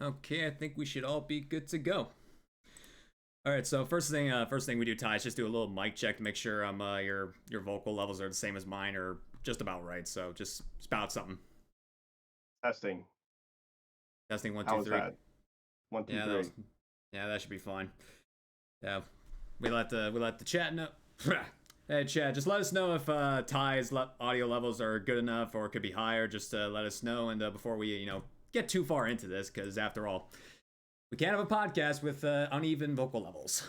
Okay, I think we should all be good to go. All right, so first thing we do, Ty, is just do a little mic check to make sure your vocal levels are the same as mine or just about right. So just spout something. Testing. Testing one, How two, was three. that? One, two, Yeah, three. that should be fine. Yeah, we let the chat know. Hey, chat, just let us know if Ty's audio levels are good enough or could be higher. Just let us know, and before we get too far into this, because after all, we can't have a podcast with uneven vocal levels.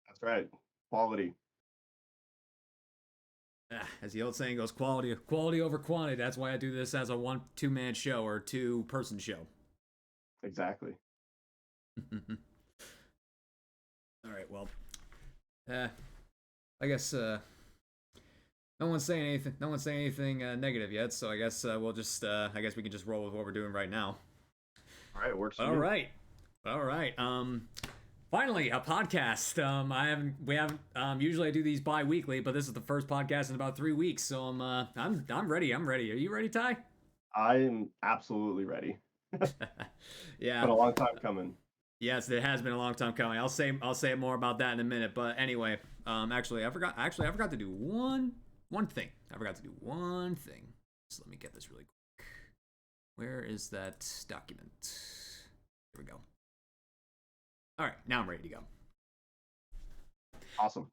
That's right. Quality. As the old saying goes, quality over quantity. That's why I do this as a two-man show or two-person show. Exactly. All right, well, I guess no one's saying anything. No one's saying anything negative yet, so I guess we'll just I guess we can just roll with what we're doing right now. All right, works. All right. Finally, a podcast. We haven't. Usually I do these bi-weekly, but this is the first podcast in about 3 weeks, so I'm ready. I'm ready. Are you ready, Ty? I'm absolutely ready. Yeah. Been a long time coming. Yes, it has been a long time coming. I'll say more about that in a minute. But anyway, actually, I forgot to do one thing. I forgot to do one thing. So let me get this really quick. Where is that document? Here we go. All right, now I'm ready to go. Awesome.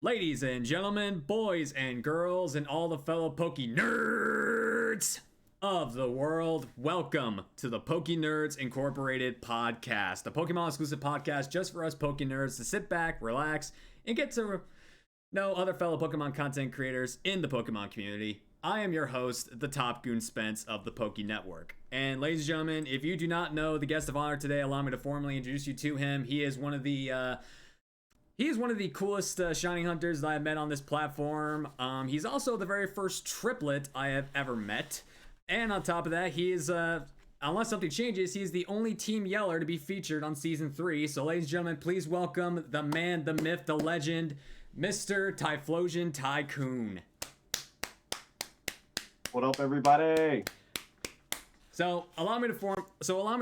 Ladies and gentlemen, boys and girls, and all the fellow pokeNERDS of the world, welcome to the pokeNERDS Incorporated podcast, a Pokemon exclusive podcast just for us pokeNERDS to sit back, relax, and get to know other fellow Pokemon content creators in the Pokemon community. I am your host, the TyphlosionTycoon Spence of the Poké Network. And ladies and gentlemen, if you do not know the guest of honor today, allow me to formally introduce you to him. He is one of the coolest shiny hunters that I've met on this platform. He's also the very first triplet I have ever met. And on top of that, he is, unless something changes, he is the only Team Yeller to be featured on Season 3. So ladies and gentlemen, please welcome the man, the myth, the legend, Mr. TyphlosionTycoon. What up, everybody? So allow me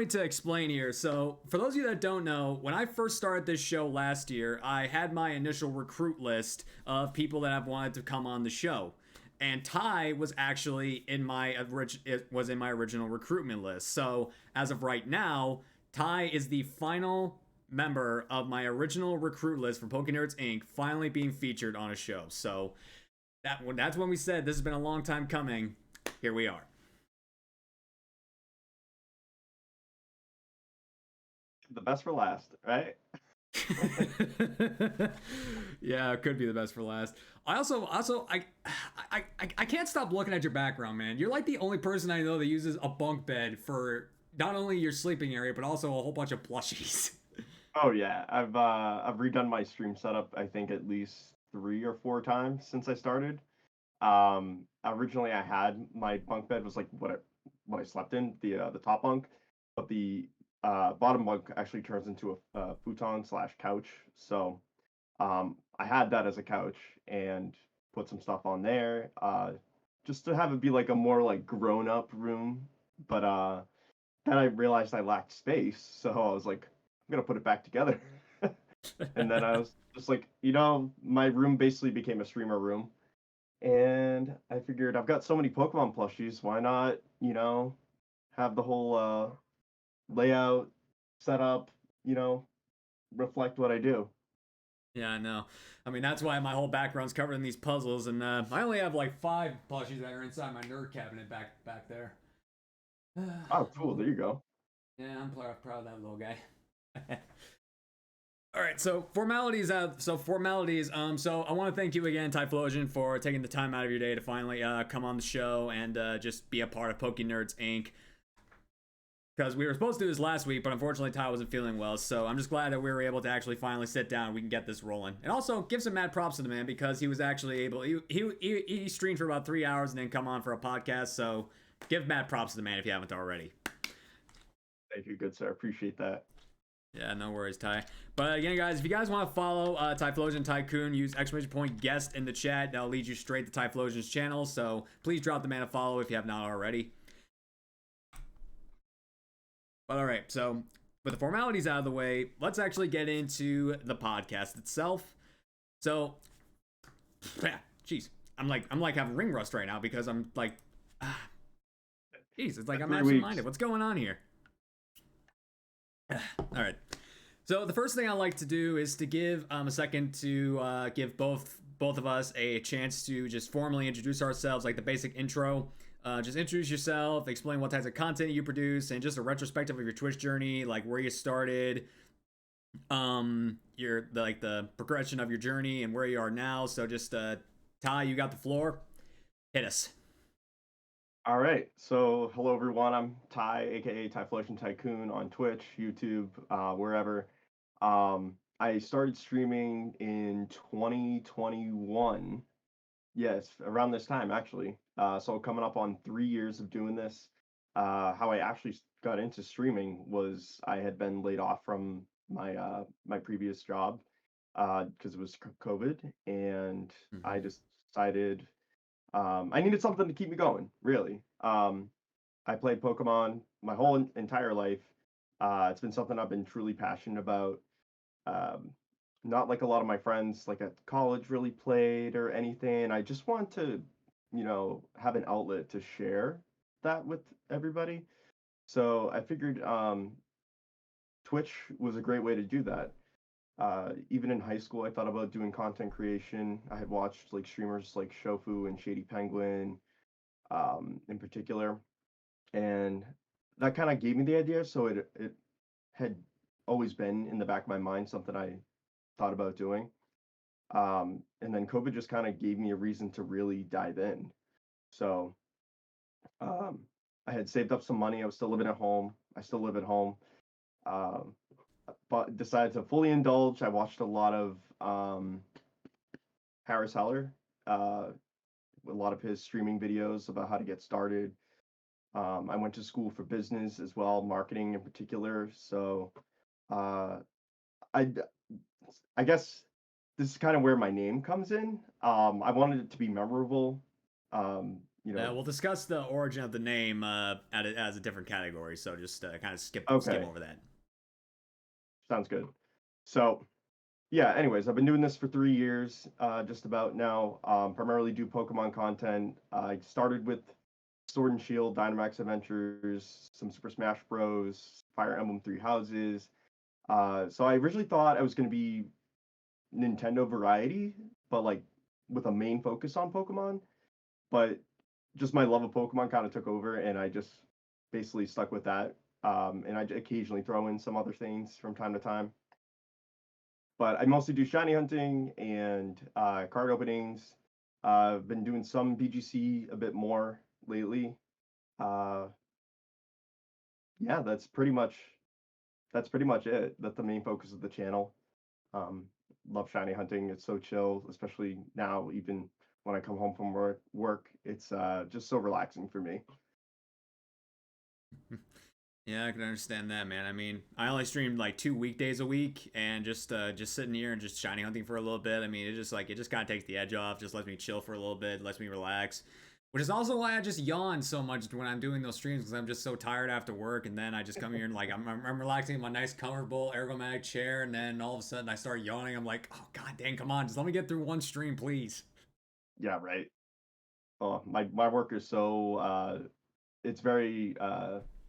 to explain here. So for those of you that don't know, when I first started this show last year, I had my initial recruit list of people that I've wanted to come on the show, and Ty was actually in my original recruitment list. So as of right now, Ty is the final member of my original recruit list for pokeNERDS Inc. finally being featured on a show. So that's when we said this has been a long time coming. Here we are. The best for last, right? Yeah, it could be the best for last. I can't stop looking at your background, man. You're like the only person I know that uses a bunk bed for not only your sleeping area but also a whole bunch of plushies. Oh yeah, I've redone my stream setup. I think at least 3 or 4 times since I started. Originally I had my bunk bed was like what I slept in, the top bunk, but the bottom bunk actually turns into a futon slash couch. So I had that as a couch and put some stuff on there, just to have it be like a more like grown up room. But then I realized I lacked space, so I was like, I'm gonna put it back together. And then I was just like, my room basically became a streamer room. And I figured I've got so many Pokemon plushies, why not, have the whole layout set up, reflect what I do. Yeah, I know. I mean, that's why my whole background's covered in these puzzles, and I only have like 5 plushies that are inside my nerd cabinet back there. Oh, cool. There you go. Yeah, I'm proud of that little guy. All right, so formalities. So I want to thank you again, Typhlosion, for taking the time out of your day to finally come on the show and just be a part of pokeNERDS Inc. Because we were supposed to do this last week, but unfortunately Ty wasn't feeling well, so I'm just glad that we were able to actually finally sit down and we can get this rolling. And also, give some mad props to the man, because he was actually able, he streamed for about 3 hours and then come on for a podcast, so give mad props to the man if you haven't already. Thank you, good sir. Appreciate that. Yeah, no worries, Ty. But again, guys, if you guys want to follow TyphlosionTycoon, use !guest in the chat. That'll lead you straight to Typhlosion's channel, so please drop the man a follow if you have not already. But all right, so with the formalities out of the way, let's actually get into the podcast itself. So, jeez, I'm like having ring rust right now because I'm like, jeez, it's like I'm 3 absent-minded. weeks. What's going on here? All right. So the first thing I like to do is to give a second to give both of us a chance to just formally introduce ourselves, like the basic intro. Just introduce yourself, explain what types of content you produce, and just a retrospective of your Twitch journey, like where you started, your the progression of your journey and where you are now. So just Ty, you got the floor. Hit us. All right. So, hello everyone. I'm Ty, aka TyphlosionTycoon, on Twitch, YouTube, wherever. I started streaming in 2021. Yes, around this time actually. So coming up on 3 years of doing this. How I actually got into streaming was I had been laid off from my previous job because it was COVID, and I just decided I needed something to keep me going, really. I played Pokemon my whole entire life. It's been something I've been truly passionate about. Um, Not like a lot of my friends, like at college, really played or anything. I just want to, have an outlet to share that with everybody. So I figured Twitch was a great way to do that. Even in high school, I thought about doing content creation. I had watched like streamers like Shofu and Shady Penguin, in particular, and that kind of gave me the idea. So it had always been in the back of my mind, something I thought about doing. And then COVID just kind of gave me a reason to really dive in. So um, I had saved up some money. I was still living at home. I still live at home. Um, but decided to fully indulge. I watched a lot of Harris Heller, a lot of his streaming videos about how to get started. I went to school for business as well, marketing in particular. So uh, I I guess this is kind of where my name comes in. I wanted it to be memorable. Um, you know, We'll discuss the origin of the name as a different category. So just kind of skim okay, over that. sounds good. So yeah, anyways, I've been doing this for 3 years, just about now. Primarily do Pokemon content. I started with Sword and Shield, Dynamax Adventures, some Super Smash Bros, Fire Emblem Three Houses. So I originally thought I was going to be Nintendo variety, but like with a main focus on Pokemon. But just my love of Pokemon kind of took over, and I just basically stuck with that. And I occasionally throw in some other things from time to time. But I mostly do shiny hunting and card openings. I've been doing some BGC a bit more lately. Uh, yeah, that's pretty much it. That's the main focus of the channel. Um, Love shiny hunting. It's so chill, especially now. Even when I come home from work, it's just so relaxing for me. Yeah, I can understand that, man. I mean, I only streamed like 2 weekdays a week, and just sitting here and just shiny hunting for a little bit. I mean, it just kind of takes the edge off, just lets me chill for a little bit, lets me relax. Which is also why I just yawn so much when I'm doing those streams because I'm just so tired after work, and then I just come here and like I'm relaxing in my nice comfortable ergonomic chair, and then all of a sudden I start yawning. I'm like, oh god dang, come on, just let me get through one stream, please. Yeah, right. Oh, my work is so it's very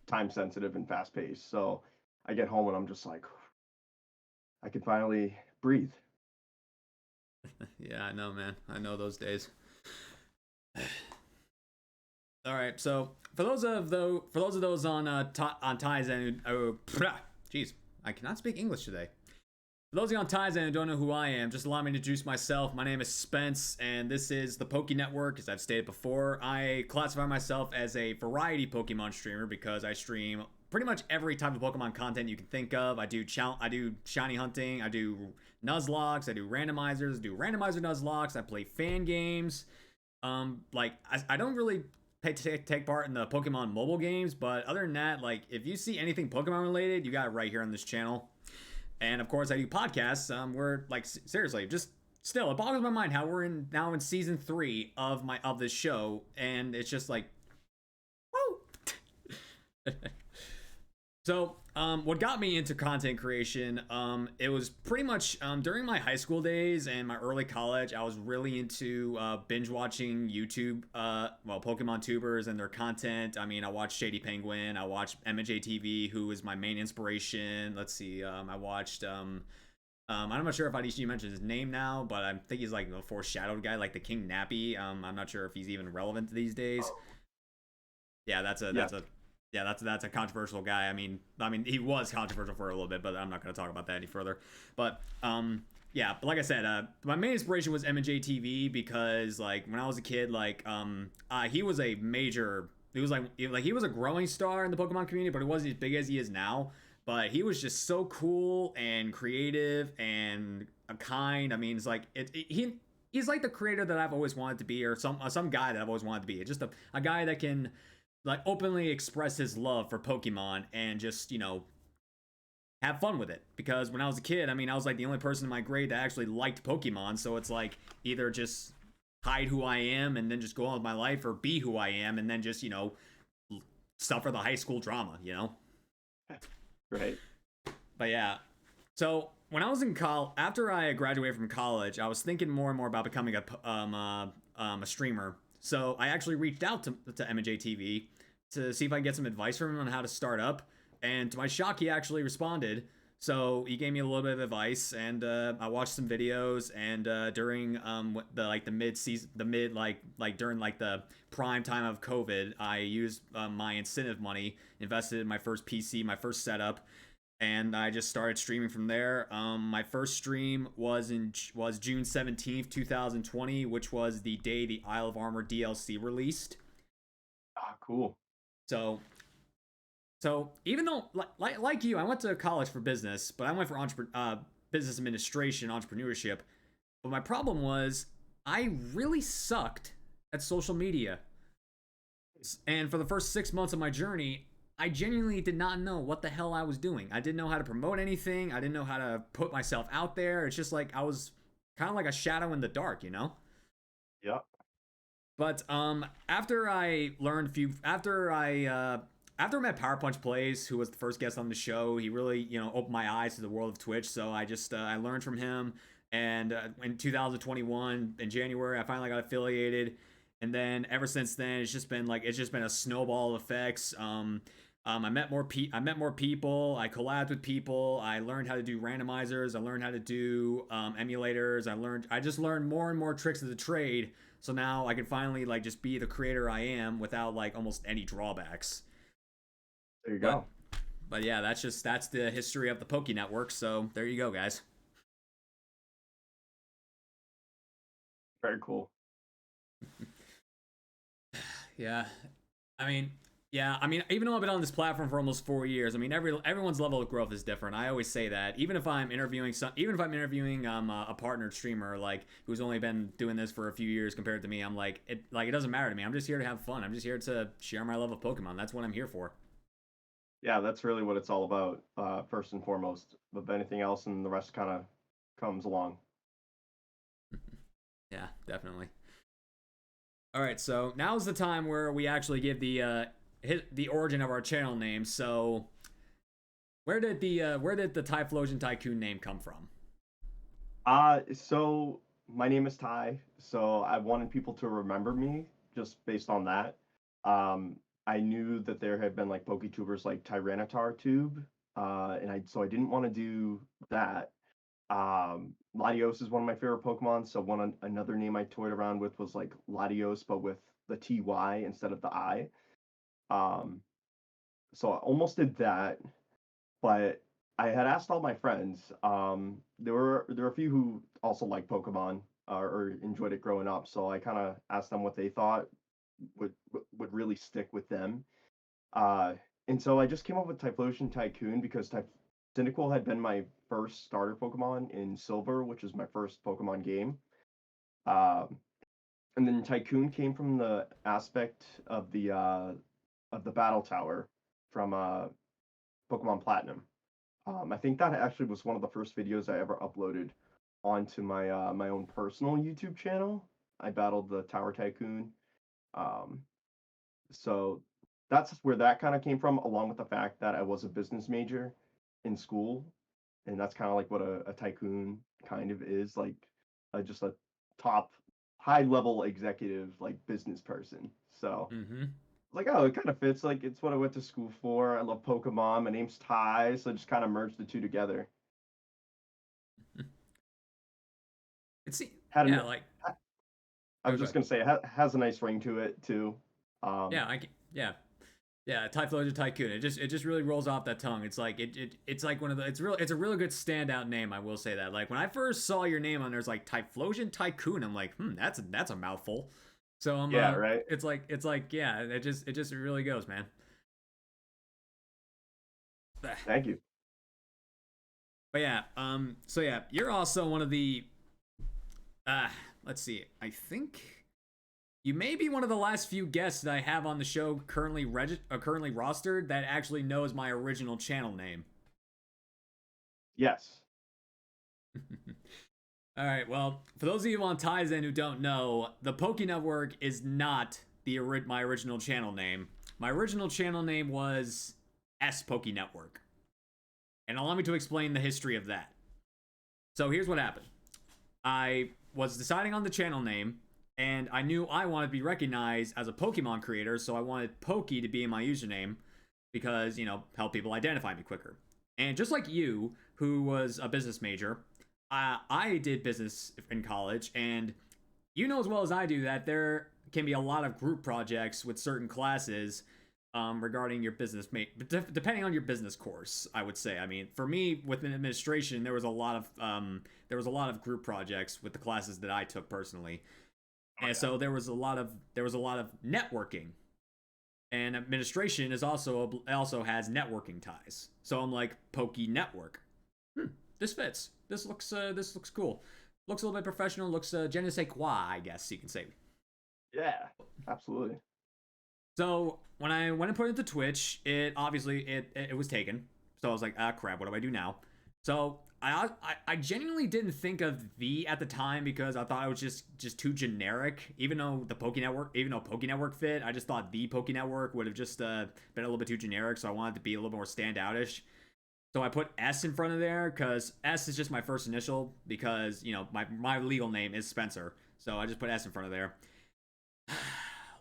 time sensitive and fast paced. So I get home and I'm just like, I can finally breathe. Yeah, I know, man. I know those days. All right, so for those of those on on Ties and jeez, I cannot speak English today. For those of you on Ties and who don't know who I am, just allow me to introduce myself. My name is Spence, and this is the Poké Network. As I've stated before, I classify myself as a variety Pokemon streamer because I stream pretty much every type of Pokemon content you can think of. I do shiny hunting, I do Nuzlocks, I do randomizers, I do randomizer Nuzlocks, I play fan games. Like I don't really take part in the Pokemon mobile games, but other than that, like if you see anything Pokemon related, you got it right here on this channel. And of course, I do podcasts. We're like seriously, just still, it boggles my mind how we're now in season 3 of this show, and it's just like, woo. What got me into content creation, it was pretty much during my high school days and my early college. I was really into binge watching YouTube, Pokemon tubers and their content. I mean, I watched Shady Penguin, I watched MJ TV, who is my main inspiration. Let's see, I watched. I'm not sure if I need to mention his name now, but I think he's like the foreshadowed guy, like the King Nappy. I'm not sure if he's even relevant these days. Yeah, Yeah. that's a controversial guy. I mean, he was controversial for a little bit, but I'm not going to talk about that any further. But yeah, but like I said, my main inspiration was MJ TV because like when I was a kid, like he was a major. He was like he was a growing star in the Pokemon community, but he wasn't as big as he is now. But he was just so cool and creative and kind. I mean, it's like he's like the creator that I've always wanted to be, or some guy that I've always wanted to be. It's just a guy that can like openly express his love for Pokemon and just, have fun with it. Because when I was a kid, I mean, I was like the only person in my grade that actually liked Pokemon. So it's like either just hide who I am and then just go on with my life, or be who I am and then just, suffer the high school drama. Right. But yeah. So when I was in college, after I graduated from college, I was thinking more and more about becoming a streamer. So I actually reached out to MJ TV to see if I can get some advice from him on how to start up. And to my shock, he actually responded. So he gave me a little bit of advice, and I watched some videos. And during the mid season, during like the prime time of COVID, I used my incentive money, invested in my first PC, my first setup, and I just started streaming from there. My first stream was June 17th, 2020, which was the day the Isle of Armor DLC released. Ah, cool. So even though like you, I went to college for business, but I went for business administration, entrepreneurship. But my problem was I really sucked at social media, and for the first 6 months of my journey, I genuinely did not know what the hell I was doing. I didn't know how to promote anything. I didn't know how to put myself out there. It's just like I was kind of like a shadow in the dark. Yep. But after I learned few after I met Power Punch Plays, who was the first guest on the show, he really opened my eyes to the world of Twitch. So I just I learned from him, and in 2021 in January, I finally got affiliated, and then ever since then, it's just been a snowball of effects. I met more people. I collabed with people. I learned how to do randomizers. I learned how to do emulators. I just learned more and more tricks of the trade. So now I can finally like just be the creator I am without like almost any drawbacks. There you But go. but yeah, that's the history of the Poké Network. So there you go, guys. Very cool. Yeah, I mean, even though I've been on this platform for almost 4 years, I mean, everyone's level of growth is different. I always say that. Even if I'm interviewing a partnered streamer like who's only been doing this for a few years compared to me, I'm like it doesn't matter to me. I'm just here to have fun. I'm just here to share my love of Pokemon. That's what I'm here for. Yeah, that's really what it's all about, first and foremost. But anything else and the rest kind of comes along. Yeah, definitely. All right, so now's the time where we actually give the origin of our channel name. So where did the TyphlosionTycoon name come from? So my name is Ty, so I wanted people to remember me just based on that. I knew that there had been like PokeTubers like Tyranitar Tube, and I didn't want to do that. Latios is one of my favorite Pokemon, so another name I toyed around with was like Latios, but with the TY instead of the I. Um, so I almost did that, but I had asked all my friends. There were a few who also like Pokemon, or enjoyed it growing up, so I kind of asked them what they thought would really stick with them. Uh, and so I just came up with TyphlosionTycoon because Cyndaquil had been my first starter Pokemon in Silver, which is my first Pokemon game. Um, and then Tycoon came from the aspect of the Battle Tower from Pokemon Platinum. I think that actually was one of the first videos I ever uploaded onto my own personal YouTube channel. I battled the Tower Tycoon. Um, so that's where that kind of came from, along with the fact that I was a business major in school, and that's kind of like what a tycoon kind of is, like just a top high level executive like business person. So Mm-hmm. like, oh, it kind of fits. Like, it's what I went to school for. I love Pokemon. My name's Ty, so I just kind of merged the two together. It's Had an, yeah, like I oh, was go just ahead. gonna say, it has a nice ring to it too. Um, Yeah. Yeah, TyphlosionTycoon. It just really rolls off that tongue. It's like it's like one of the it's a really good standout name. I will say that. Like when I first saw your name on there's like TyphlosionTycoon, I'm like, that's a mouthful. So yeah, right. it's like yeah, it just really goes, man. But Thank you. yeah, so yeah, you're also one of the uh let's see, I think you may be one of the last few guests that I have on the show currently rostered that actually knows my original channel name. Yes. All right. Well, for those of you on Tizen who don't know, the Poké Network is not my original channel name. My original channel name was Poké Network, and allow me to explain the history of that. So here's what happened. I was deciding on the channel name, and I knew I wanted to be recognized as a Pokemon creator, so I wanted Pokey to be in my username because, help people identify me quicker. And just like you, who was a business major, I did business in college, and you know as well as I do that there can be a lot of group projects with certain classes regarding your business, depending on your business course. I would say. I mean, for me, within administration, there was a lot of group projects with the classes that I took personally, Oh, and yeah. so there was a lot of networking. And administration also has networking ties. So I'm like, Pokey Network. This fits. This looks cool. Looks a little bit professional. Looks je ne sais quoi, I guess you can say. Yeah. Absolutely. So when I went and put it into Twitch, it was taken. So I was like, ah crap, what do I do now? So I genuinely didn't think of V at the time because I thought it was just too generic. Even though Poké Network fit, I just thought the Poké Network would have just been a little bit too generic. So I wanted to be a little more standoutish. So I put S in front of there because S is just my first initial because my legal name is Spencer. So I just put S in front of there.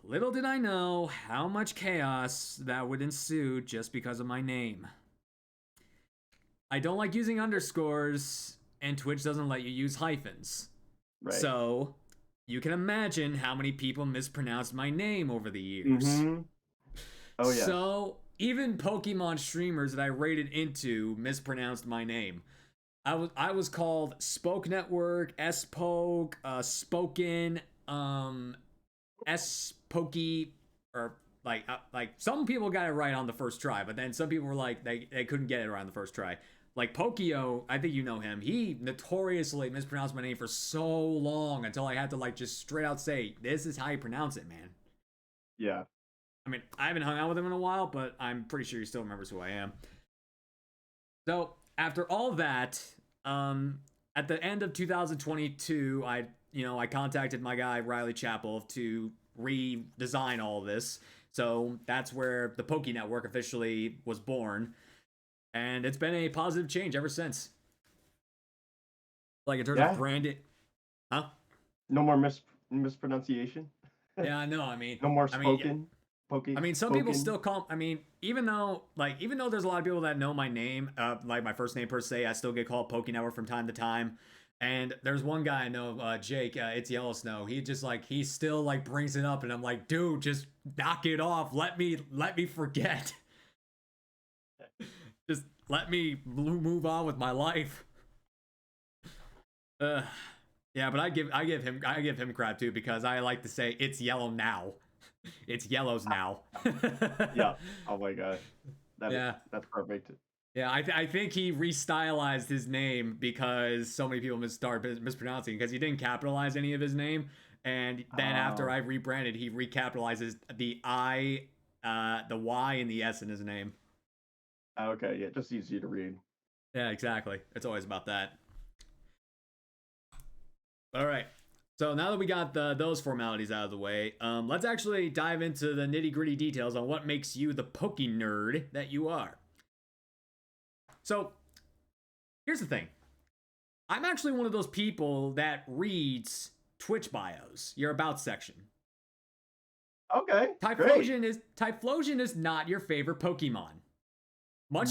Little did I know how much chaos that would ensue just because of my name. I don't like using underscores, and Twitch doesn't let you use hyphens. Right. So, you can imagine how many people mispronounced my name over the years. Mm-hmm. Oh yes. So, even Pokemon streamers that I rated into mispronounced my name. I was called Spoke Network, S Poke, Spoken, S Pokey, or like some people got it right on the first try, but then some people were like they couldn't get it right on the first try. Like Pokio, I think you know him. He notoriously mispronounced my name for so long until I had to like just straight out say, "This is how you pronounce it, man." Yeah. I mean, I haven't hung out with him in a while, but I'm pretty sure he still remembers who I am. So after all that, um, at the end of 2022, I contacted my guy Riley Chappell to redesign all of this. So that's where the Poké Network officially was born, and it's been a positive change ever since. Like in terms of Yeah. branding, huh? No more mispronunciation. Yeah, I know. I mean, No more I mean, spoken. I Poking. mean, some people Spoken. still call. I mean, even though there's a lot of people that know my name, like my first name per se, I still get called Poké Network from time to time. And there's one guy I know, Jake. It's Yellow Snow. He still like brings it up, and I'm like, dude, just knock it off. Let me forget. Just let me move on with my life. Uh, yeah, but I give him crap too because I like to say it's yellow now. It's yellows now. Yeah. Oh my gosh. Yeah. That's perfect. Yeah, I think he restylized his name because so many people mispronouncing because he didn't capitalize any of his name, and then after Oh. I rebranded, he recapitalizes the I, the Y, and the S in his name. Okay. Yeah. Just easy to read. Yeah, exactly. It's always about that. All right. So now that we got those formalities out of the way, let's actually dive into the nitty-gritty details on what makes you the poke-nerd that you are. So, here's the thing. I'm actually one of those people that reads Twitch bios, your about section. Okay, Typhlosion is not your favorite Pokemon. Much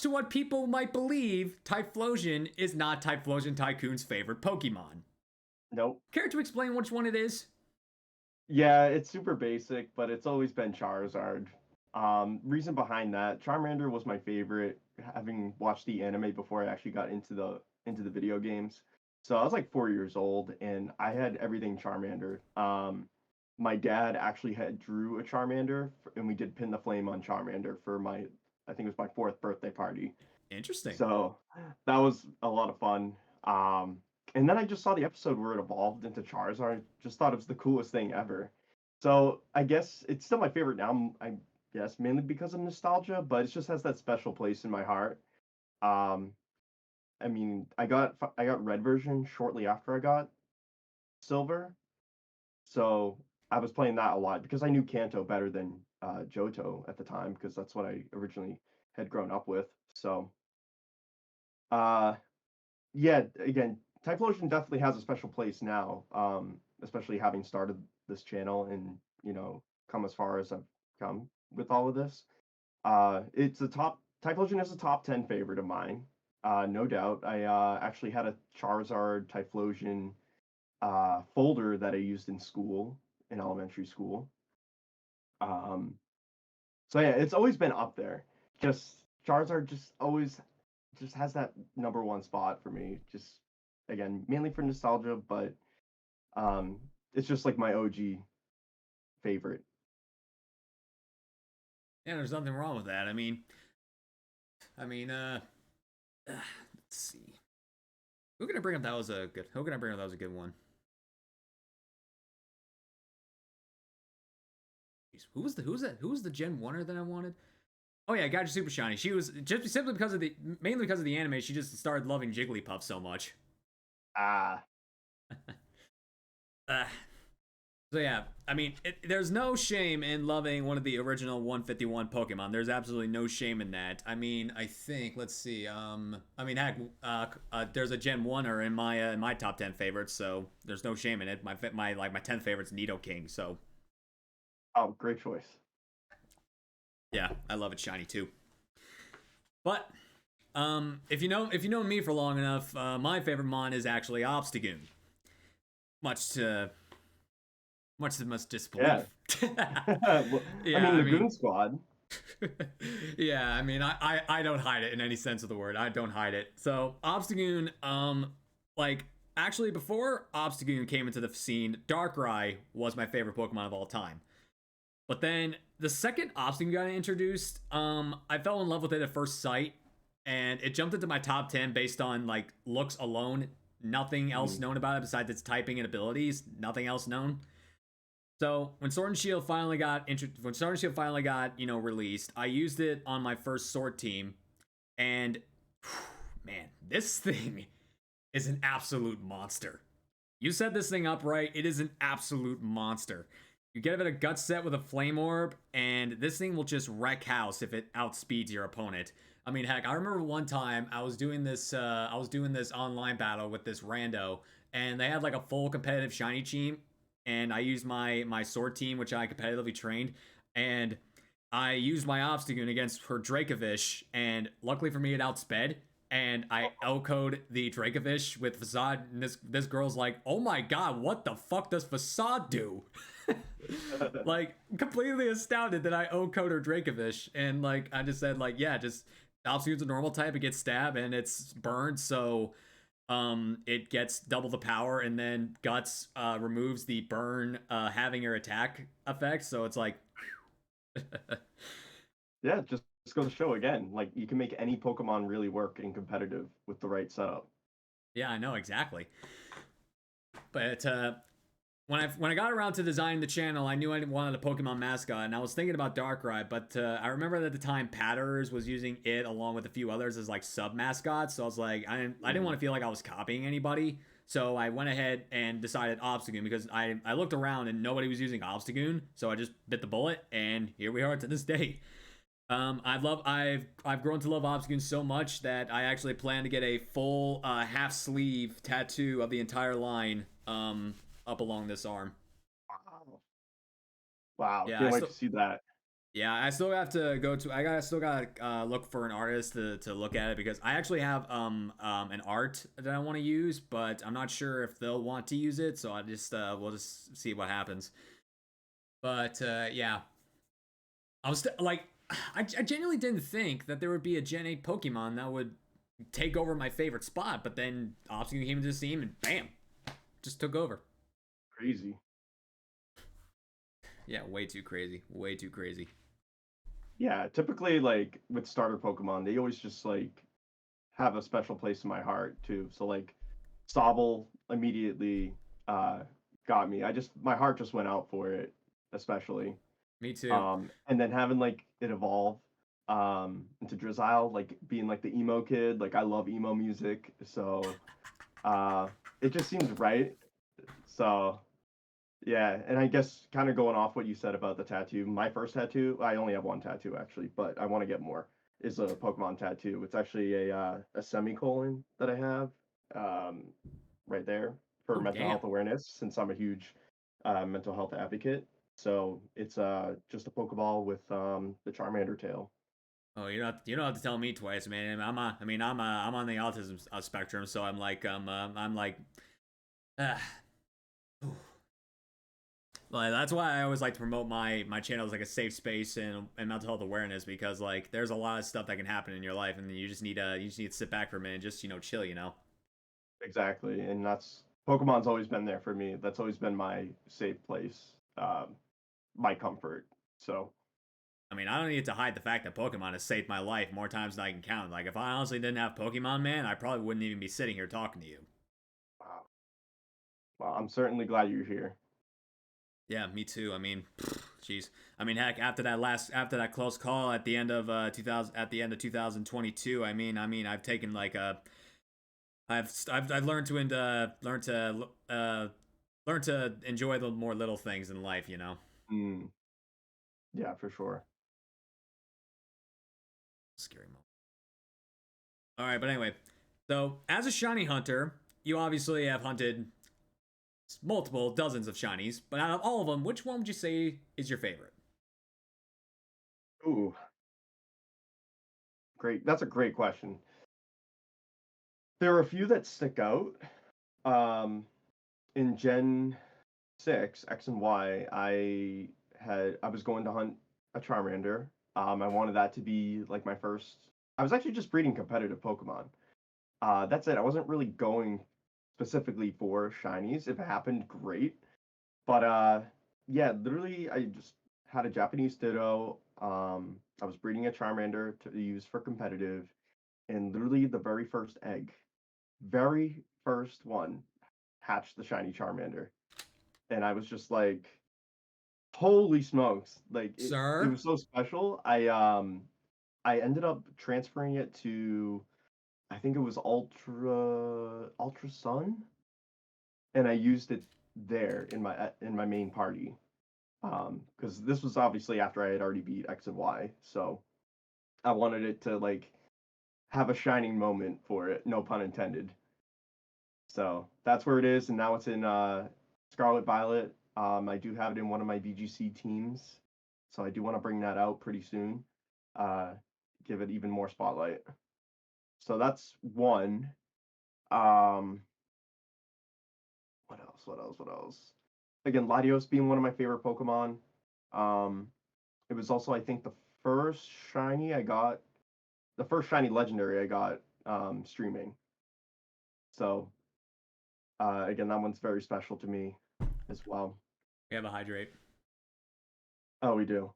to what people might believe, Typhlosion is not TyphlosionTycoon's favorite Pokemon. Nope. Care to explain which one it is? Yeah, it's super basic, but it's always been Charizard. Reason behind that, Charmander was my favorite, having watched the anime before I actually got into the video games. So I was like 4 years old, and I had everything Charmander. My dad actually had drew a Charmander, and we did Pin the Flame on Charmander for I think it was my 4th birthday party. Interesting. So that was a lot of fun. And then I just saw the episode where it evolved into Charizard. Just thought it was the coolest thing ever. So I guess it's still my favorite now. I guess mainly because of nostalgia, but it just has that special place in my heart. I mean, I got red version shortly after I got silver, so I was playing that a lot because I knew Kanto better than Johto at the time because that's what I originally had grown up with. So, uh, yeah, again, Typhlosion definitely has a special place now, especially having started this channel and, come as far as I've come with all of this. It's a top Typhlosion is a top 10 favorite of mine. No doubt. I actually had a Charizard Typhlosion folder that I used in school, in elementary school. Um, so yeah, it's always been up there. Just Charizard just always just has that number one spot for me. Just again, mainly for nostalgia, but it's just like my OG favorite. Yeah, there's nothing wrong with that. I mean, let's see. Who can I bring up that was a good one? Jeez, who was the Gen 1er that I wanted? Oh yeah, Gotcha Super Shiny. She was just simply mainly because of the anime, she just started loving Jigglypuff so much. Ah. So yeah, I mean, there's no shame in loving one of the original 151 Pokemon. There's absolutely no shame in that. I mean, I think, let's see. I mean, heck, there's a Gen 1er in my top 10 favorites, so there's no shame in it. My 10th favorite's Nidoking, so. Oh, great choice. Yeah, I love it shiny too. But if you know me for long enough, my favorite mon is actually Obstagoon. Much to disbelief. Yeah. Well, I mean, the Goon Squad. Yeah, I mean, I don't hide it in any sense of the word. I don't hide it. So Obstagoon, actually before Obstagoon came into the scene, Darkrai was my favorite Pokemon of all time. But then the second Obstagoon got introduced, I fell in love with it at first sight, and it jumped into my top 10 based on like looks alone. Nothing else known about it besides its typing and abilities. Nothing else known. So when Sword and Shield finally got released, I used it on my first Sword team, and man, this thing is an absolute monster. You set this thing up right; it is an absolute monster. You get it a gut set with a Flame Orb, and this thing will just wreck house if it outspeeds your opponent. I mean, heck, I remember one time I was doing this online battle with this rando, and they had like a full competitive shiny team, and I used my sword team, which I competitively trained, and I used my Obstagoon against her Dracovish, and luckily for me, it outsped. And I L-code the Dracovish with Facade, and this girl's like, "Oh my god, what the fuck does Facade do?" Like, completely astounded that I O-code her Dracovish, and like I just said, like, yeah, just Obstagoon's a normal type, it gets stab and it's burned, so it gets double the power, and then Guts removes the burn having your attack effect, so it's like Yeah, just goes to show again, like you can make any Pokemon really work in competitive with the right setup. Yeah, I know exactly. But when I got around to designing the channel, I knew I wanted a Pokemon mascot, and I was thinking about Darkrai, but I remember that at the time Patters was using it along with a few others as like sub mascots, so I was like, I didn't want to feel like I was copying anybody, So I went ahead and decided Obstagoon because I looked around and nobody was using Obstagoon, so I just bit the bullet, and here we are to this day. I've grown to love Obstagoon so much that I actually plan to get a full half sleeve tattoo of the entire line up along this arm. Wow. Wow. Yeah, Can't wait to see that. I still have to go to. I still gotta look for an artist to look at it because I actually have an art that I want to use, but I'm not sure if they'll want to use it. So I just we'll just see what happens. But yeah, I was like, I genuinely didn't think that there would be a Gen 8 Pokemon that would take over my favorite spot, but then Obstagoon came into the scene and bam, just took over. Crazy. Yeah, way too crazy. Way too crazy. Yeah, typically like with starter Pokemon, they always just like have a special place in my heart too. So like Sobble immediately uh got me. My heart just went out for it, especially. Me too. And then having like it evolve into Drizzile, like being like the emo kid, like I love emo music, so uh it just seems right. So yeah, and I guess kind of going off what you said about the tattoo, my first tattoo, I only have one tattoo actually, but I want to get more, is a Pokemon tattoo. It's actually a semicolon that I have um right there for Oh mental damn. health awareness, since I'm a huge mental health advocate. So it's just a Pokeball with the Charmander tail. Oh, you don't have to tell me twice, man. I'm on the autism spectrum, so I'm like, uh, like that's why I always like to promote my channel as like a safe space and mental health awareness because like there's a lot of stuff that can happen in your life and you just need to sit back for a minute and just chill, you know. Exactly, and that's Pokemon's always been there for me. That's always been my safe place, my comfort. So I mean, I don't need to hide the fact that Pokemon has saved my life more times than I can count. Like if I honestly didn't have Pokemon, man, I probably wouldn't even be sitting here talking to you. wow, well, I'm certainly glad you're here. Yeah, me too. I mean, jeez. I mean, heck, after that close call at the end of 2000 at the end of 2022, I've taken like a I've learned to learn to enjoy the more little things in life, you know. Mm, yeah, for sure. Scary moment. All right, but anyway, so as a shiny hunter, you obviously have hunted multiple dozens of shinies, but out of all of them, which one would you say is your favorite? Ooh, great. That's a great question. There are a few that stick out. Um, in Gen 6, X and Y, I was going to hunt a Charmander. I wanted that to be like my first. I was actually just breeding competitive Pokemon. That's it. I wasn't really going specifically for shinies. If it happened, great. But yeah, literally, I just had a Japanese Ditto. I was breeding a Charmander to use for competitive, and literally the very first one, hatched the shiny Charmander, and I was just like, "Holy smokes!" Like it Sir? was so special. I ended up transferring it to, I think it was Ultra Sun, and I used it there in my main party. Because this was obviously after I had already beat X and Y, so I wanted it to like have a shining moment for it, no pun intended. So that's where it is, and now it's in Scarlet Violet. I do have it in one of my VGC teams, so I do want to bring that out pretty soon. Uh, give it even more spotlight. So that's one. Um, what else? What else? What else? Again, Latios being one of my favorite Pokemon. Um, it was also, I think, first shiny I got, the first shiny legendary I got streaming. So again, that one's very special to me as well. We have a hydrate. Oh, we do.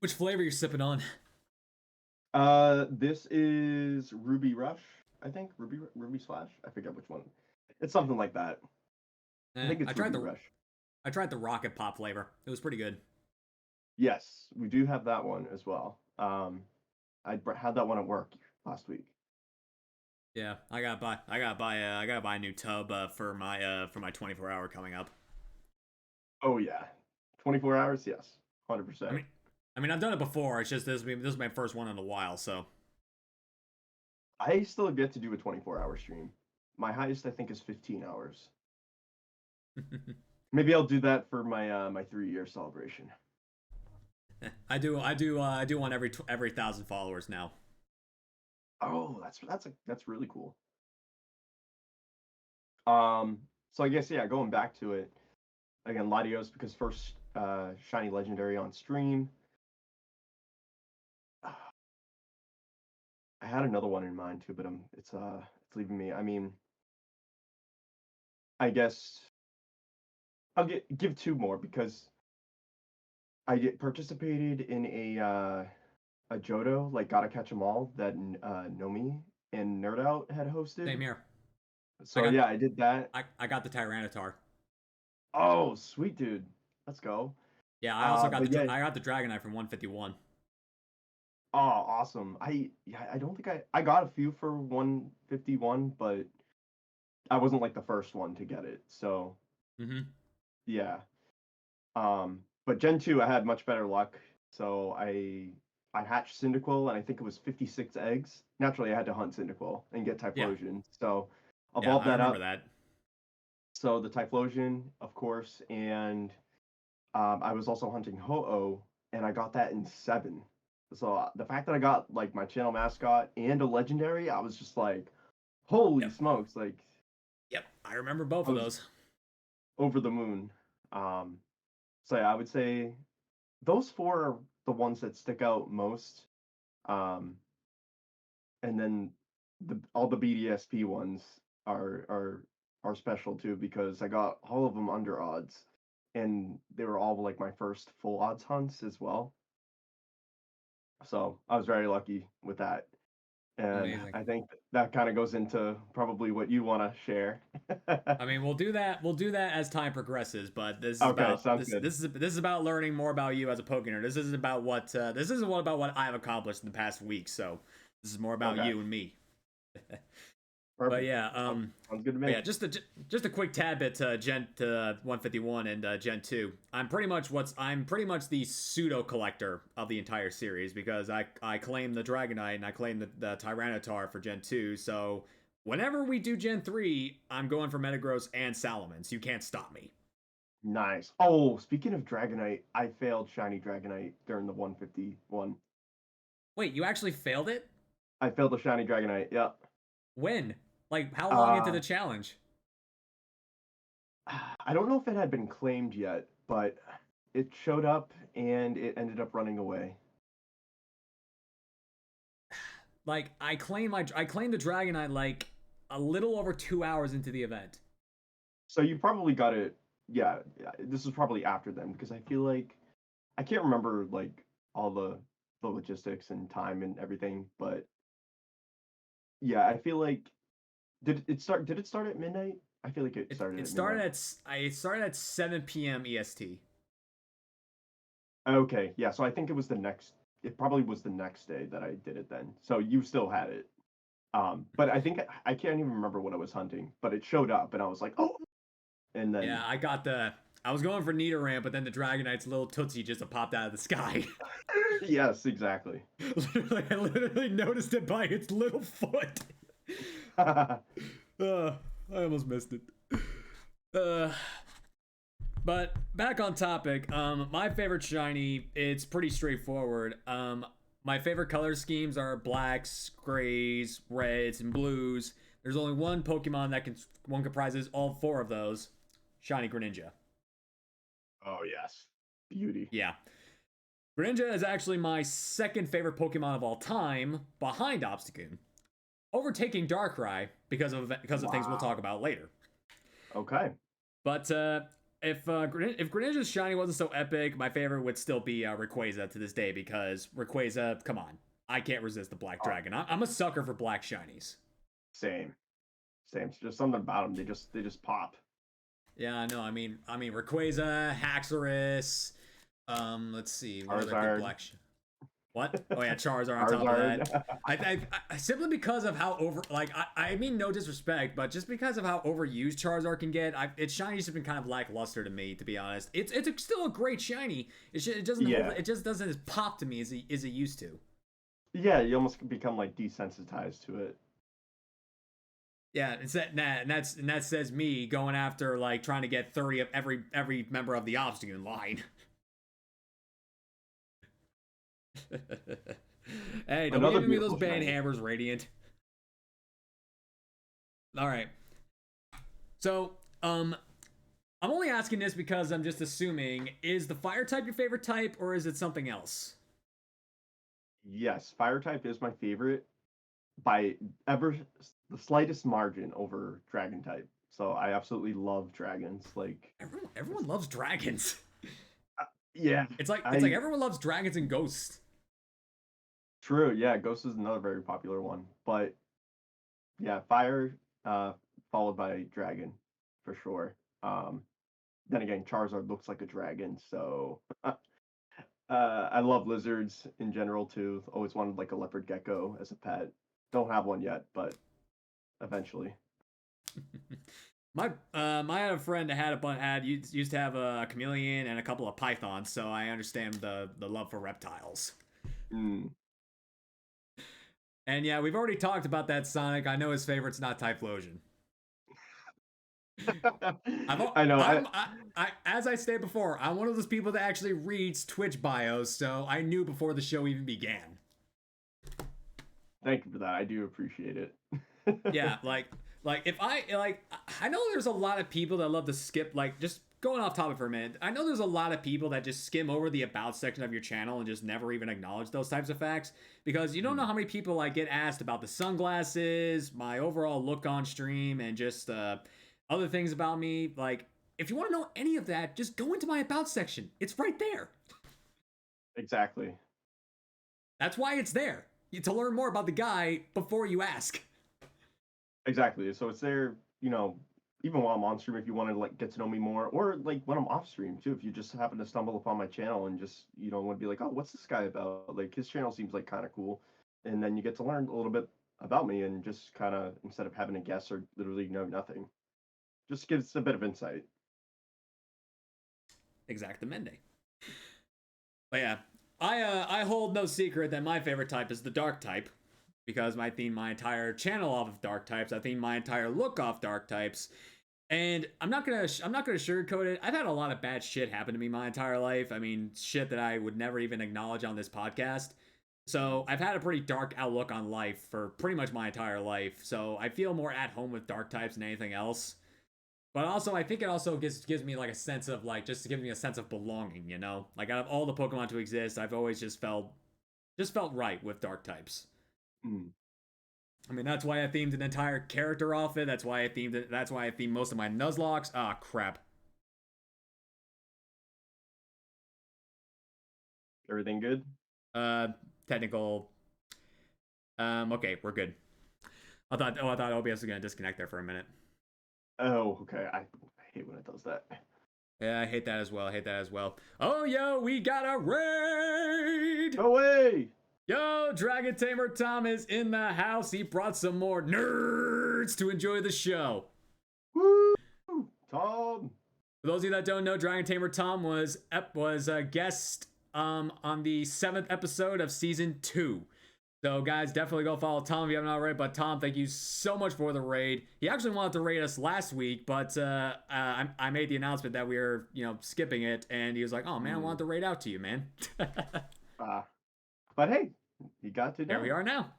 Which flavor you sipping on? This is Ruby Rush, I think. Ruby Slash. I forget which one. It's something like that. I think I it's tried Ruby the Rush. Rocket Pop flavor. It was pretty good. Yes, we do have that one as well. had that one at work last week. Yeah, I gotta buy a new tub for my 24-hour coming up. Oh yeah, 24 hours. Yes, I 100%. mean, I mean I've done it before. It's just this is my first one in a while, so. I still get to do a 24-hour stream. My highest I think is 15 hours. Maybe I'll do that for my my 3-year celebration. I do one every 1,000 followers now. Oh, that's really cool. So I guess yeah, going back to it again, Latios because first shiny legendary on stream. I had another one in mind too, but it's leaving me. I mean, I guess I'll give two more because participated in a Johto like Gotta Catch 'Em All that Nomi and Nerd Out had hosted. Same here. I So got yeah, I did that. I got the Tyranitar. Oh, sweet dude, let's go. Yeah, I also got But yeah, I got the Dragonite from 151. oh, awesome. I don't think I got a few for 151, but I wasn't like the first one to get it. So Mm-hmm. yeah. But Gen 2 I had much better luck. So I hatched Cyndaquil and I think it was 56 eggs. Naturally I had to hunt Cyndaquil and get Yeah, Typhlosion. So yeah, evolved I that remember up. that. So the Typhlosion, of course, and I was also hunting Ho-Oh and I got that in 7. So the fact that I got like my channel mascot and a legendary, I was just like, holy Yep, smokes, like yep, I remember both I of was those. over the moon. Um, so yeah, I would say those four are the ones that stick out most. Um, and then all the BDSP ones are are are special too because I got all of them under odds, and they were all like my first full odds hunts as well. So I was very lucky with that. And Amazing. I think that kind of goes into probably what you want to share. I mean, we'll do that. We'll do that as time progresses. But this is Okay, about sounds good. this is about learning more about you as a Pokénerd. This isn't about what this isn't what about what I've accomplished in the past week. So this is more about Okay, you and me. But perfect. yeah, Sounds good to but me. yeah, just a quick tad bit to Gen to 151 and Gen 2. I'm pretty much the pseudo collector of the entire series because I claim the Dragonite and I claim the Tyranitar for Gen 2. So whenever we do Gen 3, I'm going for Metagross and Salamence. You can't stop me. Nice. Oh, speaking of Dragonite, I failed Shiny Dragonite during the 151. Wait, you actually failed it? I failed the Shiny Dragonite. Yep. When? Like how long into Uh, the challenge? I don't know if it had been claimed yet, but it showed up and it ended up running away. Like I claimed the Dragonite like a little over 2 hours into the event. So you probably got it. Yeah, this is probably after then because I feel like I can't remember like all the logistics and time and everything, but yeah, I feel like did it start at midnight? I feel like it started It at started midnight. at it started at 7 p.m. EST. Okay, yeah, so I think it probably was the next day that I did it then. So you still had it. But I think I can't even remember what I was hunting, but it showed up and I was like, "Oh." And then Yeah, I was going for Nidoran, but then the Dragonite's little Tootsie just popped out of the sky. yes, exactly. I literally noticed it by its little foot. I almost missed it. Uh, but back on topic, my favorite shiny, it's pretty straightforward. My favorite color schemes are blacks, grays, reds, and blues. There's only one Pokemon one comprises all four of those. Shiny Greninja. Oh yes. Beauty. Yeah. Greninja is actually my second favorite Pokemon of all time, behind Obstagoon, overtaking Darkrai because of things we'll talk Wow. about later. Okay. But if Greninja's shiny wasn't so epic, my favorite would still be Rayquaza to this day because Rayquaza, come on, I can't resist the Black Oh, Dragon. I'm a sucker for black shinies. same. Same. It's just something about them. They just pop. Yeah, no, I mean Rayquaza, Haxorus. Let's see, what other good Charizard. black? What? Oh yeah, Charizard on top of that. Charizard. I simply because of how over, like, I mean no disrespect, but just because of how overused Charizard can get, its shinies have been kind of lackluster to me, to be honest. Still a great shiny. It doesn't Yeah. it just doesn't as pop to me as it used to. Yeah, you almost become like desensitized to it. Yeah, and that says me going after like trying to get 30 of every member of the Obstagoon line. Hey, don't be Another giving me those beautiful band shiny. hammers, Radiant. All right. So, I'm only asking this because I'm just assuming, is the fire type your favorite type or is it something else? Yes, fire type is my favorite by ever the slightest margin over dragon type. So I absolutely love dragons. Like Everyone loves dragons. yeah, It's like I everyone loves dragons and ghosts. true. Yeah, Ghost is another very popular one. But yeah, fire followed by dragon for sure. Um then again, Charizard looks like a dragon, so I love lizards in general too. Always wanted like a leopard gecko as a pet. Don't have one yet, but eventually. My other friend had used to have a chameleon and a couple of pythons, so I understand the love for reptiles. Mm. And yeah, we've already talked about that Sonic. I know his favorite's not Typhlosion. I know. As I stated before, I'm one of those people that actually reads Twitch bios, so I knew before the show even began. Thank you for that. I do appreciate it. Yeah, like if I know there's a lot of people that love to skip, like, just going off topic for a minute. I know there's a lot of people that just skim over the about section of your channel and just never even acknowledge those types of facts, because you don't know how many people I get asked about the sunglasses, my overall look on stream, and just other things about me. Like, if you want to know any of that, just go into my about section. It's right there. Exactly. That's why it's there. To learn more about the guy before you ask. Exactly. So it's there, even while I'm on stream if you want to like get to know me more, or like when I'm off stream too, if you just happen to stumble upon my channel and just, want to be like, "Oh, what's this guy about?" Like his channel seems like kind of cool. And then you get to learn a little bit about me and just kind of instead of having a guess or literally know nothing, just gives a bit of insight. Exactamente. But yeah, I hold no secret that my favorite type is the dark type, because I theme my entire channel off of dark types. I theme my entire look off dark types, and I'm not gonna sugarcoat it. I've had a lot of bad shit happen to me my entire life. I mean, shit that I would never even acknowledge on this podcast. So I've had a pretty dark outlook on life for pretty much my entire life. So I feel more at home with dark types than anything else. But also, I think it also gives me like a sense of like, just to give me a sense of belonging. Like out of all the Pokemon to exist, I've always just felt right with dark types. Mm. I mean, that's why I themed an entire character off it. That's why I themed it. That's why I themed most of my Nuzlocke. Ah, crap. Everything good? Uh, Technical. Okay, we're good. I thought OBS was gonna disconnect there for a minute. Oh, okay. I hate when it does that. Yeah, I hate that as well. Oh, yo, we got a raid! No way! Yo, Dragon Tamer Tom is in the house. He brought some more nerds to enjoy the show. Woo! Tom! For those of you that don't know, Dragon Tamer Tom was a guest on the 7th episode of season 2. So guys, definitely go follow Tom if you haven't already. But Tom, thank you so much for the raid. He actually wanted to raid us last week, but I made the announcement that we were skipping it, and he was like, "Oh man, I wanted to raid out to you, man." But hey, he got to Here we are now.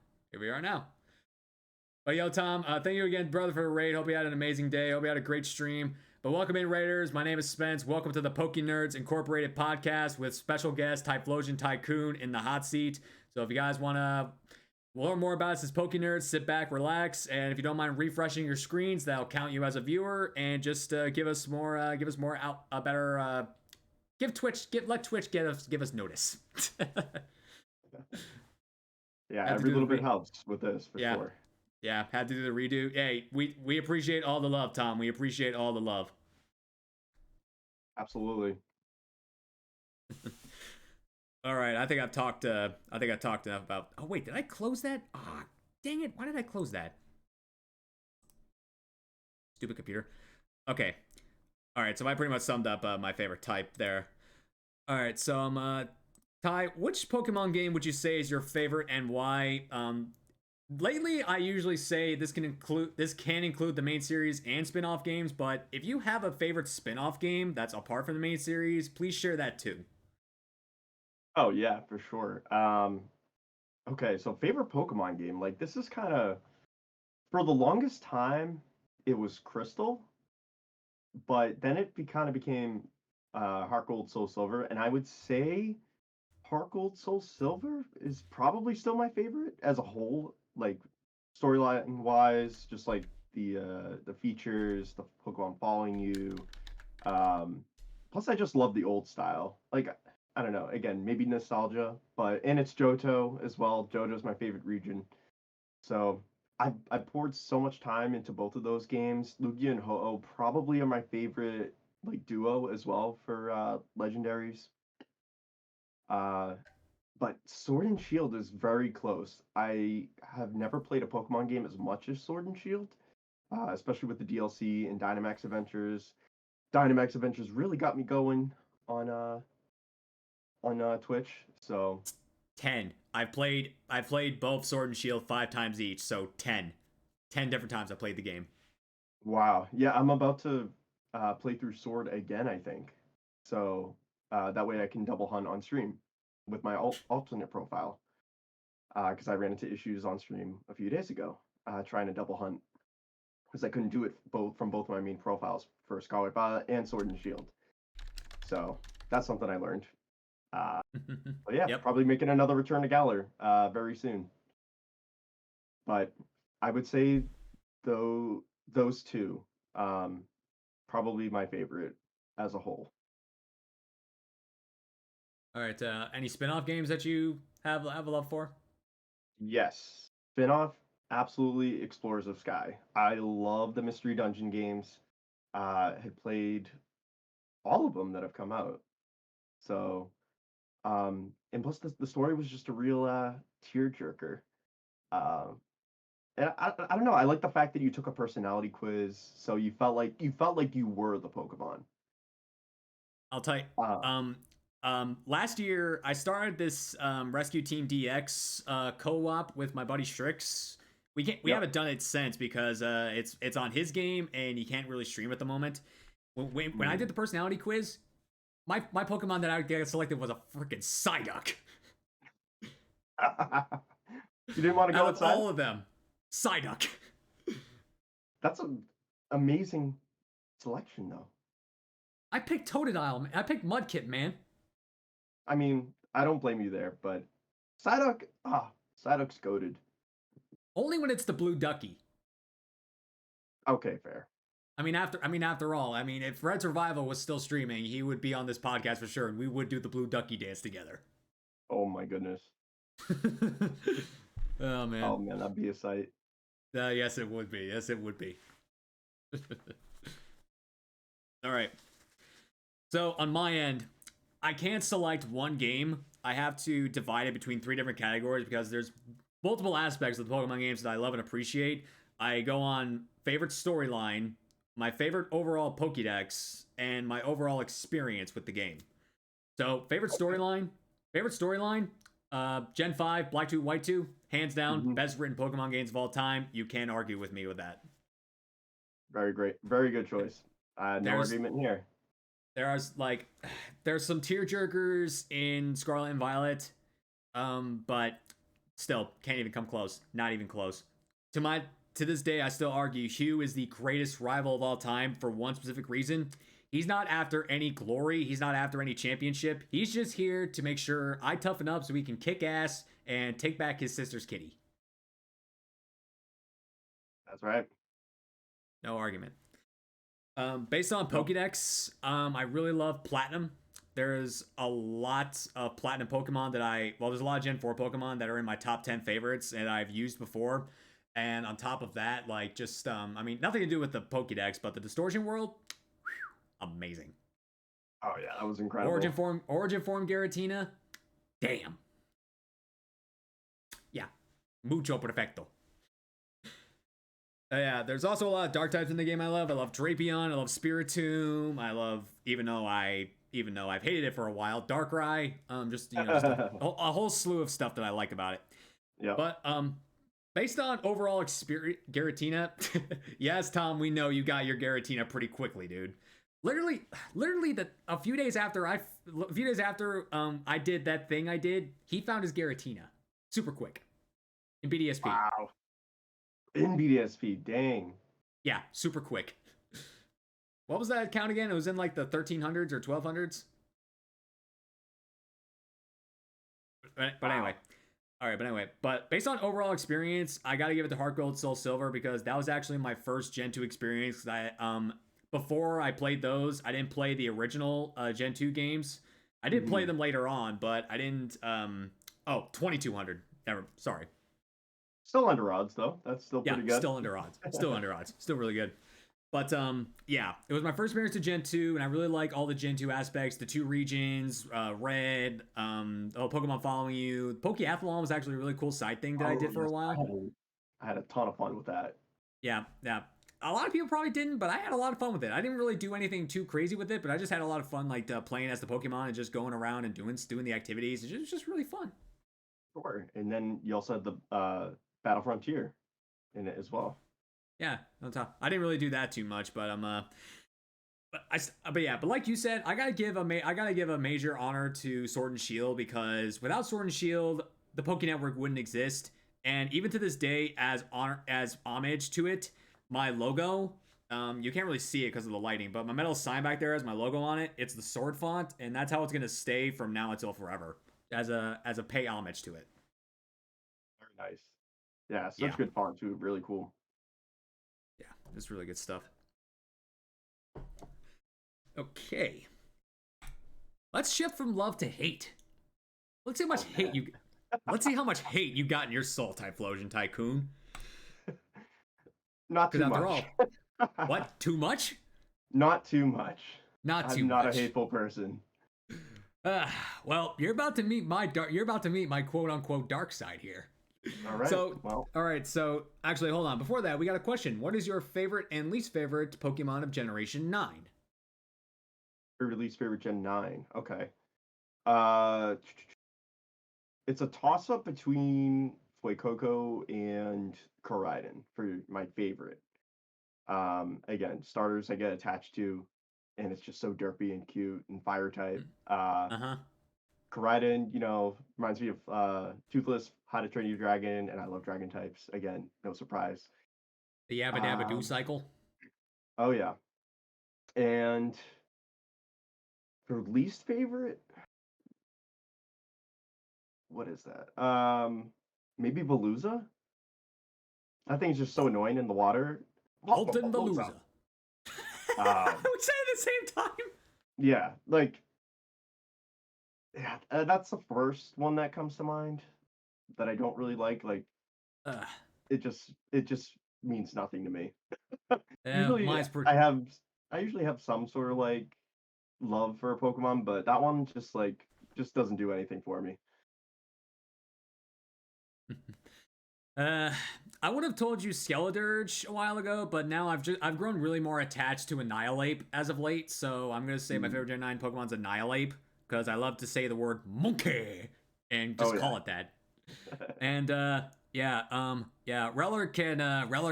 But yo, Tom, thank you again, brother, for the raid. Hope you had an amazing day. Hope you had a great stream. But welcome in, Raiders. My name is Spence. Welcome to the pokeNERDS Incorporated podcast with special guest TyphlosionTycoon in the hot seat. So if you guys want to learn more about us as pokeNERDS, sit back, relax, and if you don't mind refreshing your screens, that'll count you as a viewer. And just give us more let Twitch give us notice. Yeah, every little bit helps with this for sure. Yeah, had to do the redo. Hey, we appreciate all the love, Tom. We appreciate all the love. Absolutely. All right, I think I talked enough about. Oh wait, did I close that? Ah, dang it! Why did I close that? Stupid computer. Okay. All right, so I pretty much summed up my favorite type there. All right, so Ty, which Pokemon game would you say is your favorite and why? Lately, I usually say this can include the main series and spin-off games, but if you have a favorite spin-off game that's apart from the main series, please share that too. Oh yeah, for sure. Okay, so favorite Pokemon game. Like this is kind of for the longest time it was Crystal, but then it kind of became Heart Gold Soul Silver, and I would say Heart Gold Soul Silver is probably still my favorite as a whole, like storyline wise, just like the features, the Pokemon following you. Um, Plus, I just love the old style. Like I don't know, again, maybe nostalgia, but and it's Johto as well. Johto's my favorite region, so I poured so much time into both of those games. Lugia and Ho-Oh probably are my favorite like duo as well for legendaries. Uh, but Sword and Shield is very close. I have never played a Pokemon game as much as Sword and Shield, especially with the DLC and Dynamax Adventures. Dynamax Adventures really got me going on uh Twitch. So 10. I've played both Sword and Shield 5 times each, so 10. 10 different times I played the game. wow, yeah, I'm about to play through Sword again. I think so. That way I can double hunt on stream with my alternate profile. Because I ran into issues on stream a few days ago trying to double hunt because I couldn't do it both from both my main profiles for Scarlet Violet and Sword and Shield. So that's something I learned. Uh, but yeah, Yep. probably making another return to Galar very soon. But I would say though those two um, probably my favorite as a whole. All right. Any spin-off games that you have a love for? Yes, spinoff absolutely Explorers of Sky. I love the mystery dungeon games. Had played all of them that have come out. So and plus the story was just a real tearjerker. Um, and I don't know. I like the fact that you took a personality quiz, so you felt like you were the Pokemon. I'll tell you. Uh, Um, Last year I started this Rescue Team DX co-op with my buddy Strix. We yep. haven't done it since because it's on his game and he can't really stream at the moment. When I Mm. did the personality quiz, my Pokemon that I got selected was a freaking Psyduck. You didn't want to Out go of outside? all of them, Psyduck. That's an amazing selection, though. I picked Totodile. I picked Mudkip, man. I mean, I don't blame you there, but Psyduck's goaded. Only when it's the Blue Ducky. Okay, fair. After all, if Red Survival was still streaming, he would be on this podcast for sure, and we would do the Blue Ducky dance together. Oh my goodness. Oh man. Oh man, that'd be a sight. Yes, it would be. Yes, it would be. All right. So on my end, I can't select one game. I have to divide it between 3 different categories because there's multiple aspects of the Pokemon games that I love and appreciate. I go on favorite storyline, my favorite overall Pokédex, and my overall experience with the game. So Okay. favorite storyline, Gen 5, Black 2, White 2, hands down, Hmm. best written Pokemon games of all time. You can't argue with me with that. Very great. Very good choice. No There's argument here. there are like there's some tear jerkers in Scarlet and Violet, but still can't even come close. Not even close. To this day, I still argue Hugh is the greatest rival of all time for one specific reason. He's not after any glory. He's not after any championship. He's just here to make sure I toughen up so he can kick ass and take back his sister's kitty. That's right. No argument. Based on Nope. Pokedex, I really love Platinum. There's a lot of Platinum Pokemon there's a lot of Gen 4 Pokemon that are in my top 10 favorites and I've used before. And on top of that, nothing to do with the Pokedex, but the Distortion World, amazing. Oh yeah, that was incredible. Origin Form Garatina, Damn. Yeah. Mucho perfecto. Yeah, there's also a lot of dark types in the game I love. I love Drapion, I love Spiritomb, I love, even though I've hated it for a while, Darkrai. Just just a whole slew of stuff that I like about it. Yeah. But based on overall experience, Giratina, yes, Tom, we know you got your Giratina pretty quickly, dude. Literally, a few days after I did that thing I did, he found his Giratina super quick in BDSP. Wow. In BDSP, dang. Yeah, super quick. What was that count again? It was in like the 1300s or 1200s. But anyway. All right, but anyway, but based on overall experience, I gotta give it to Heart Gold, Soul Silver because that was actually my first Gen 2 experience. Before I played those, I didn't play the original Gen 2 games. I did play them later on, but I didn't. 2200. Never. Sorry. Still under odds though. That's still pretty good. Still under odds. Still under odds. Still really good. But yeah, it was my first experience to Gen 2, and I really like all the Gen 2 aspects, the 2 regions, Red, Pokemon following you. Pokeathlon was actually a really cool side thing that I did for a while. I had a ton of fun with that. Yeah. A lot of people probably didn't, but I had a lot of fun with it. I didn't really do anything too crazy with it, but I just had a lot of fun, like playing as the Pokemon and just going around and doing the activities. It was just really fun. Sure. And then you also had the Battle Frontier in it as well. Yeah, on top. I didn't really do that too much, but but like you said, I gotta give a major honor to Sword and Shield because without Sword and Shield, the Poké Network wouldn't exist. And even to this day, as homage to it, my logo, you can't really see it because of the lighting, but my metal sign back there has my logo on it. It's the sword font, and that's how it's gonna stay from now until forever, as a pay homage to it. Very nice. Yeah, such good font too. Really cool. Yeah, it's really good stuff. Okay. Let's shift from love to hate. Let's see how much hate you got in your soul, TyphlosionTycoon. Not too much. What? Too much? Not too much. I'm not a hateful person. Well, you're about to meet my quote unquote dark side here. All right. So actually, hold on. Before that, we got a question. What is your favorite and least favorite Pokemon of Generation 9? Least favorite Gen 9. Okay. It's a toss up between Fuecoco and Koraidon for my favorite. Again, starters I get attached to, and it's just so derpy and cute and fire type. Koraidon, reminds me of Toothless, How to Train Your Dragon, and I love dragon types. Again, no surprise. The Yabba Dabba Doo cycle. Oh yeah. And for least favorite, what is that? Maybe Veluza. That thing's just so annoying in the water. Alton Veluza. We say it at the same time. Yeah, that's the first one that comes to mind that I don't really like. It just means nothing to me. Usually, I usually have some sort of love for a Pokemon, but that one just doesn't do anything for me. I would have told you Skeledirge a while ago, but now I've grown really more attached to Annihilape as of late. So I'm gonna say my favorite Gen 9 Pokemon's Annihilape because I love to say the word monkey and just call it that. And Reller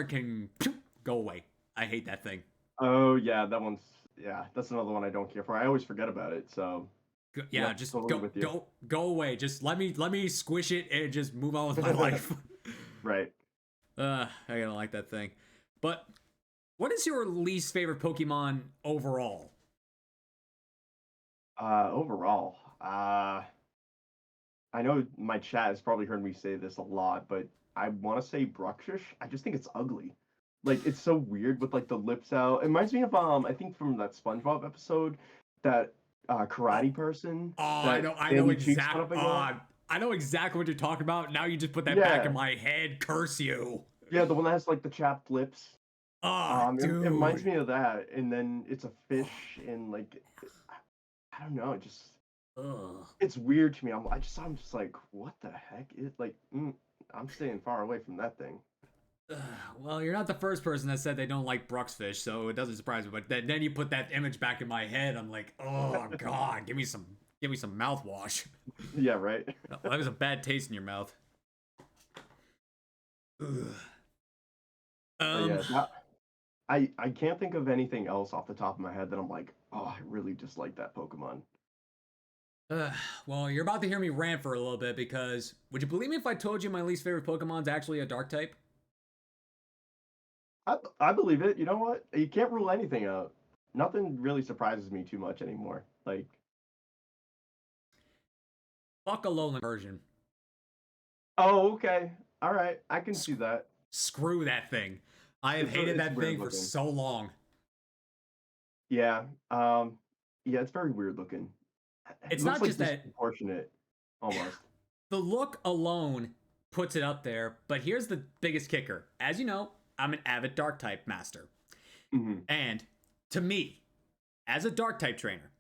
can go away. I hate that thing. Oh yeah, that's another one I don't care for. I always forget about it. So yeah, just totally go away. Just let me squish it and just move on with my life. Right. I don't like that thing. But what is your least favorite Pokemon overall? I know my chat has probably heard me say this a lot, but I want to say Bruxish. I just think it's ugly. It's so weird with the lips out. It reminds me of I think from that SpongeBob episode, that karate person. I know exactly. I know exactly what you're talking about. Now you just put that back in my head. Curse you. Yeah, the one that has the chapped lips. Dude. It reminds me of that. And then it's a fish, and I don't know, Ugh. It's weird to me. I'm just like, what the heck? I'm staying far away from that thing. Ugh. Well, you're not the first person that said they don't like Bruxfish, so it doesn't surprise me. But then you put that image back in my head. I'm like, oh god, give me some mouthwash. Yeah, right. That was a bad taste in your mouth. Ugh. But Um. yeah, I can't think of anything else off the top of my head that I'm like, oh, I really dislike that Pokemon. Uh, well, you're about to hear me rant for a little bit because would you believe me if I told you my least favorite Pokemon's actually a Dark type? I believe it. You know what? You can't rule anything out. Nothing really surprises me too much anymore. Like, Fuck a Alolan version. oh, okay, all right, I can see Sc- that. Screw that thing. I have hated It's that weird thing for looking. so long. Yeah, yeah, it's very weird looking. It It's looks not like just that disproportionate, almost. the look alone puts it up there, but here's the biggest kicker. As you know, I'm an avid Dark type master. Hmm. And to me, as a Dark type trainer,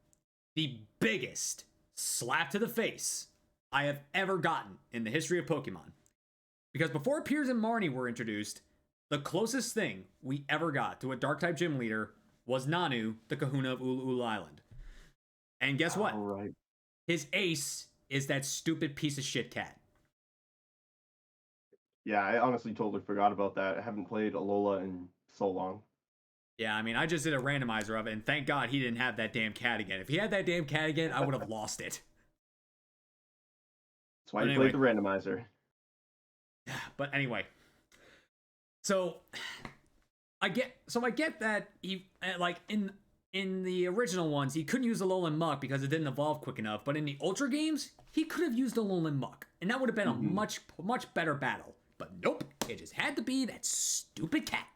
the biggest slap to the face I have ever gotten in the history of Pokemon. Because before Piers and Marnie were introduced, the closest thing we ever got to a Dark type gym leader was Nanu, the Kahuna of Ulu Island. And guess All what? right. His ace is that stupid piece of shit cat. Yeah, I honestly totally forgot about that. I haven't played Alola in so long. Yeah, I mean, I just did a randomizer of it, and thank God he didn't have that damn cat again. If he had that damn cat again, I would have lost it. That's why But you played anyway, the randomizer. but anyway, so I get that he like in the original ones he couldn't use Alolan Muck because it didn't evolve quick enough, but in the Ultra games he could have used Alolan Muck, and that would have been a Hmm. much better battle. But nope, it just had to be that stupid cat.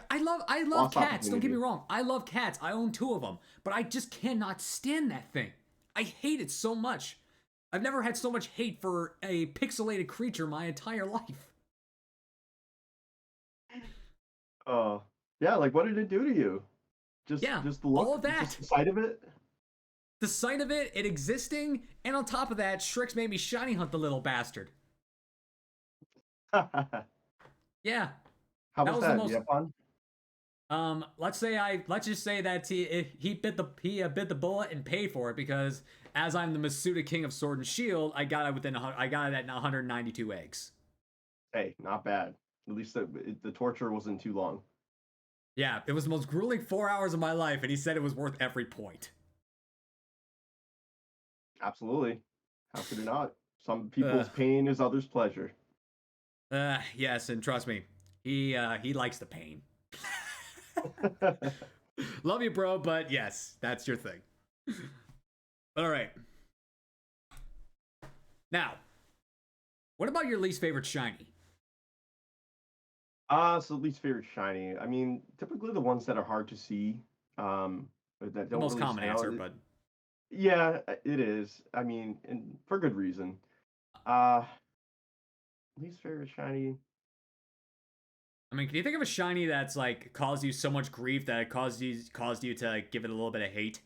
I love Lost cats. Don't get me opportunity. wrong. I love cats. I own two of them, but I just cannot stand that thing. I hate it so much. I've never had so much hate for a pixelated creature my entire life. Uh, yeah, like what did it do to you? Yeah, Just the all look, of just that. the sight of it. The sight of it existing, and on top of that, Shrix made me shiny hunt the little bastard. How Yeah, that was was the that? You most. have fun? Let's just say that he bit the bullet and paid for it because as I'm the Masuda King of Sword and Shield, I got it at 192 eggs. Hey, not bad. At least the torture wasn't too long. Yeah, it was the most grueling 4 hours of my life, and he said it was worth every point. Absolutely. How could it not? Some Uh, people's pain is others' pleasure. yes, and trust me, he likes the pain. Love you, bro, but yes, that's your thing. All right, now, what about your least favorite shiny? So least favorite shiny. I mean, typically the ones that are hard to see, that The don't most really common stand out. answer, but Yeah, it is. I mean, and for good reason. Uh, least favorite shiny. I mean, can you think of a shiny that's like caused you so much grief that it caused you to like, give it a little bit of hate?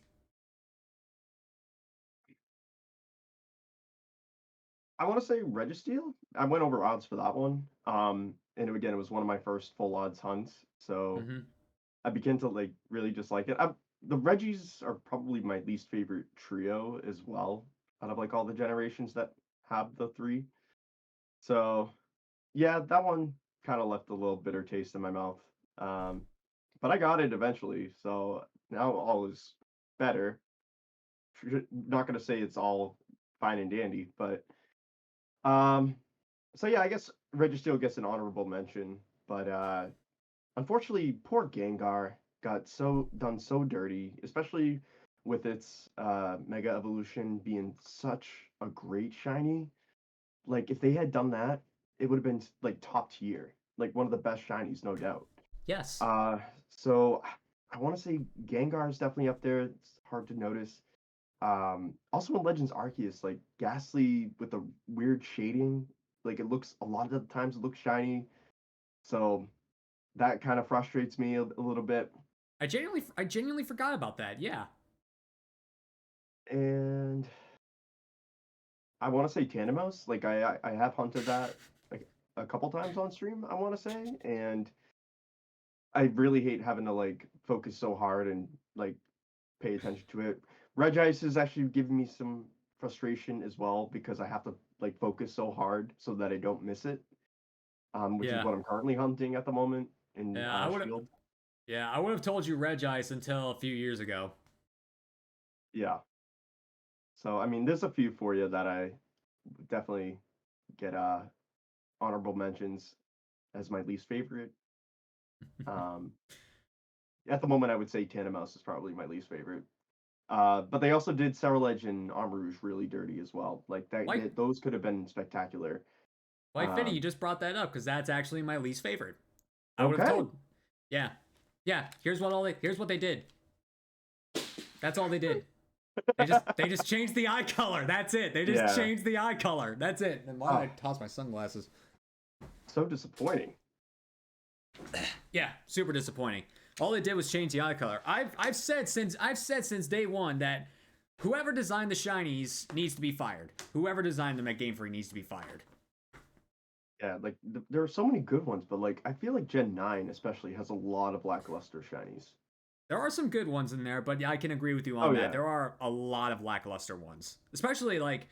I want to say Registeel. I went over odds for that one. And again, it was one of my first full odds hunts, so Mm-hmm. I began to like really dislike it. The Reggies are probably my least favorite trio as well, out of like all the generations that have the three. So yeah, that one kind of left a little bitter taste in my mouth. Um, but I got it eventually, so now all is better. Not gonna say it's all fine and dandy, but um, so yeah, I guess Registeel gets an honorable mention, but unfortunately, poor Gengar got so dirty, especially with its Mega Evolution being such a great shiny. Like if they had done that, it would have been like top tier, like one of the best shinies, no doubt. Yes. Uh, so I want to say Gengar is definitely up there. It's hard to notice. Also in Legends Arceus, like Ghastly with the weird shading, like it looks a lot of the times it looks shiny. So that kind of frustrates me a little bit. I genuinely forgot about that. Yeah. And I want to say Tandemos. Like I have hunted that like a couple times on stream, I want to say, and I really hate having to like focus so hard and like pay attention to it. Regice is actually giving me some frustration as well because I have to like focus so hard so that I don't miss it. Which is Yeah. what I'm currently hunting at the moment in Yeah, I would have. Shield. Yeah, I would have told you Regice until a few years ago. Yeah. So I mean, there's a few for you that I definitely get honorable mentions as my least favorite. Um, at the moment, I would say Tandemos is probably my least favorite. But they also did Cerulege and Armor Rouge really dirty as well. Like Why? those could have been spectacular. Why, Finny? You just brought that up because that's actually my least favorite. I would have Okay. told. Yeah, yeah. Here's what they did. That's all they did. They just changed the eye color. That's it. They just changed the eye color. That's it. And why did I toss my sunglasses? So disappointing. Yeah, super disappointing. All they did was change the eye color. I've said since day one that whoever designed the shinies needs to be fired. Whoever designed them at Game Freak needs to be fired. Yeah, like there are so many good ones, but like I feel like Gen 9 especially has a lot of lackluster shinies. There are some good ones in there, but yeah, I can agree with you on that. Yeah. There are a lot of lackluster ones, especially like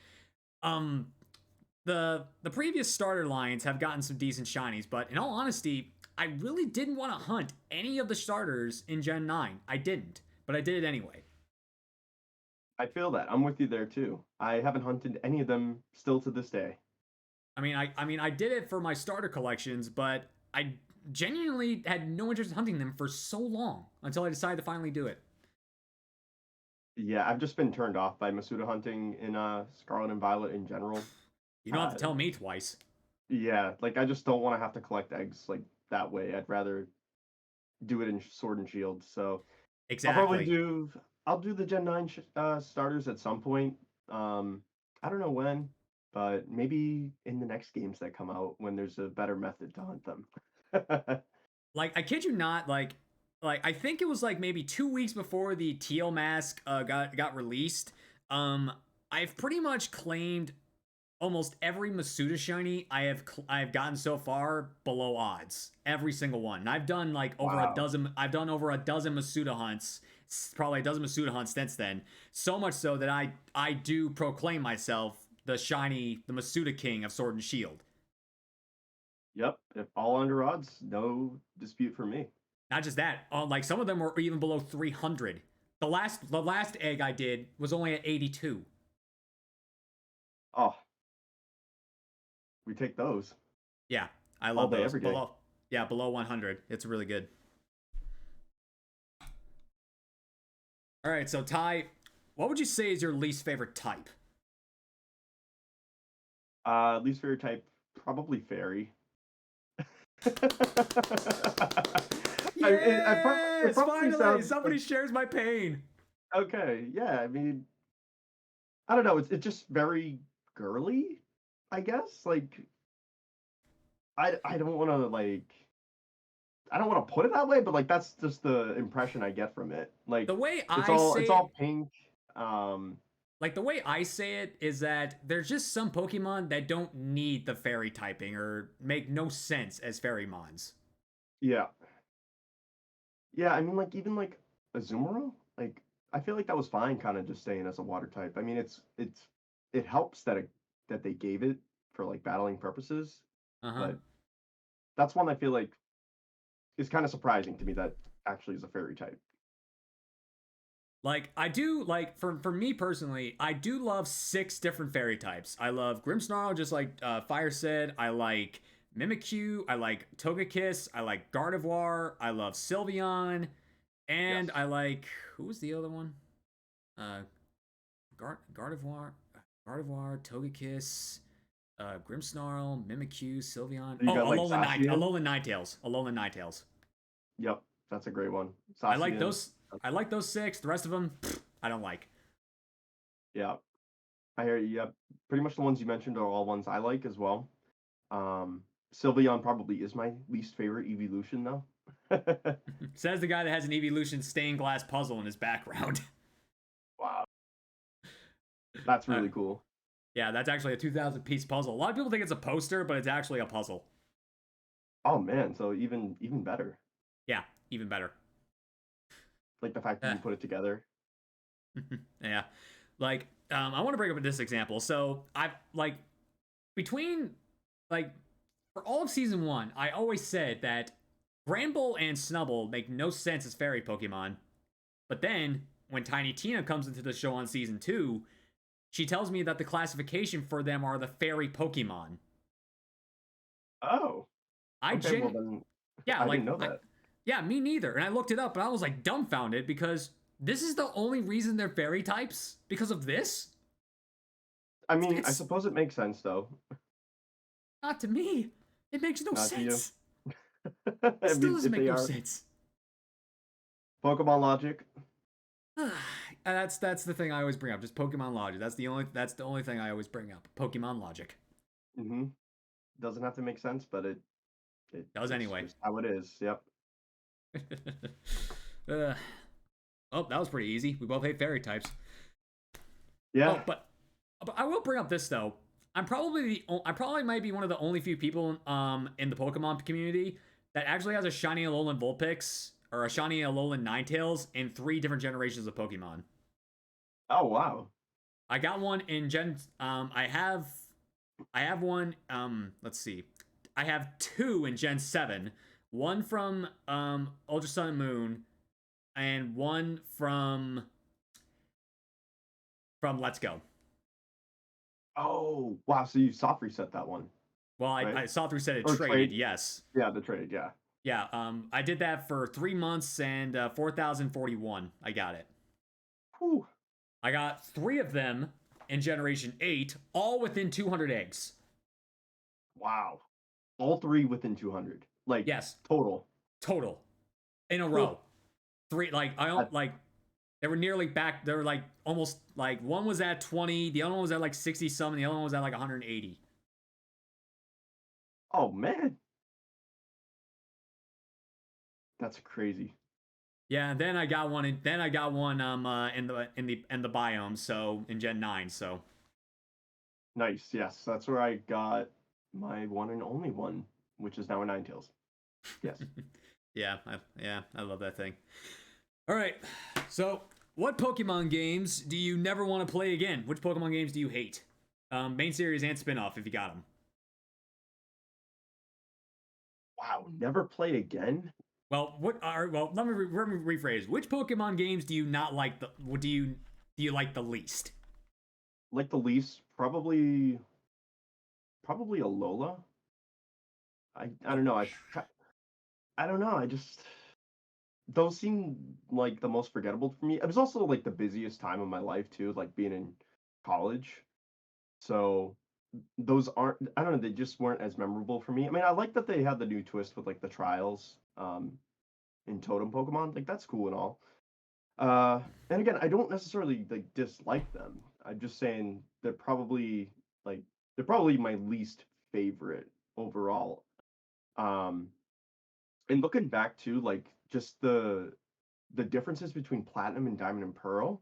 the previous starter lines have gotten some decent shinies, but in all honesty, I really didn't want to hunt any of the starters in Gen 9. I didn't, but I did it anyway. I feel that. I'm with you there too. I haven't hunted any of them still to this day. I mean, I did it for my starter collections, but I genuinely had no interest in hunting them for so long until I decided to finally do it. Yeah, I've just been turned off by Masuda hunting in Scarlet and Violet in general. You don't have to tell me twice. Yeah, like I just don't want to have to collect eggs like that way. I'd rather do it in Sword and Shield. So Exactly. I'll do the Gen 9 starters at some point. I don't know when, but maybe in the next games that come out when there's a better method to hunt them. Like, I kid you not, like I think it was like maybe 2 weeks before the teal mask got released. I've pretty much claimed almost every Masuda shiny I've gotten so far below odds. Every single one. And I've done like over a dozen. I've done over a dozen Masuda hunts. Probably a dozen Masuda hunts since then. So much so that I do proclaim myself the Masuda King of Sword and Shield. Yep, if all under odds, no dispute for me. Not just that, like some of them were even below 300. The last egg I did was only at 82. Oh, we take those. Yeah, I all love day, those. every day. Below 100. It's really good. All right, so Ty, what would you say is your least favorite type? Least favorite type, probably fairy. Yes, finally, sounds somebody shares my pain. Okay, yeah. I mean, I don't know. It's just very girly, I guess. Like, I don't want to like. I don't want to put it that way, but like that's just the impression I get from it. Like The way it's I all say it's it, all pink. like the way I say it is that there's just some Pokemon that don't need the fairy typing or make no sense as fairy mons. Yeah. Yeah, I mean like even like Azumarill, like I feel like that was fine kind of just staying as a water type. I mean it helps that they gave it for like battling purposes, Uh-huh. but that's one I feel like is kind of surprising to me that actually is a fairy type. Like I do like for me personally, I do love 6 different fairy types. I love Grimmsnarl, just like Fire said. I like Mimikyu. I like Togekiss. I like Gardevoir. I love Sylveon, and Yes. I like who was the other one? Uh, Gardevoir, Togekiss, Grimmsnarl, Mimikyu, Sylveon. You Oh, got like Zacian. Alolan Ninetales. Alolan Ninetales. Yep, that's a great one. I like Zacian. those. I like those 6. The rest of them, I don't like. Yeah, I hear you. Yep, pretty much the ones you mentioned are all ones I like as well. Sylveon probably is my least favorite evolution though. Says the guy that has an evolution stained glass puzzle in his background. Wow. That's really cool. Yeah, that's actually a 2,000-piece puzzle. A lot of people think it's a poster, but it's actually a puzzle. Oh man, so even better. Yeah, even better. Like the fact that Uh, you put it together. yeah, like I want to bring up this example. So I've like between like for all of season one, I always said that Granbull and Snubbull make no sense as fairy Pokemon. But then when Tiny Tina comes into the show on season two, she tells me that the classification for them are the fairy Pokemon. Oh, I okay. Well gen then, yeah, I didn't know that. yeah, me neither. And I looked it up and I was like dumbfounded because this is the only reason they're fairy types because of this. I mean, I It's suppose it makes sense though. not to me. It makes no Not to you. sense. It I still mean, doesn't if make they no are sense. Pokemon logic. That's the thing I always bring up. Just Pokemon logic. That's the only thing I always bring up. Pokemon logic. Mm-hmm. Doesn't have to make sense, but Does it's anyway. just how it is. Yep. uh, oh, that was pretty easy. We both hate fairy types. Yeah. Oh, but I will bring up this though. I probably might be one of the only few people in the Pokemon community that actually has a shiny Alolan Vulpix or a shiny Alolan Ninetales in 3 different generations of Pokemon. Oh wow. I got one in Gen. I have one. Let's see. I have 2 in Gen 7. One from Ultra Sun and Moon, and one from Let's Go. Oh wow. So you soft reset that one, Well, right? I saw through said it Or traded. trade? Yes. Yeah, the trade. Yeah. Yeah. I did that for 3 months and 4,041. I got it. Whew. I got 3 of them in Generation 8, all within 200 eggs. Wow. All three within 200. Like Yes, total. total in a Whew. row. 3 like I That, don't like they were nearly back. They were like almost like one was at 20, the other one was at like 60 some, and the other one was at like 180. oh man. That's crazy. Yeah, and then I got one. Then I got one in the biome. So in Gen 9. So Nice. Yes, that's where I got my one and only one, which is now a Ninetales. Yes. yeah, I love that thing. All right, so what Pokemon games do you never want to play again? Which Pokemon games do you hate? Main series and spinoff if you got them. Wow. Never play again. Let me rephrase. Which Pokemon games do you not like? What do you like the least? Like the least, probably a Lola. I Oh, don't know. I don't know. I just those seem like the most forgettable for me. It was also like the busiest time of my life too, like being in college. So those aren't I don't know, they just weren't as memorable for me. I mean, I like that they had the new twist with like the trials in Totem Pokemon. Like that's cool and all. And again, I don't necessarily like dislike them. I'm just saying like they're probably my least favorite overall. Um and looking back to like just the differences between Platinum and Diamond and Pearl,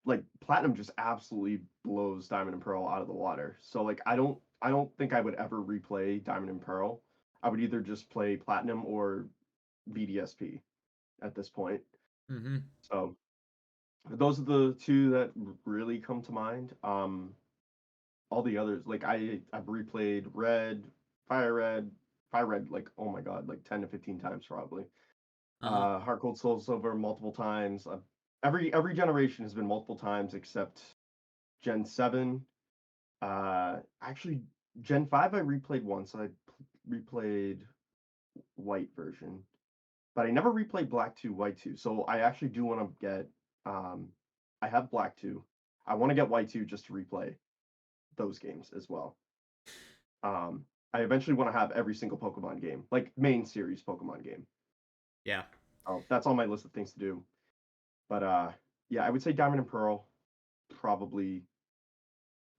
like Platinum just absolutely blows Diamond and Pearl out of the water. So like I don't think I would ever replay Diamond and Pearl. I would either just play Platinum or BDSP at this point. mm-hmm. So those are the two that really come to mind. All the others, like I've replayed Fire Red, Fire Red, like oh my god, like 10 to 15 times probably. Uh-huh. Heart Gold Soul Silver multiple times. Every generation has been multiple times except Gen 7. Actually, Gen 5 I replayed once. I replayed White version, but I never replayed Black 2, White 2. So I actually do want to get. Um, I have Black 2. I want to get White 2 just to replay those games as well. Um, I eventually want to have every single Pokemon game, like main series Pokemon game. Yeah. Oh, that's on my list of things to do. But yeah, I would say Diamond and Pearl probably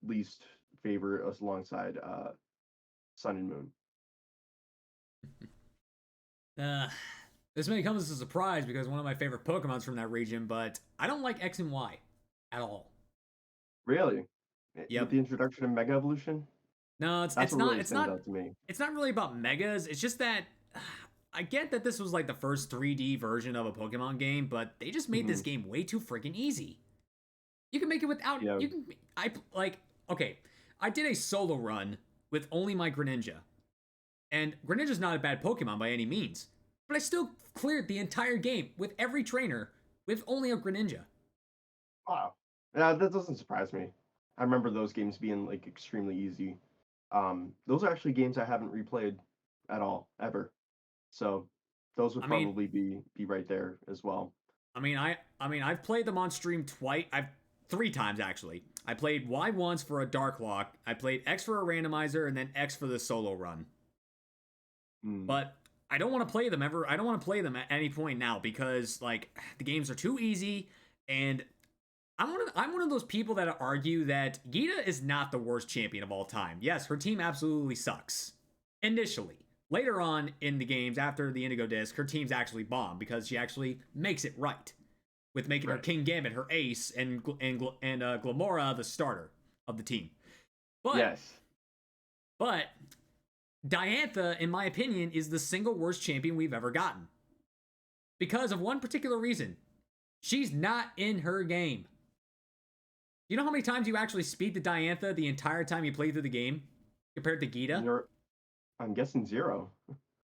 least favorite alongside Sun and Moon. Uh, this may come as a surprise because one of my favorite Pokemon's from that region, but I don't like X and Y at all. Really? With Yep. the introduction of Mega Evolution? No, it's That's it's what not really it's stands not out to me. it's not really about megas. It's just that I get that this was like the first 3D version of a Pokemon game, but they just made this Hmm. game way too freaking easy. You can make it without Yeah. you can I like okay. I did a solo run with only my Greninja. And Greninja's not a bad Pokemon by any means, but I still cleared the entire game with every trainer with only a Greninja. Wow. Yeah, that doesn't surprise me. I remember those games being like extremely easy. Those are actually games I haven't replayed at all ever. So those would I mean, probably be right there as well. I've played them on stream twice. I've 3 times actually. I played Y once for a Dark Lock. I played X for a randomizer, and then X for the solo run. Mm. But I don't want to play them ever. I don't want to play them at any point now because like the games are too easy, and I'm one of those people that argue that Gita is not the worst champion of all time. Yes, her team absolutely sucks initially. Later on in the games, after the Indigo Disc, her team's actually bomb because she actually makes it right with making her Right. King Gambit her ace and Glamora the starter of the team. But Yes. but Diantha, in my opinion, is the single worst champion we've ever gotten because of one particular reason. She's not in her game. You know how many times you actually speak to Diantha the entire time you play through the game compared to Gita? You're I'm guessing 0.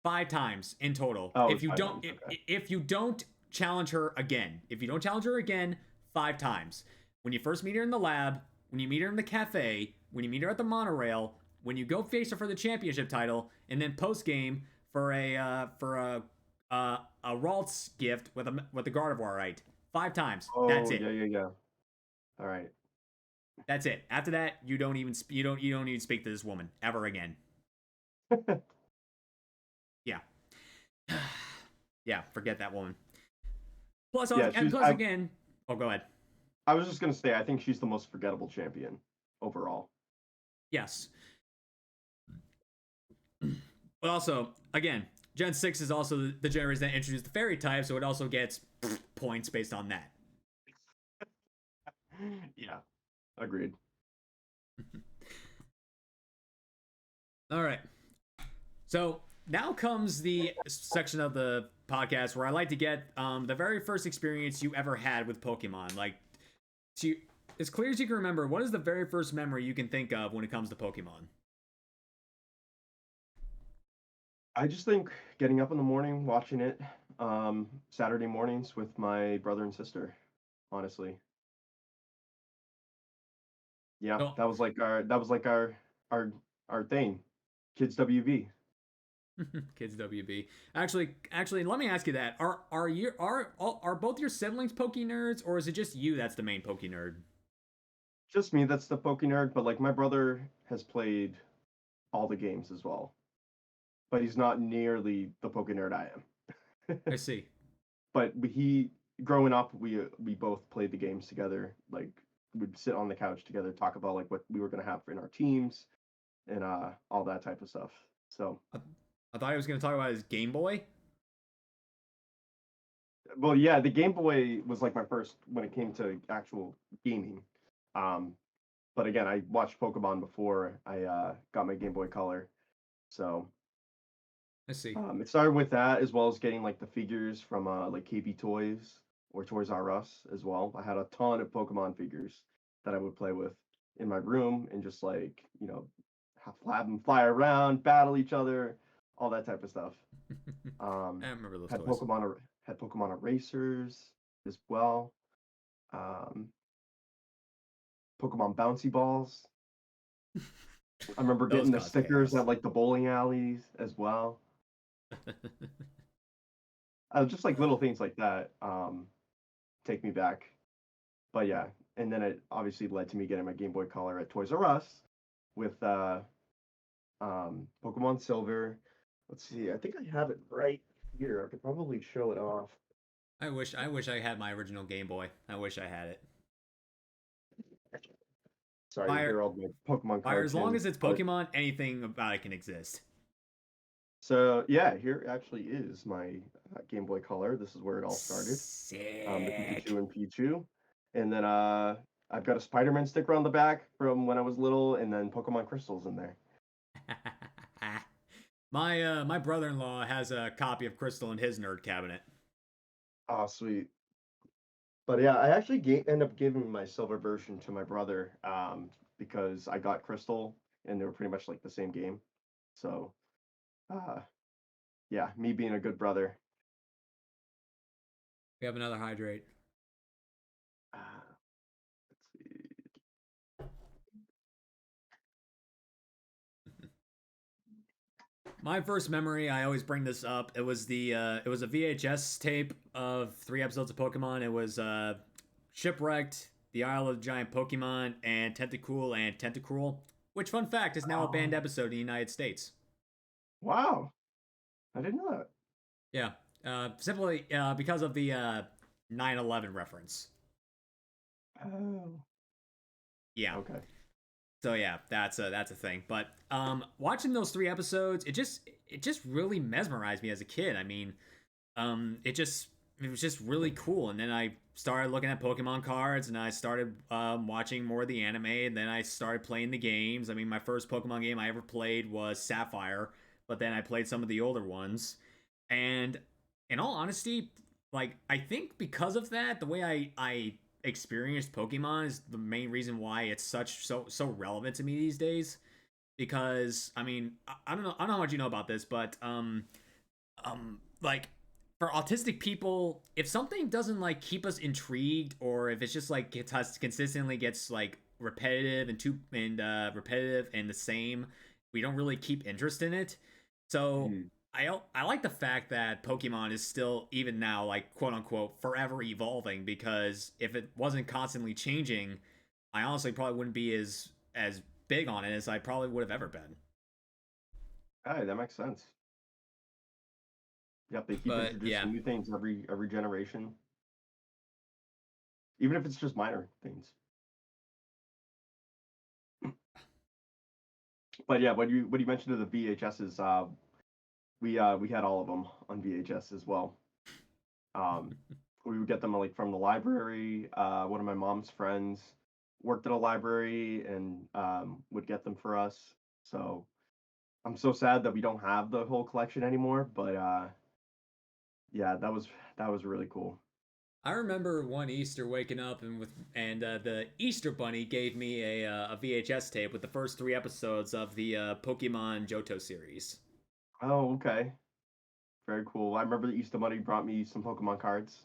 5 times in total. Oh, If it's you 5 don't, times. Okay. if you don't challenge her again, if you don't challenge her again, 5 times. When you first meet her in the lab, when you meet her in the cafe, when you meet her at the monorail, when you go face her for the championship title, and then post game for a Ralts gift with the Gardevoir, right? 5 times. That's Oh, it. yeah, yeah, yeah. All right. That's it. After that, you don't even speak to this woman ever again. Yeah. Yeah, forget that woman. Yeah, Plus again, oh, go ahead. I was just gonna say I think she's the most forgettable champion overall. Yes, but also again, Gen 6 is also the generation that introduced the fairy type, so it also gets points based on that. Yeah, agreed. All right, so now comes the section of the podcast where I like to get the very first experience you ever had with Pokemon. Like, to as clear as you can remember, what is the very first memory you can think of when it comes to Pokemon? I just think getting up in the morning, watching it, Saturday mornings with my brother and sister. Honestly, yeah, So, our our thing, kids WV. Kids WB. Actually, let me ask you that: are both your siblings pokeNERDS, or is it just you that's the main pokeNERD? Just me, that's the Poké nerd. But like my brother has played all the games as well, but he's not nearly the Poké nerd I am. I see. But he growing up, we both played the games together. Like we'd sit on the couch together, talk about like what we were gonna have in our teams and all that type of stuff. So, I, I thought I was going to talk about his Game Boy. well, yeah, the Game Boy was like my first when it came to actual gaming. Um, but again, I watched Pokemon before I got my Game Boy Color. So I see. it started with that as well as getting like the figures from like KB Toys or Toys R Us as well. I had a ton of Pokemon figures that I would play with in my room and just like have them fly around, battle each other, all that type of stuff. Um, I remember those had toys. Pokemon erasers as well. Um, Pokemon bouncy balls. I remember Those getting the cause stickers chaos. at like the bowling alleys as well. Just like little things like that take me back. But yeah, and then it obviously led to me getting my Game Boy Color at Toys R Us with Pokemon Silver. Let's see, I think I have it right here. I could probably show it off. I wish I had my original Game Boy. I wish I had it. Sorry, you Fire, hear all my Pokemon fire. cards As long in. as it's But Pokemon, anything about it can exist. so yeah, here actually is my Game Boy Color. This is where it all started. The Sick. Pikachu and Pichu, and then I've got a Spider-Man sticker on the back from when I was little, and then Pokemon crystals in there. My brother-in-law has a copy of Crystal in his nerd cabinet. Oh, sweet. But yeah, I actually end up giving my silver version to my brother because I got Crystal, and they were pretty much like the same game. So, uh, yeah, me being a good brother. We have another hydrate. Uh, let's see. My first memory, I always bring this up. It was it was a VHS tape of 3 episodes of Pokemon. It was Shipwrecked, The Isle of Giant Pokemon, and Tentacool and Tentacruel. Which, fun fact, is now a banned Oh, episode in the United States. wow. I didn't know that. Yeah, simply because of the 9/11 reference. Oh, Yeah. okay. So yeah, that's a thing. But watching those 3 episodes, it just really mesmerized me as a kid. I mean, it was just really cool. And then I started looking at Pokemon cards, and I started watching more of the anime, and then I started playing the games. I mean, my first Pokemon game I ever played was Sapphire, but then I played some of the older ones. And in all honesty, like I think because of that, the way I experienced Pokemon is the main reason why it's so relevant to me these days. Because I mean, I don't know how much you know about this, but like for autistic people, if something doesn't like keep us intrigued, or if it's just like consistently gets like repetitive repetitive and the same, we don't really keep interest in it. So Hmm. I like the fact that Pokemon is still, even now, like quote unquote forever evolving, because if it wasn't constantly changing, I honestly probably wouldn't be as big on it as I probably would have ever been. Hey, that makes sense. Yep, they keep But yeah, introducing new things every generation, even if it's just minor things. But yeah, when you mentioned to the VHSs, we had all of them on VHS as well. Um, we would get them like from the library. One of my mom's friends worked at a library and would get them for us. So I'm so sad that we don't have the whole collection anymore. But yeah, that was really cool. I remember one Easter waking up the Easter Bunny gave me a VHS tape with the first 3 episodes of the Pokemon Johto series. Oh, okay, very cool. I remember the Easter Bunny brought me some Pokemon cards.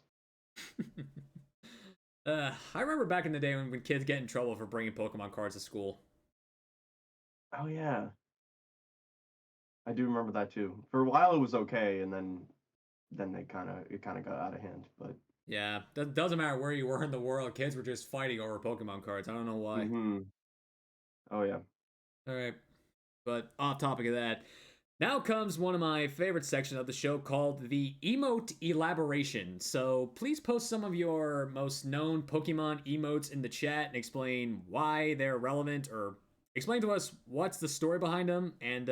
I remember back in the day when kids get in trouble for bringing Pokemon cards to school. Oh yeah, I do remember that too. For a while it was okay, and then it kind of got out of hand. But Yeah, doesn't matter where you were in the world, kids were just fighting over Pokemon cards. I don't know why. oh yeah. All right, but off topic of that, now comes one of my favorite sections of the show called the emote elaboration. So please post some of your most known Pokemon emotes in the chat and explain why they're relevant, or explain to us what's the story behind them, and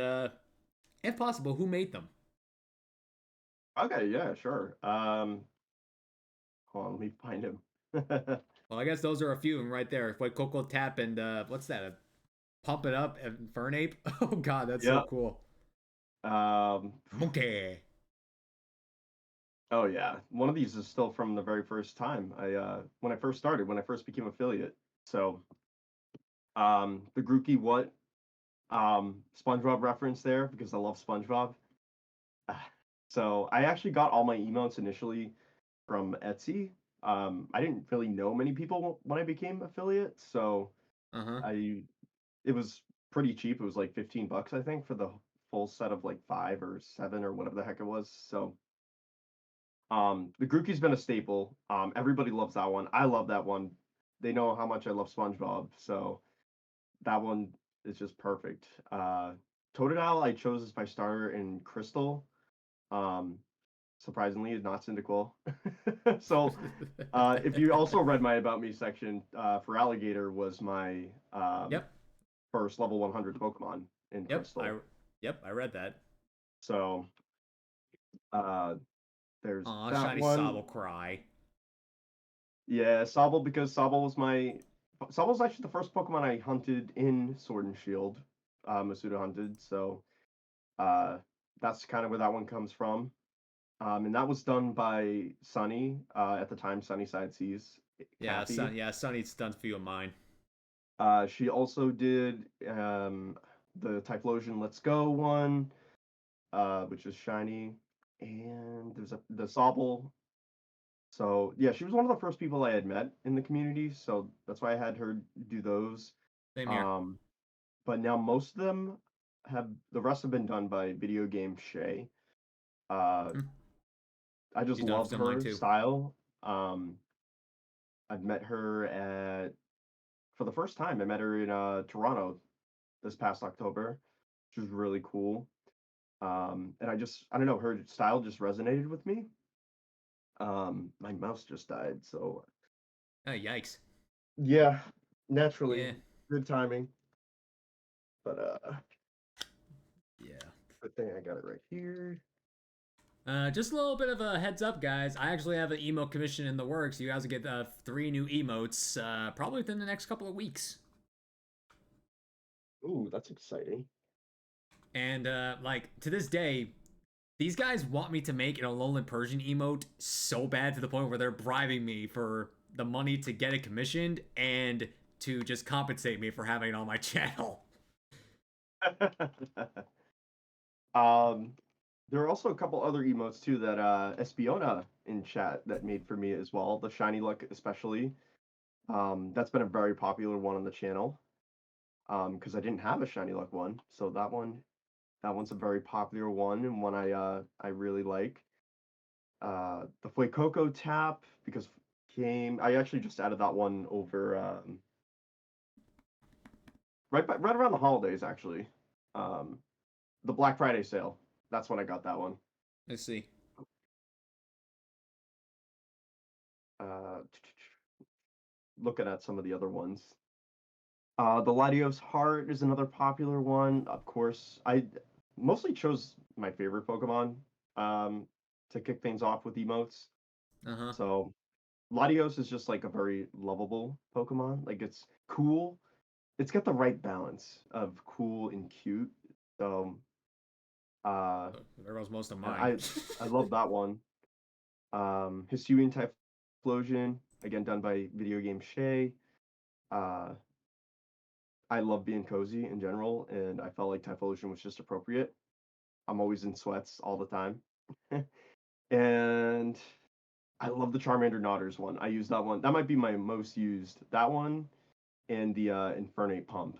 if possible, who made them. Okay, yeah, sure. Hold on, let me find him. Well, I guess those are a few of them right there. Like Coco Tap and what's that? Pump It Up and Fernape. Oh God, that's so Yeah. cool. Um, Monkey. oh yeah. One of these is still from the very first time. When I first started, when I first became affiliate. So, the Grookey what SpongeBob reference there because I love SpongeBob. So I actually got all my emails initially from Etsy. I didn't really know many people when I became affiliate, so Uh huh. I it was pretty cheap. It was like $15, I think, for the full set of like 5 or 7 or whatever the heck it was. So the Grookey's been a staple. Everybody loves that one. I love that one. They know how much I love SpongeBob, so that one is just perfect. Totodile I chose as my starter in Crystal. Um, Surprisingly, is not Cyndaquil. So, if you also read my About Me section, for Alligator was my Yep. first level 100 Pokemon in Yep. Crystal. I read that. So, uh, there's Aw, that shiny one. Sobble cry. Yeah, Sobble because Sobble was my Sobble actually the first Pokemon I hunted in Sword and Shield. Masuda hunted, so uh, that's kind of where that one comes from. And that was done by Sunny, at the time, Sunnyside Seas, Yeah, Kathy. Sunny's done a few of mine. She also did the Typhlosion Let's Go one, which is shiny, and there's the Sobble. So yeah, she was one of the first people I had met in the community, so that's why I had her do those. Same here. Um, but now most of them the rest have been done by Video Game Shay. Uh, Hmm. I just She's done love some of mine her too. style. Um, I've met her at for the first time. I met her in Toronto this past October, which was really cool. And I don't know, her style just resonated with me. My mouse just died, so Oh, yikes. yeah, naturally, Yeah. good timing. But Yeah. good thing I got it right here. Just a little bit of a heads up, guys. I actually have an emote commission in the works. You guys will get 3 new emotes probably within the next couple of weeks. Ooh, that's exciting. And like to this day, these guys want me to make an Alolan Persian emote so bad to the point where they're bribing me for the money to get it commissioned and to just compensate me for having it on my channel. um, there are also a couple other emotes too that Espiona in chat that made for me as well. The shiny luck especially. That's been a very popular one on the channel. Because I didn't have a shiny luck one, so that one's a very popular one and one I really like. The Fuecoco tap because I actually just added that one over right around the holidays actually. Um, the Black Friday sale. That's when I got that one. Let's see. Uh, looking at some of the other ones. The Latios Heart is another popular one. Of course, I mostly chose my favorite Pokemon um, to kick things off with emotes. Uh huh. So Latios is just like a very lovable Pokemon. Like it's cool. It's got the right balance of cool and cute. So uh, There goes most of yeah, mine. I love that one. Hisuian Typhlosion, again done by Video Game Shay. Uh, I love being cozy in general, and I felt like Typhlosion was just appropriate. I'm always in sweats all the time. And I love the Charmander Nodders one. I use that one. That might be my most used. That one and the Infernape Pump.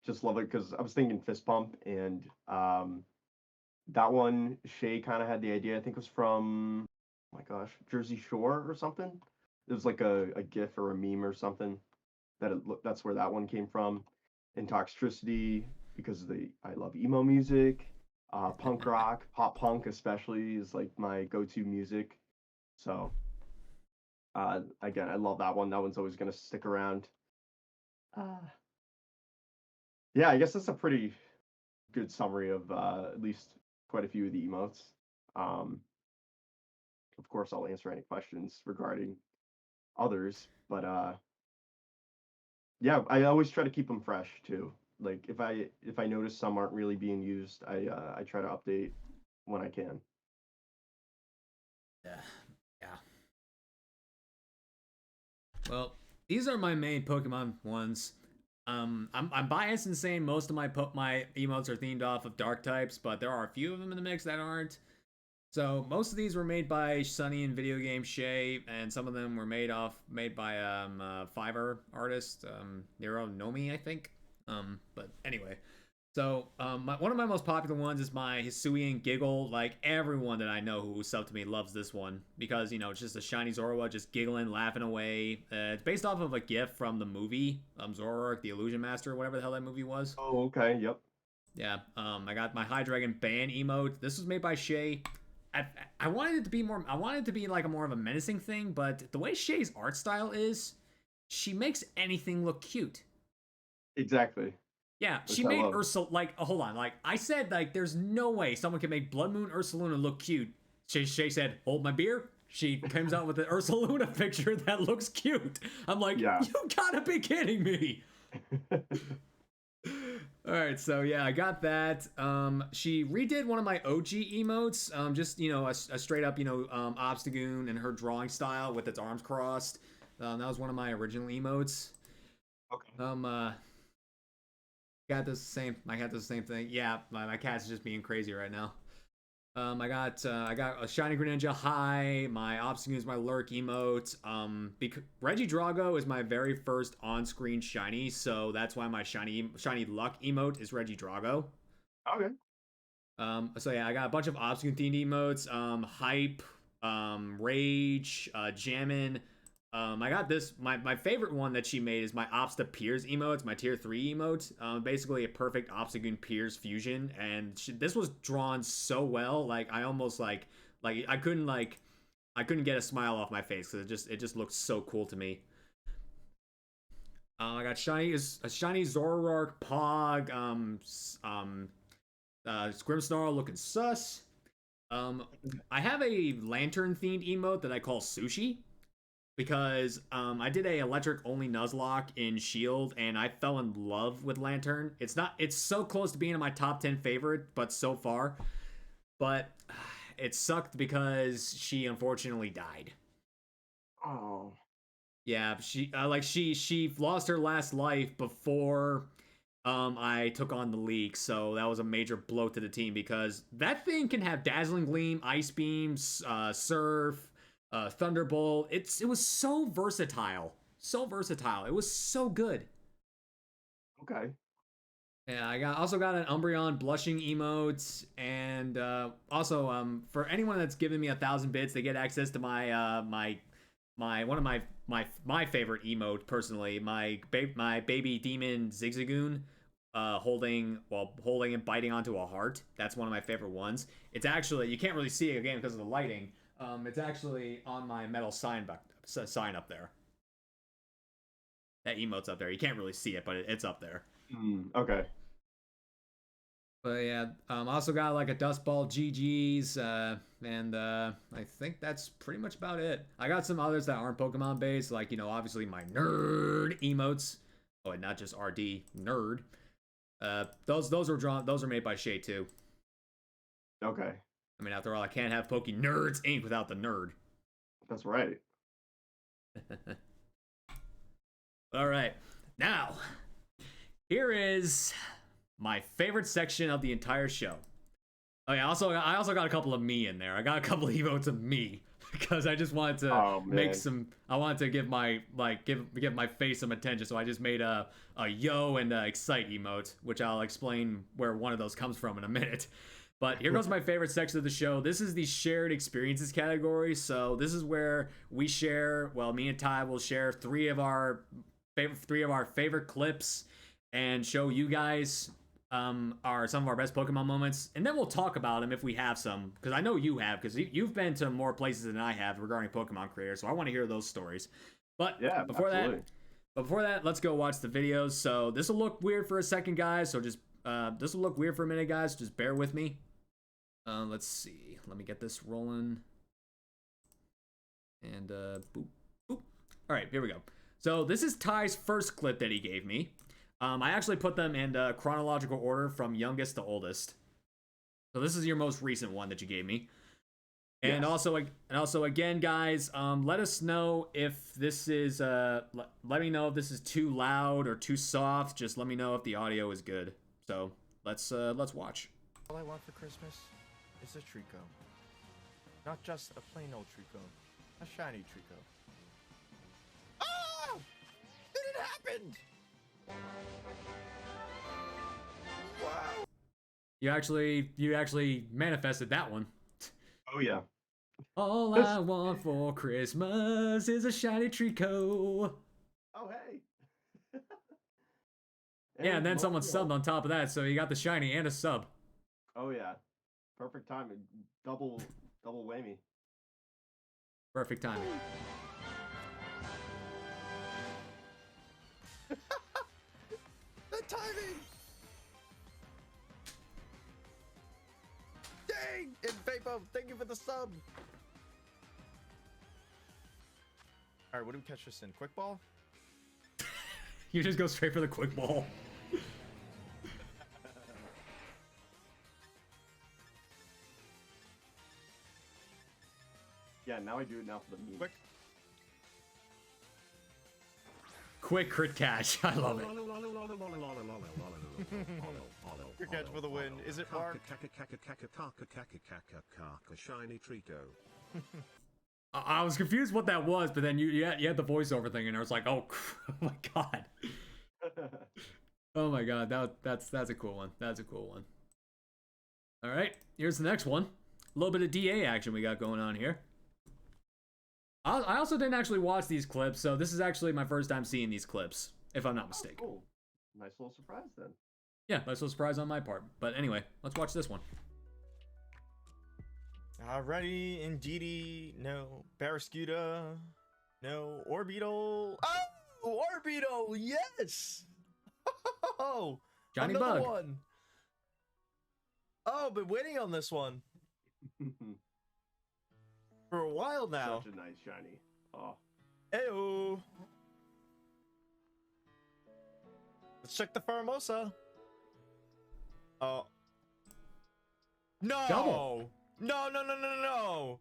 Just love it because I was thinking Fist Pump, and that one Shay kind of had the idea. I think it was from, oh my gosh, Jersey Shore or something. It was like a GIF or a meme or something that's where that one came from. Intoxicity because I love emo music, punk rock, pop punk especially is like my go-to music. So again, I love that one. That one's always gonna stick around. Uh, yeah, I guess that's a pretty good summary of at least quite a few of the emotes. Um, of course, I'll answer any questions regarding others, but yeah, I always try to keep them fresh too. Like if I notice some aren't really being used, I try to update when I can. Yeah. Yeah. Well, these are my main Pokemon ones. I'm biased in saying most of my emotes are themed off of dark types, but there are a few of them in the mix that aren't. So most of these were made by Sunny and Video Game Shay, and some of them were made by Fiverr artist Nero Nomi, I think. But anyway, so one of my most popular ones is my Hisuian Giggle. Like everyone that I know who subbed to me loves this one because it's just a shiny Zorua just giggling, laughing away. It's based off of a GIF from the movie Zoroark, the Illusion Master, whatever the hell that movie was. Oh, okay, yep. Yeah, I got my Hydreigon ban emote. This was made by Shay. I, I wanted it to be more. I wanted it to be like a more of a menacing thing, but the way Shay's art style is, she makes anything look cute. Exactly, Yeah, she which I made love. Ursula like hold on, like I said, like there's no way someone can make Blood Moon Ursaluna look cute. Shay said, "Hold my beer." she comes out with an Ursula Luna picture that looks cute. I'm like, Yeah. you gotta be kidding me. All right, so yeah, I got that. She redid one of my OG emotes, just a straight up Obstagoon and her drawing style with its arms crossed. That was one of my original emotes. Okay. Got this same. I got the same thing. Yeah, my cat's just being crazy right now. I got a shiny Greninja high. My Obstagoon is my lurk emote. Because Reggie Drago is my very first on-screen shiny, so that's why my shiny luck emote is Reggie Drago. Okay. So yeah, I got a bunch of Obstagoon themed emotes. Hype, Rage, Jammin'. I got this. My favorite one that she made is my Obsta Piers emote. It's my tier 3 emote. Basically a perfect Obstagoon Piers fusion, and this was drawn so well. Like I almost like I couldn't get a smile off my face because it just looked so cool to me. I got a shiny Zoroark Pog. Scrimsnarl looking sus. I have a lantern themed emote that I call Sushi. Because I did a electric only Nuzlocke in Shield and I fell in love with Lantern. It's so close to being in my top 10 favorite, but so far. But it sucked because she unfortunately died. Oh. Yeah, she lost her last life before I took on the league, so that was a major blow to the team because that thing can have Dazzling Gleam, Ice Beams, Surf, Thunderbolt. It was so versatile. So versatile. It was so good. Okay. Yeah, I also got an Umbreon blushing emote, and also for anyone that's given me 1,000 bits, they get access to my one of my favorite emote personally, my baby demon Zigzagoon, holding and biting onto a heart. That's one of my favorite ones. It's actually, you can't really see it again because of the lighting. It's actually on my metal sign up there. That emote's up there. You can't really see it, but it's up there. Okay. But yeah, also got like a Dust Ball GG's, and I think that's pretty much about it. I got some others that aren't Pokemon based, like obviously my nerd emotes. Oh, and not just RD, nerd. Those are made by Shay too. Okay. I mean, after all, I can't have pokeNERDS Inc. without the nerd. That's right. All right, now here is my favorite section of the entire show. Oh yeah, I also got a couple of me in there. I got a couple of emotes of me because I just wanted to make some. I wanted to give my give my face some attention, so I just made a yo and a excite emote, which I'll explain where one of those comes from in a minute. But here goes my favorite section of the show. This is the shared experiences category. So this is where we share. Well, me and Ty will share three of our favorite clips and show you guys are some of our best Pokemon moments, and then we'll talk about them if we have some, because I know you have, because you've been to more places than I have regarding Pokemon creators, so I want to hear those stories. But yeah, before that, let's go watch the videos. So this will look weird for a second, guys. So just this will look weird for a minute, guys. Just bear with me. Let's see. Let me get this rolling. And boop, boop. All right, here we go. So this is Ty's first clip that he gave me. I actually put them in chronological order from youngest to oldest. So this is your most recent one that you gave me. And yes. also again, guys, let us know if this is let me know if this is too loud or too soft. Just let me know if the audio is good. So let's watch. All I want for Christmas is a Trico. Not just a plain old Trico, a shiny Trico. Ah! It happened! Wow! You actually manifested that one. Oh yeah. All I want for Christmas is a shiny Trico. Oh hey. Yeah, and then someone subbed on top of that, so you got the shiny and a sub. Oh yeah. Perfect timing. Double whammy. Perfect timing. The timing! Dang! And Vapo, thank you for the sub! Alright, what do we catch this in? Quick ball? You just go straight for the quick ball. Yeah, now I do it now for the meme. Quick crit catch. I love it. Quick catch for the win. Is it Mark? Shiny Trico. I was confused what that was, but then you had the voiceover thing, and I was like, oh, oh my god. Oh my god, that's a cool one. That's a cool one. All right, here's the next one. A little bit of DA action we got going on here. I also didn't actually watch these clips, so this is actually my first time seeing these clips, if I'm not mistaken. Oh, cool. Nice little surprise then. Yeah, nice little surprise on my part. But anyway, let's watch this one. Alrighty, indeedy. No. Barraskewda. No. Orbital. Oh! Orbital! Yes! Oh! Johnny another Bug. one. Oh, been waiting on this one for a while now. Such a nice shiny. Oh. Ew. Let's check the Faramosa. Oh. No! Double. No, no, no, no, no!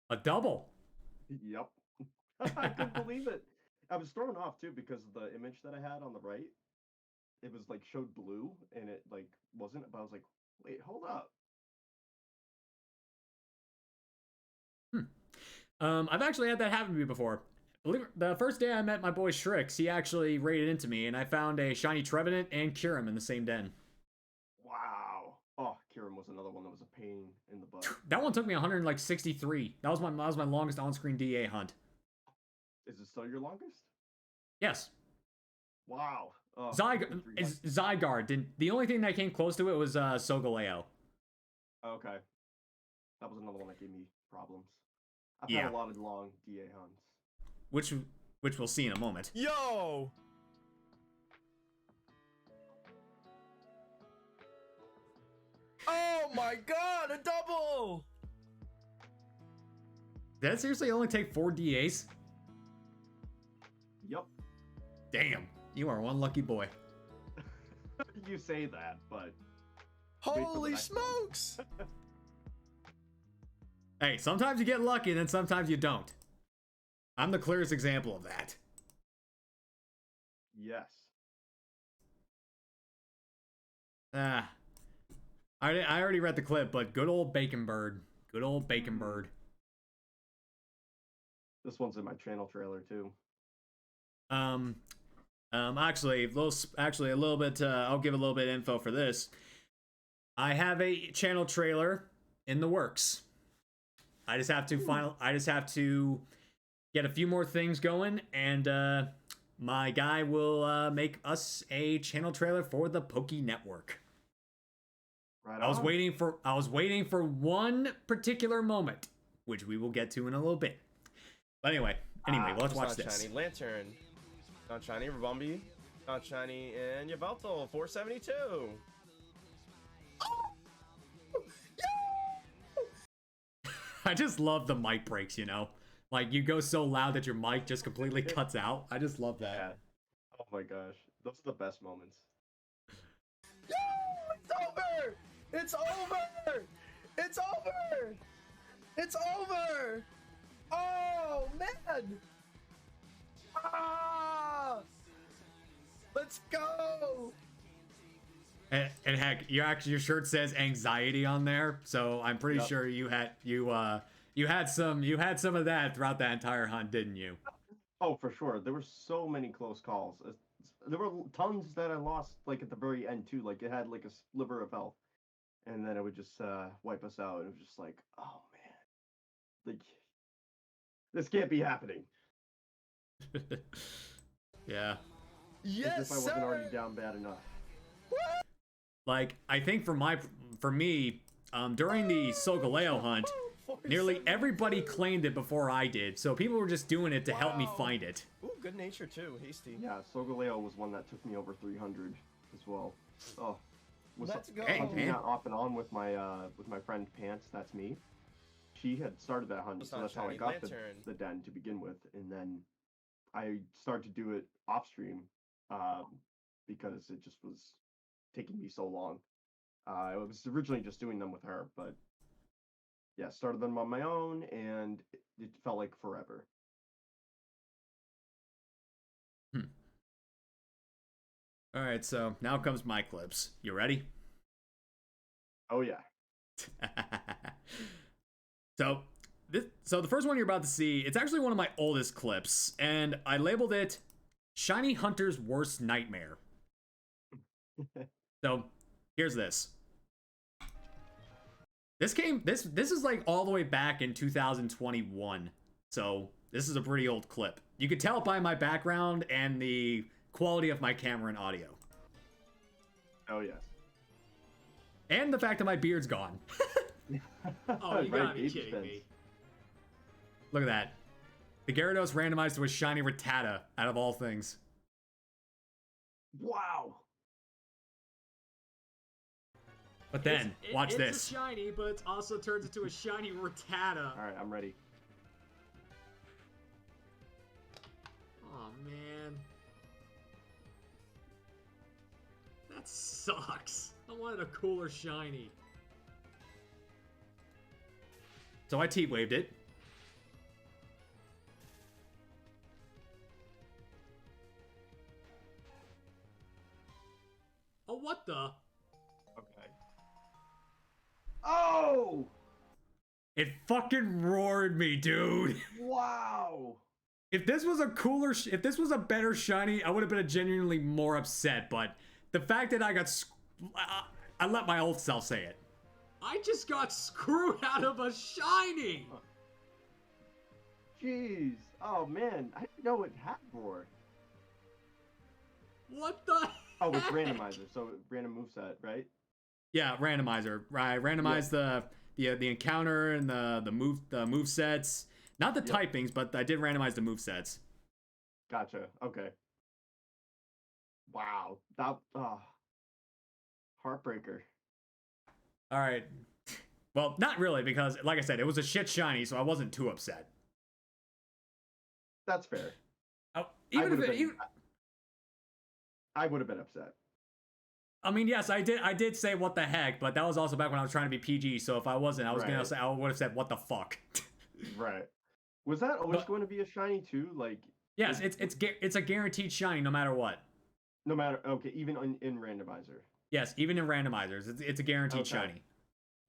A double. Yep. I couldn't believe it. I was thrown off too because the image that I had on the right, it was like showed blue and it like wasn't, but I was like, wait, hold up. I've actually had that happen to me before. Believe it, the first day I met my boy Shrix, he actually raided into me, and I found a shiny Trevenant and Kyurem in the same den. Wow. Oh, Kieran was another one that was a pain in the butt. That one took me 163. That was my longest on-screen DA hunt. Is it still your longest? Yes. Wow. Oh, Zygarde didn't. The only thing that came close to it was Solgaleo. Okay. That was another one that gave me problems. I've Yeah. had a lot of long DA hunts. Which we'll see in a moment. Yo! Oh my god, a double! Did that seriously only take 4 DAs? Yep. Damn, you are one lucky boy. You say that, but Holy next one. smokes! Hey, sometimes you get lucky and then sometimes you don't. I'm the clearest example of that. yes. Ah. I already read the clip, but good old Bacon Bird. Good old Bacon Bird. This one's in my channel trailer too. Actually, a little bit, I'll give a little bit of info for this. I have a channel trailer in the works. I just have to get a few more things going, and my guy will make us a channel trailer for the Poké Network. Right. I was waiting for one particular moment, which we will get to in a little bit. But anyway, let's watch this. Shiny Lantern. Not shiny Rabumbi. Not shiny and Yveltal 472. I just love the mic breaks, you know? Like, you go so loud that your mic just completely cuts out. I just love that. Yeah. Oh my gosh. Those are the best moments. Yo! It's over! It's over! It's over! It's over! Oh, man! Ah! Let's go! And heck, your shirt says anxiety on there, so I'm pretty sure you had some of that throughout that entire hunt, didn't you? Oh, for sure. There were so many close calls. There were tons that I lost, like at the very end too. Like it had like a sliver of health, and then it would just wipe us out. And it was just like, oh man, like this can't be happening. Yeah. Yes, As if I wasn't already down bad enough. Like, I think for me, during the Solgaleo hunt, nearly everybody claimed it before I did, so people were just doing it to help me find it. Ooh, good nature too, hasty. Yeah, Solgaleo was one that took me over 300 as well. Oh, Let's go. Hey, hunting man. that off and on with my friend Pants. That's me. she had started that hunt, It's so not that's how I shiny got lantern. the den to begin with, and then I started to do it off stream because it just was taking me so long. I was originally just doing them with her, but yeah, started them on my own, and it felt like forever. All right, so now comes my clips. You ready? Oh yeah. So the first one you're about to see, it's actually one of my oldest clips, and I labeled it Shiny Hunter's Worst Nightmare. So here's this. This is like all the way back in 2021. So this is a pretty old clip. You could tell by my background and the quality of my camera and audio. Oh yes. And the fact that my beard's gone. Oh, you Right, gotta be age kidding fence. me. Look at that. The Gyarados randomized to a shiny Rattata, out of all things. Wow. But then, watch it's this. a shiny, but it also turns into a shiny Rattata. All right, I'm ready. Oh man, that sucks. I wanted a cooler shiny. So I T-waved it. Oh, what the? Okay. Oh! It fucking roared me, dude. Wow. If this was a cooler, if this was a better shiny, I would have been genuinely more upset. But the fact that I got, I let my old self say it. I just got screwed out of a shiny. Jeez. Oh man, I didn't know it had roar. What the? Oh, it's heck? randomizer, so random moveset, right? Yeah, randomizer. Right, randomize the encounter and the move sets. Not the Yep. typings, but I did randomize the move sets. Gotcha. Okay. Wow. That heartbreaker. All right. Well, not really, because like I said, it was a shit shiny, so I wasn't too upset. That's fair. Oh, even if I would have been upset. I mean, yes, I did say what the heck, but that was also back when I was trying to be PG. So if I wasn't, I was gonna Right. say, I would have said what the fuck. Right. Was that always But- going to be a shiny too? Like Yes, it's a guaranteed shiny no matter what. no matter okay, even in randomizer. Yes, even in randomizers, it's a guaranteed Okay. shiny.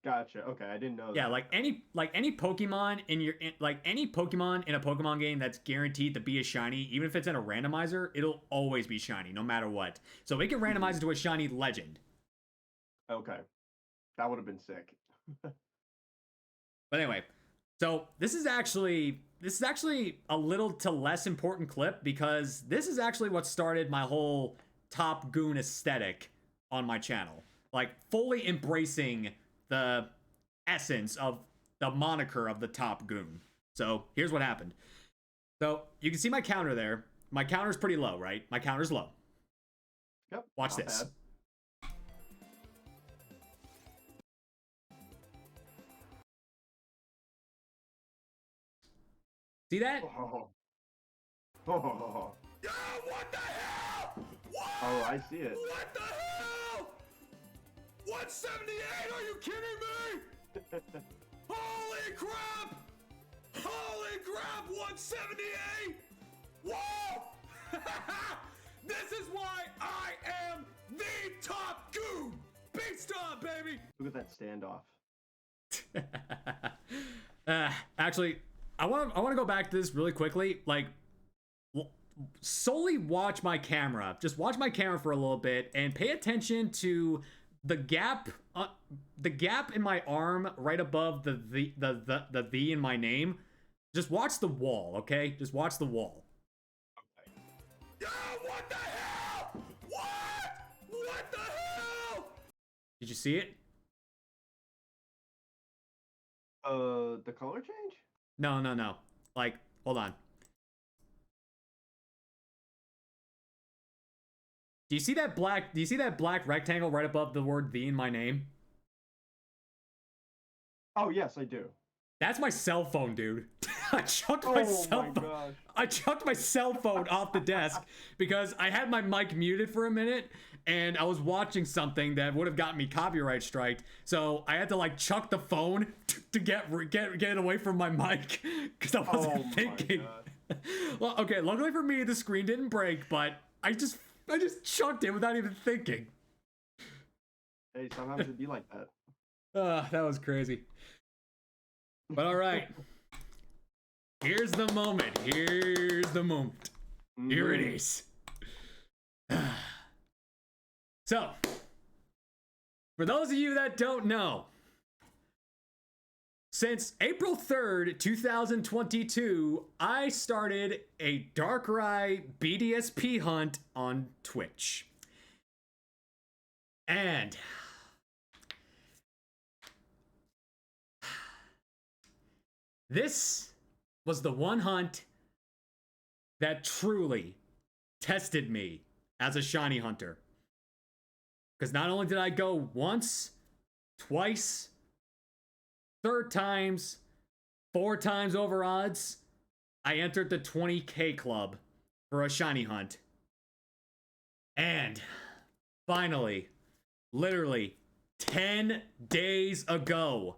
Gotcha. Okay, I didn't know Yeah, that. like any Pokemon any Pokemon in a Pokemon game that's guaranteed to be a shiny, even if it's in a randomizer, it'll always be shiny no matter what. So we can randomize it to a shiny legend. Okay. That would have been sick. But anyway, so this is actually a little to less important clip because this is actually what started my whole Top Goon aesthetic on my channel. Like fully embracing the essence of the moniker of the Top Goon. So here's what happened. So you can see my counter there. My counter's pretty low, right? My counter's low. Yep. Watch not this. bad. See that? Oh. Oh. Yeah, what the hell? What? Oh, I see it. What the hell? 178? Are you kidding me? Holy crap! Holy crap! 178! Whoa! This is why I am the Top Goon! Beast on, baby! Look at that standoff. Actually, I want to go back to this really quickly. Like, solely watch my camera. Just watch my camera for a little bit and pay attention to the gap in my arm right above the V in my name. Just watch the wall, okay? Just watch the wall. Okay. Yo, what the hell? What the hell? Did you see it? The color change? No. Like, hold on. Do you see that black rectangle right above the word "the" in my name? Oh yes, I do. That's my cell phone, dude. I chucked Oh my cell my phone. gosh. I chucked my cell phone off the desk because I had my mic muted for a minute and I was watching something that would have gotten me copyright striked. So I had to like chuck the phone to get it away from my mic because I wasn't thinking. Well, okay, luckily for me, the screen didn't break, but I just chucked it without even thinking. Hey, sometimes it'd be like that. That was crazy. But all right. Here's the moment. Here's the moment. Here it is. So, for those of you that don't know, since April 3rd, 2022, I started a Darkrai BDSP hunt on Twitch. And this was the one hunt that truly tested me as a shiny hunter. Because not only did I go once, twice, third times, 4 times over odds, I entered the 20K club for a shiny hunt. And finally, literally 10 days ago,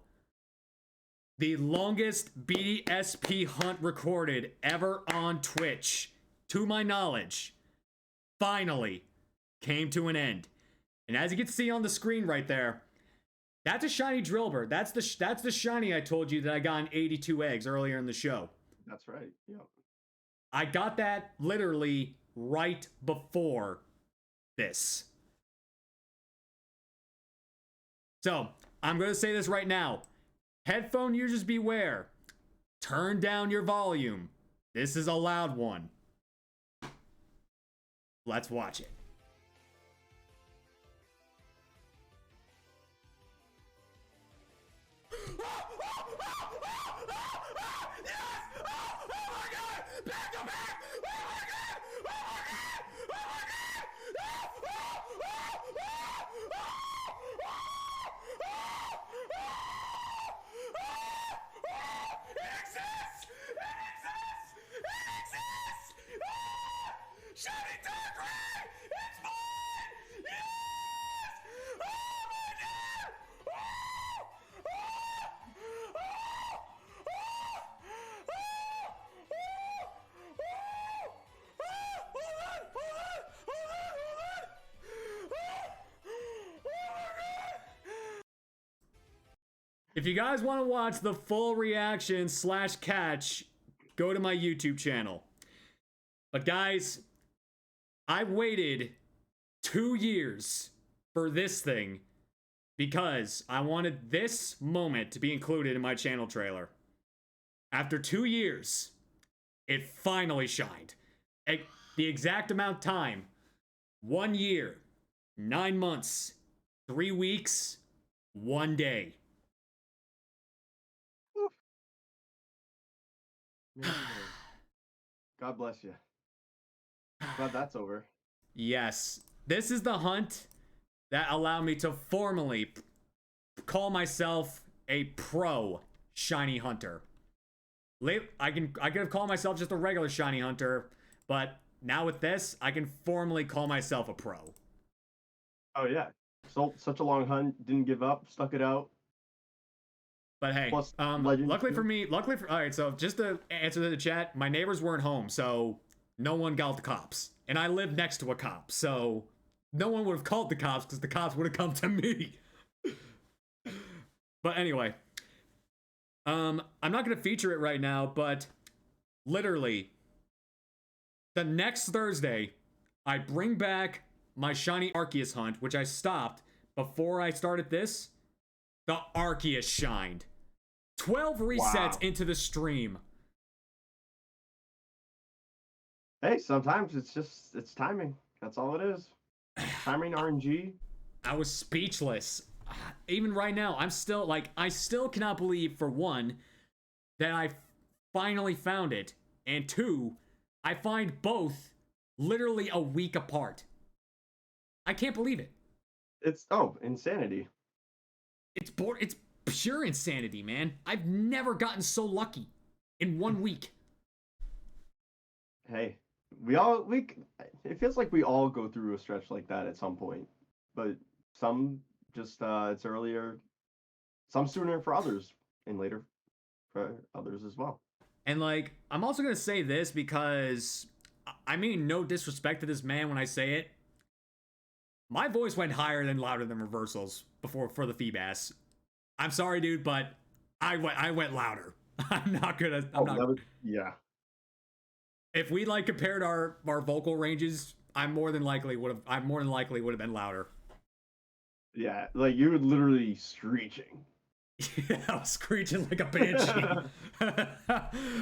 the longest BDSP hunt recorded ever on Twitch, to my knowledge, finally came to an end. And as you can see on the screen right there, that's a shiny Drillbur. That's the shiny I told you that I got in 82 eggs earlier in the show. That's right. Yep. I got that literally right before this. So, I'm going to say this right now. Headphone users beware. Turn down your volume. This is a loud one. Let's watch it. If you guys want to watch the full reaction / catch, go to my YouTube channel. But guys, I waited 2 years for this thing because I wanted this moment to be included in my channel trailer. After 2 years, it finally shined. The exact amount of time, 1 year, 9 months, 3 weeks, 1 day. God bless you. Glad that's over. Yes, this is the hunt that allowed me to formally call myself a pro shiny hunter. I could have called myself just a regular shiny hunter, but now with this, I can formally call myself a pro. Oh yeah, so such a long hunt, didn't give up, stuck it out. But hey, Plus, luckily for me, all right, so just to answer the chat, my neighbors weren't home, so no one called the cops. And I live next to a cop, so no one would have called the cops because the cops would have come to me. But anyway, I'm not going to feature it right now, but literally, the next Thursday, I bring back my shiny Arceus hunt, which I stopped before I started this. The Arceus shined. 12 resets into the stream. Hey, sometimes it's timing. That's all it is. Timing, RNG. I was speechless. Even right now, I'm still like, I still cannot believe, for one, that I finally found it, and 2, I find both literally a week apart. I can't believe it. It's insanity. It's pure insanity, man. I've never gotten so lucky in 1 week. Hey, it feels like we all go through a stretch like that at some point, but some just it's earlier, some sooner for others, and later for others as well. And like, I'm also gonna say this because I mean no disrespect to this man when I say it. My voice went higher than louder than reversals before for the Feebas. I'm sorry, dude, but I went louder. I'm not gonna. I'm not. Yeah. If we like compared our vocal ranges, I more than likely would have been louder. Yeah, like you were literally screeching. Yeah, I was screeching like a banshee.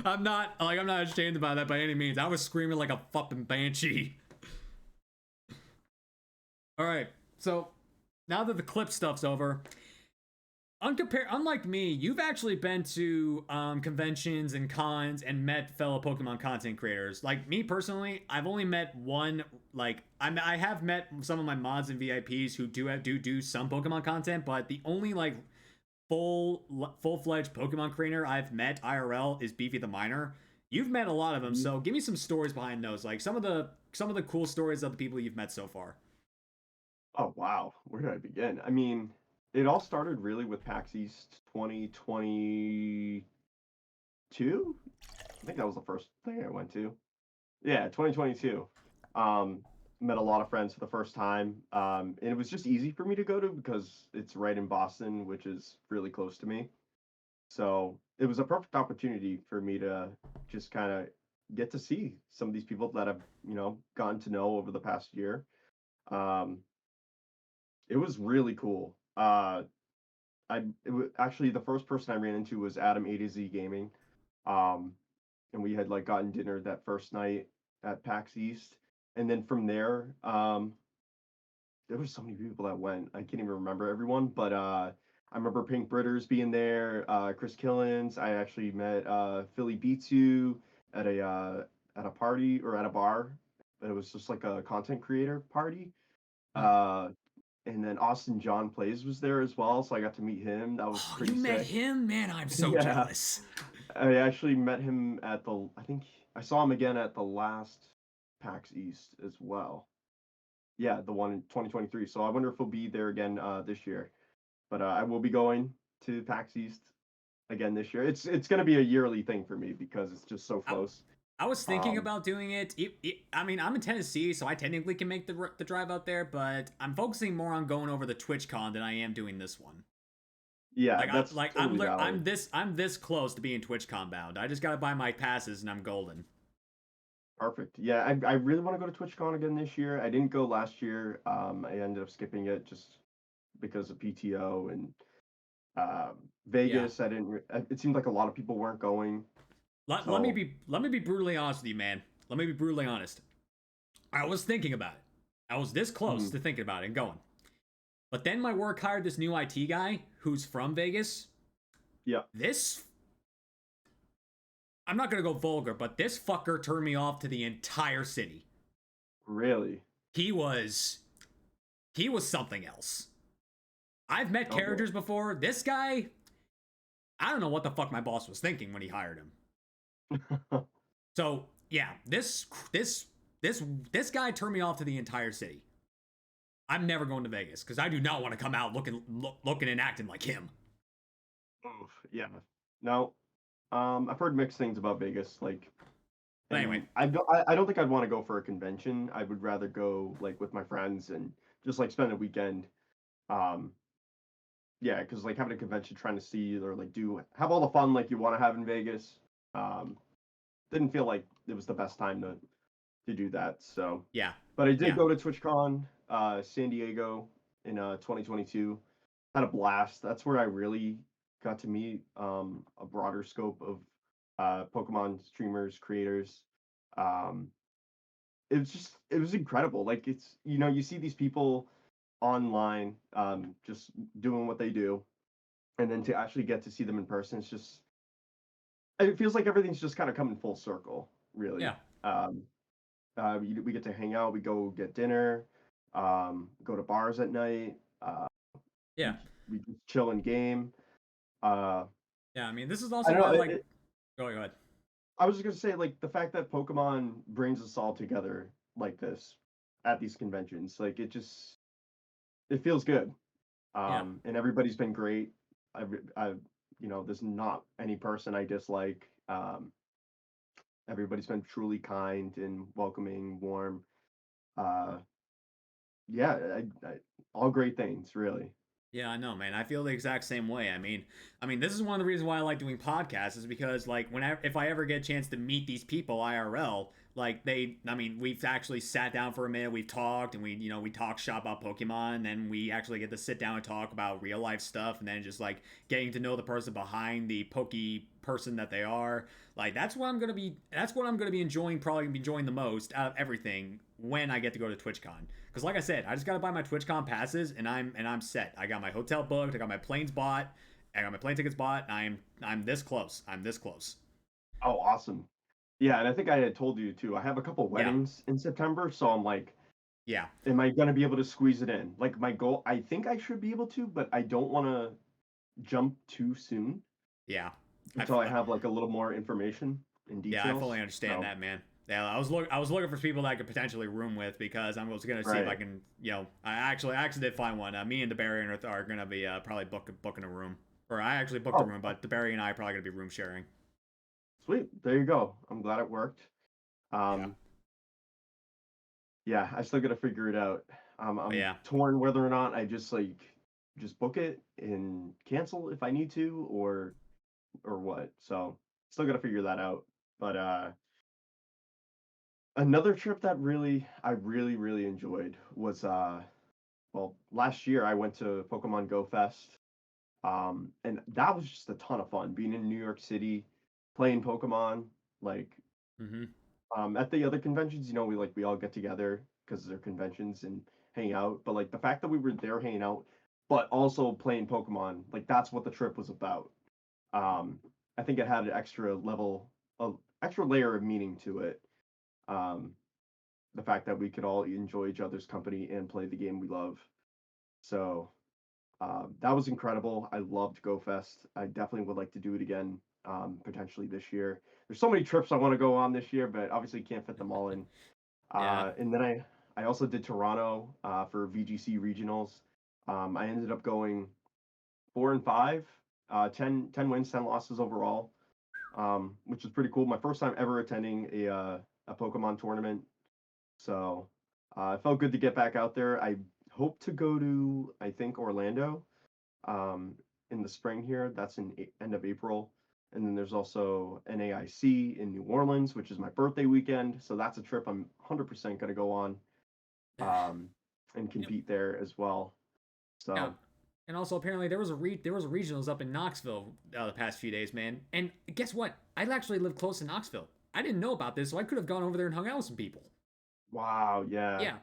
I'm not ashamed about that by any means. I was screaming like a fucking banshee. All right, so now that the clip stuff's over, unlike me, you've actually been to conventions and cons and met fellow Pokemon content creators. Like me personally, I've only met one. Like I have met some of my mods and VIPs who do some Pokemon content, but the only like full-fledged Pokemon creator I've met IRL is Beefy the Miner. You've met a lot of them, so give me some stories behind those. Like some of the cool stories of the people you've met so far. Oh wow, where did I begin? I mean, it all started really with PAX East 2022. I think that was the first thing I went to. Yeah, 2022. Met a lot of friends for the first time. And it was just easy for me to go to because it's right in Boston, which is really close to me. So it was a perfect opportunity for me to just kind of get to see some of these people that I've, gotten to know over the past year. Um, it was really cool. Actually the first person I ran into was Adam A to Z Gaming. Um, and we had like gotten dinner that first night at PAX East. And then from there, there were so many people that went. I can't even remember everyone, but I remember Pink Britters being there, Chris Killens. I actually met Philly Beatsu at a party or at a bar. It was just like a content creator party. And then Austin John Plays was there as well, so I got to meet him. That was pretty You met sick. him, man. I'm so Yeah. jealous. I actually met him I think I saw him again at the last PAX East as well. Yeah, the one in 2023. So I wonder if he'll be there again this year. But I will be going to PAX East again this year. It's going to be a yearly thing for me because it's just so close. I was thinking about doing it. I mean, I'm in Tennessee, so I technically can make the drive out there, but I'm focusing more on going over the TwitchCon than I am doing this one. Yeah, I'm this close to being TwitchCon bound. I just gotta buy my passes and I'm golden. Perfect. Yeah, I really want to go to TwitchCon again this year. I didn't go last year. I ended up skipping it just because of PTO and Vegas. Yeah. It seemed like a lot of people weren't going. Let me be brutally honest with you, man. Let me be brutally honest. I was thinking about it. I was this close to thinking about it and going. But then my work hired this new IT guy who's from Vegas. Yeah. I'm not gonna go vulgar, but this fucker turned me off to the entire city. Really? He was something else. I've met characters before. This guy, I don't know what the fuck my boss was thinking when he hired him. So yeah, this guy turned me off to the entire city. I'm never going to Vegas because I do not want to come out looking and acting like him. Oh yeah. No. I've heard mixed things about Vegas. Like, anyway, I don't think I'd want to go for a convention. I would rather go like with my friends and just like spend a weekend. Yeah, because like having a convention, trying to see or like have all the fun like you want to have in Vegas. Didn't feel like it was the best time to do that. So yeah, but I did go to TwitchCon, San Diego in 2022. Had a blast. That's where I really got to meet a broader scope of Pokemon streamers, creators. Um, it was incredible. Like you see these people online just doing what they do, and then to actually get to see them in person, it feels like everything's just kind of coming full circle, really. Yeah. We get to hang out, we go get dinner, go to bars at night. Yeah. We just chill and game. Uh, Yeah, I mean, this is I also don't why know. like. Go ahead. I was just gonna say, like, the fact that Pokemon brings us all together like this at these conventions, like, it feels good. Yeah. And everybody's been great. There's not any person I dislike. Everybody's been truly kind and welcoming, warm. Uh, yeah, all great things, really. Yeah, I know, man. I feel the exact same way. I mean, this is one of the reasons why I like doing podcasts is because, like, if I ever get a chance to meet these people IRL, like we've actually sat down for a minute, we've talked, and we talk shop about Pokemon, and then we actually get to sit down and talk about real life stuff, and then just like getting to know the person behind the Poke person that they are. Like, that's what I'm gonna be enjoying, probably gonna be enjoying the most out of everything when I get to go to TwitchCon. Because like I said, I just gotta buy my TwitchCon passes and I'm set. I got my hotel booked. I got my planes bought. I got my plane tickets bought. And I'm this close. I'm this close. Oh, awesome. Yeah, and I think I had told you too. I have a couple Yeah, weddings in September, so I'm like, yeah, am I gonna be able to squeeze it in? Like my goal, I think I should be able to, but I don't want to jump too soon yeah. until I have like a little more information and Yeah, I fully details. understand So, that, man. Yeah, I was looking for people that I could potentially room with because I was gonna see if I right. can. I actually did find one. Me and DeBarry are gonna be probably booking a room, or I actually booked a Oh, room, but DeBarry and I are probably gonna be room sharing. sweet. There you go. I'm glad it worked. Yeah, Um, yeah, I still gotta figure it out. but I'm yeah, torn whether or not I just book it and cancel if I need to, or what. So still gotta figure that out. But another trip that I really enjoyed was well, last year I went to Pokemon Go Fest. And that was just a ton of fun being in New York City, playing Pokemon. Like, mm-hmm. at the other conventions, we all get together because they're conventions and hang out. But like the fact that we were there hanging out, but also playing Pokemon, like that's what the trip was about. Um, I think it had an extra layer of meaning to it. Um, the fact that we could all enjoy each other's company and play the game we love. So that was incredible. I loved GoFest. I definitely would like to do it again, potentially this year. There's so many trips I want to go on this year, but obviously can't fit them all in. Yeah. And then I also did Toronto for VGC regionals. I ended up going 4-5, 10 wins, 10 losses overall, which is pretty cool. My first time ever attending a Pokemon tournament. So it felt good to get back out there. I hope to go to, I think, Orlando um, in the spring here. That's in end of April. And then there's also NAIC in New Orleans, which is my birthday weekend. So that's a trip I'm 100% going to go on um, and Yep. compete there as well. Yeah. So And also apparently there was a regionals up in Knoxville the past few days, man. And guess what? I actually live close to Knoxville. I didn't know about this, so I could have gone over there and hung out with some people. wow, yeah, Yeah.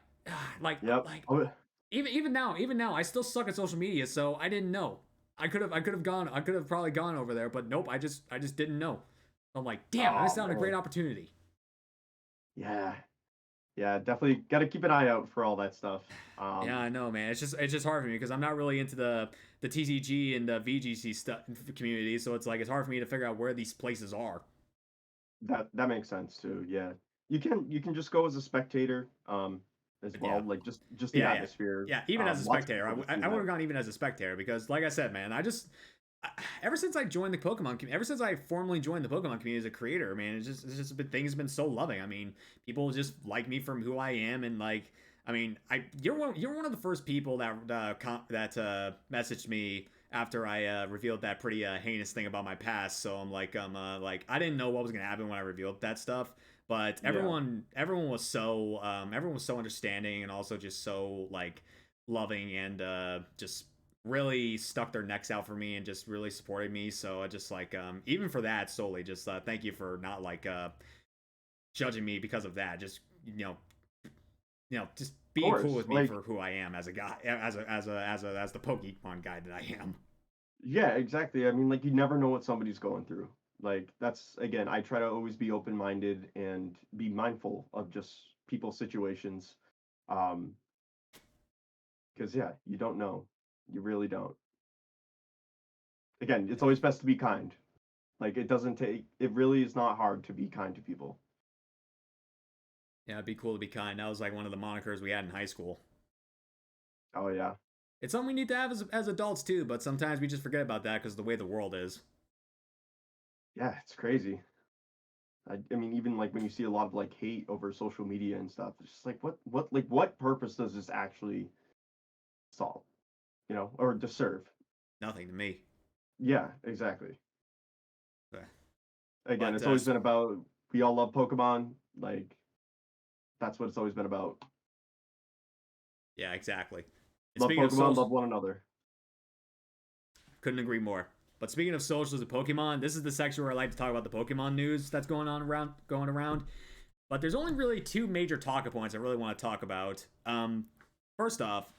like yep. like Oh, even now I still suck at social media, so I didn't know. I could have probably gone over there, but nope, I just didn't know. I'm like, damn, I oh missed out on a great man, opportunity. yeah, yeah. Definitely got to keep an eye out for all that stuff. Yeah, I know, man. It's just hard for me because I'm not really into the TCG and the VGC stuff community, so it's hard for me to figure out where these places are. That makes sense too. Yeah, you can just go as a spectator as Yeah, well. Like just the yeah. atmosphere. Yeah, even as a Lots of spectator, people just do I would that. have gone even as a spectator because, like I said, man, ever since I joined the ever since I formally joined the Pokemon community as a creator, man, it's just been things have been so loving. I mean, people just like me from who I am, and like, I mean, you're one of the first people that messaged me after I revealed that pretty heinous thing about my past. So I'm like I didn't know what was gonna happen when I revealed that stuff, but Yeah, everyone was so understanding and also just so like loving and just really stuck their necks out for me and just really supported me. So I just like even for that solely, just thank you for not like judging me because of that. Just just of being cool course. with me Like for who I am as a guy, as the Pokemon guy that I am. yeah, exactly. I mean, like you never know what somebody's going through. Like that's again, I try to always be open-minded and be mindful of just people's situations. Um, because yeah, you don't know. You really don't. again, it's always best to be kind. Like it really is not hard to be kind to people. Yeah, it'd be cool to be kind. That was like one of the monikers we had in high school. Oh yeah. It's something we need to have as adults too, but sometimes we just forget about that because of the way the world is. Yeah, it's crazy. I mean, even like when you see a lot of like hate over social media and stuff, it's just like what purpose does this actually solve? Or to serve? Nothing to me. Yeah, exactly. Okay. Again, But it's always been about we all love Pokemon. Like that's what it's always been about. yeah, exactly. And Love speaking of Pokemon, social, love one another. couldn't agree more. But speaking of socials of Pokemon, this is the section where I like to talk about the Pokemon news that's going around. But there's only really two major talking points I really want to talk about. First off,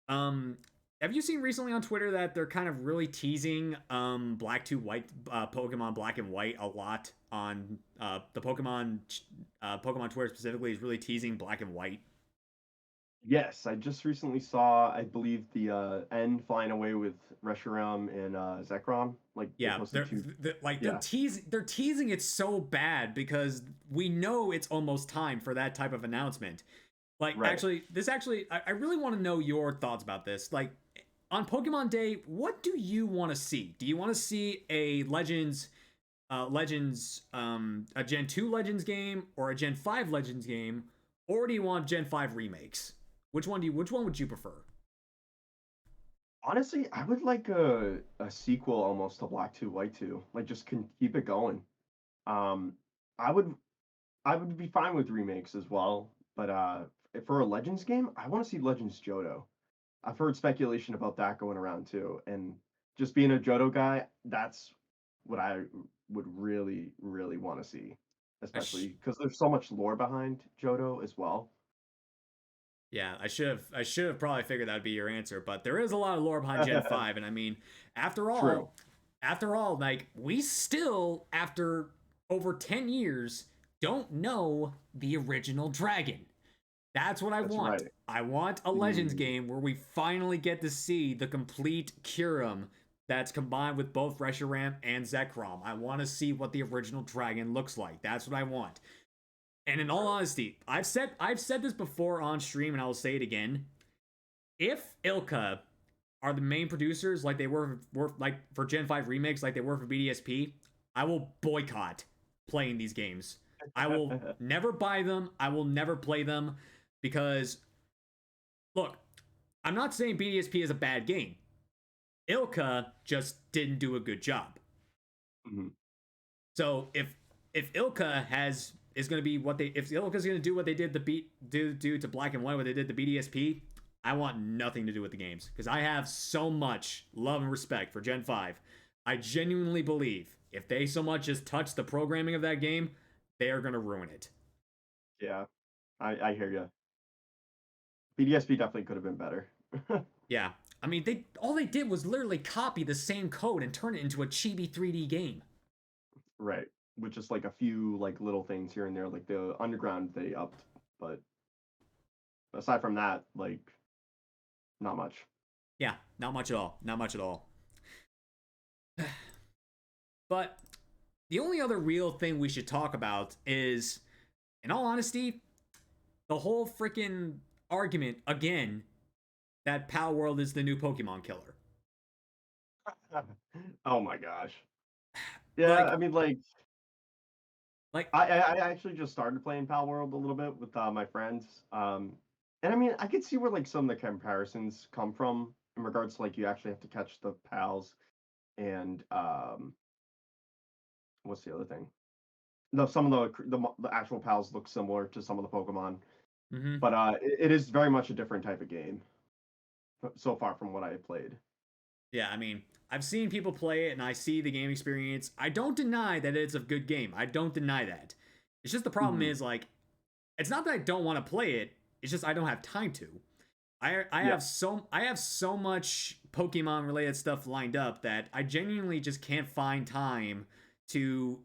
have you seen recently on Twitter that they're kind of really teasing Black to White, Pokemon Black and White a lot on the Pokemon Twitter specifically is really teasing Black and White. Yes, I just recently saw, I believe, the end flying away with Reshiram and Zekrom. Like they Yeah, posted two. they're teasing it so bad because we know it's almost time for that type of announcement. Like Right. actually, I really want to know your thoughts about this. Like on Pokemon Day, what do you want to see? Do you want to see a a Gen 2 Legends game or a Gen 5 Legends game, or do you want Gen 5 remakes? Which one would you prefer? Honestly, I would like a sequel almost to Black 2, White 2. Like just can keep it going. Um, I would I would be fine with remakes as well, but for a Legends game, I want to see Legends Johto. I've heard speculation about that going around too, and just being a Johto guy, that's what I would really, really want to see, I sh- especially because there's so much lore behind Johto as well. Yeah, I should have probably figured that would be your answer, but there is a lot of lore behind Gen 5 and I mean, after True. all, like we still after over 10 years don't know the original dragon. That's what I That's want. right. I want a Legends Mm, game where we finally get to see the complete Kyurem that's combined with both Reshiram and Zekrom. I want to see what the original dragon looks like. That's what I want. And in all honesty, I've said this before on stream, and I will say it again. If Ilka are the main producers, like they were like for Gen 5 remakes, like they were for BDSP, I will boycott playing these games. I will never buy them. I will never play them because look, I'm not saying BDSP is a bad game. Ilka just didn't do a good job. mhm. So if Ilka is going to be what they if Ilka's going to do what they did do to Black and White what they did to BDSP, I want nothing to do with the games because I have so much love and respect for Gen 5. I genuinely believe if they so much as touch the programming of that game, they are going to ruin it. Yeah, I hear you. BDSP definitely could have been better. Yeah. I mean, all they did was literally copy the same code and turn it into a chibi 3D game. Right. With just like a few like little things here and there, like the underground they upped, but aside from that, like not much. Yeah, not much at all. Not much at all. But the only other real thing we should talk about is, in all honesty, the whole freaking argument again that Pal World is the new Pokemon killer. Oh my gosh. Yeah, Like, I mean like like, I actually just started playing Pal World a little bit with my friends. And I mean I could see where like some of the comparisons come from in regards to like you actually have to catch the pals and what's the other thing? No, some of the actual pals look similar to some of the Pokemon, mm-hmm. but it is very much a different type of game so far from what I have played. Yeah, I mean, I've seen people play it and I see the game experience. I don't deny that it's a good game. I don't deny that. It's just the problem Mhm. is like, it's not that I don't want to play it. It's just I don't have time to. I Yeah, have so much Pokemon related stuff lined up that I genuinely just can't find time to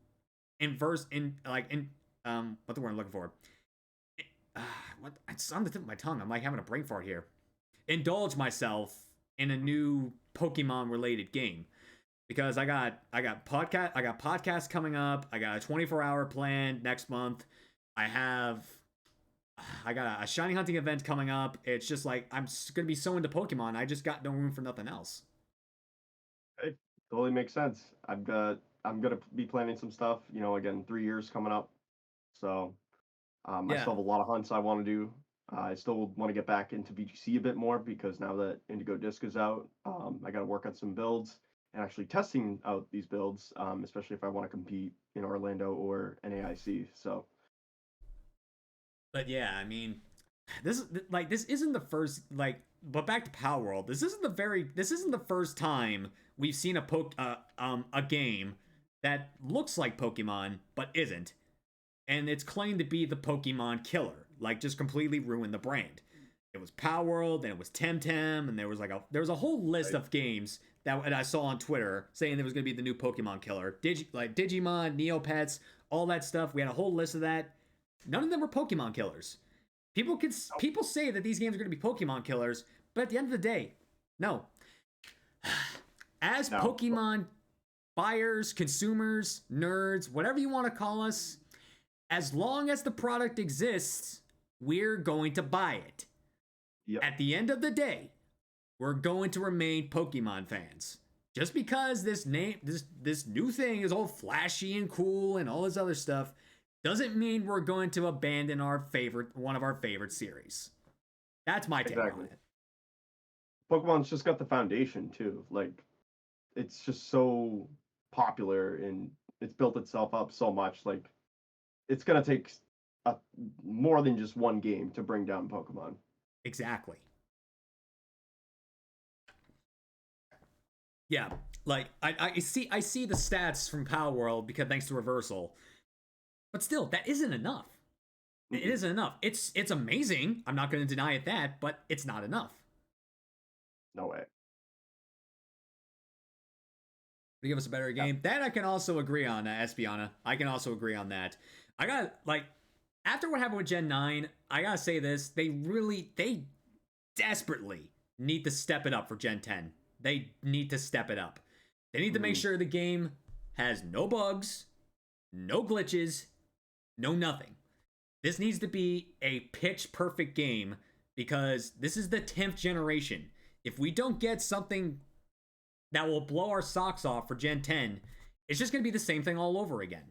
inverse in like in what the word I'm looking for. Uh, what it's on the tip of my tongue. I'm like having a brain fart here. Indulge myself in a new Pokemon related game. because podcasts coming up. I got a 24-hour plan next month. I got a shiny hunting event coming up. It's just like I'm gonna be so into Pokemon. I just got no room for nothing else. It totally makes sense. I'm gonna be planning some stuff. You know, again, 3 years coming up, so I Yeah, still have a lot of hunts I want to do. I still want to get back into VGC a bit more because now that Indigo Disc is out, I got to work on some builds and actually testing out these builds, especially if I want to compete in Orlando or NAIC. So but yeah, I mean, this isn't the first But back to Power World. This isn't the first time we've seen a game that looks like Pokemon but isn't, and it's claimed to be the Pokemon killer. Like, just completely ruined the brand. It was Power World, then it was Temtem, and there was a whole list of games that I saw on Twitter saying there was gonna be the new Pokemon killer. Digimon, Neopets, all that stuff. We had a whole list of that. None of them were Pokemon killers. People say that these games are gonna be Pokemon killers, but at the end of the day, no. As no. Pokemon buyers, consumers, nerds, whatever you want to call us, as long as the product exists, we're going to buy it. Yep. At the end of the day, we're going to remain Pokemon fans. Just because this new thing is all flashy and cool and all this other stuff doesn't mean we're going to abandon one of our favorite series. That's my take on it. Pokemon's just got the foundation too. Like, it's just so popular and it's built itself up so much. Like, it's gonna take more than just one game to bring down Pokemon. Exactly. Yeah, like I see the stats from Power World because thanks to Reversal, but still, that isn't enough. It isn't enough. It's amazing. I'm not going to deny it that, but it's not enough. No way. To give us a better game, that I can also agree on, Espiana. I can also agree on that. I got after what happened with Gen 9, I gotta say this: they desperately need to step it up for Gen 10. They need to step it up. They need to make sure the game has no bugs, no glitches, no nothing. This needs to be a pitch perfect game because this is the 10th generation. If we don't get something that will blow our socks off for Gen 10, it's just going to be the same thing all over again.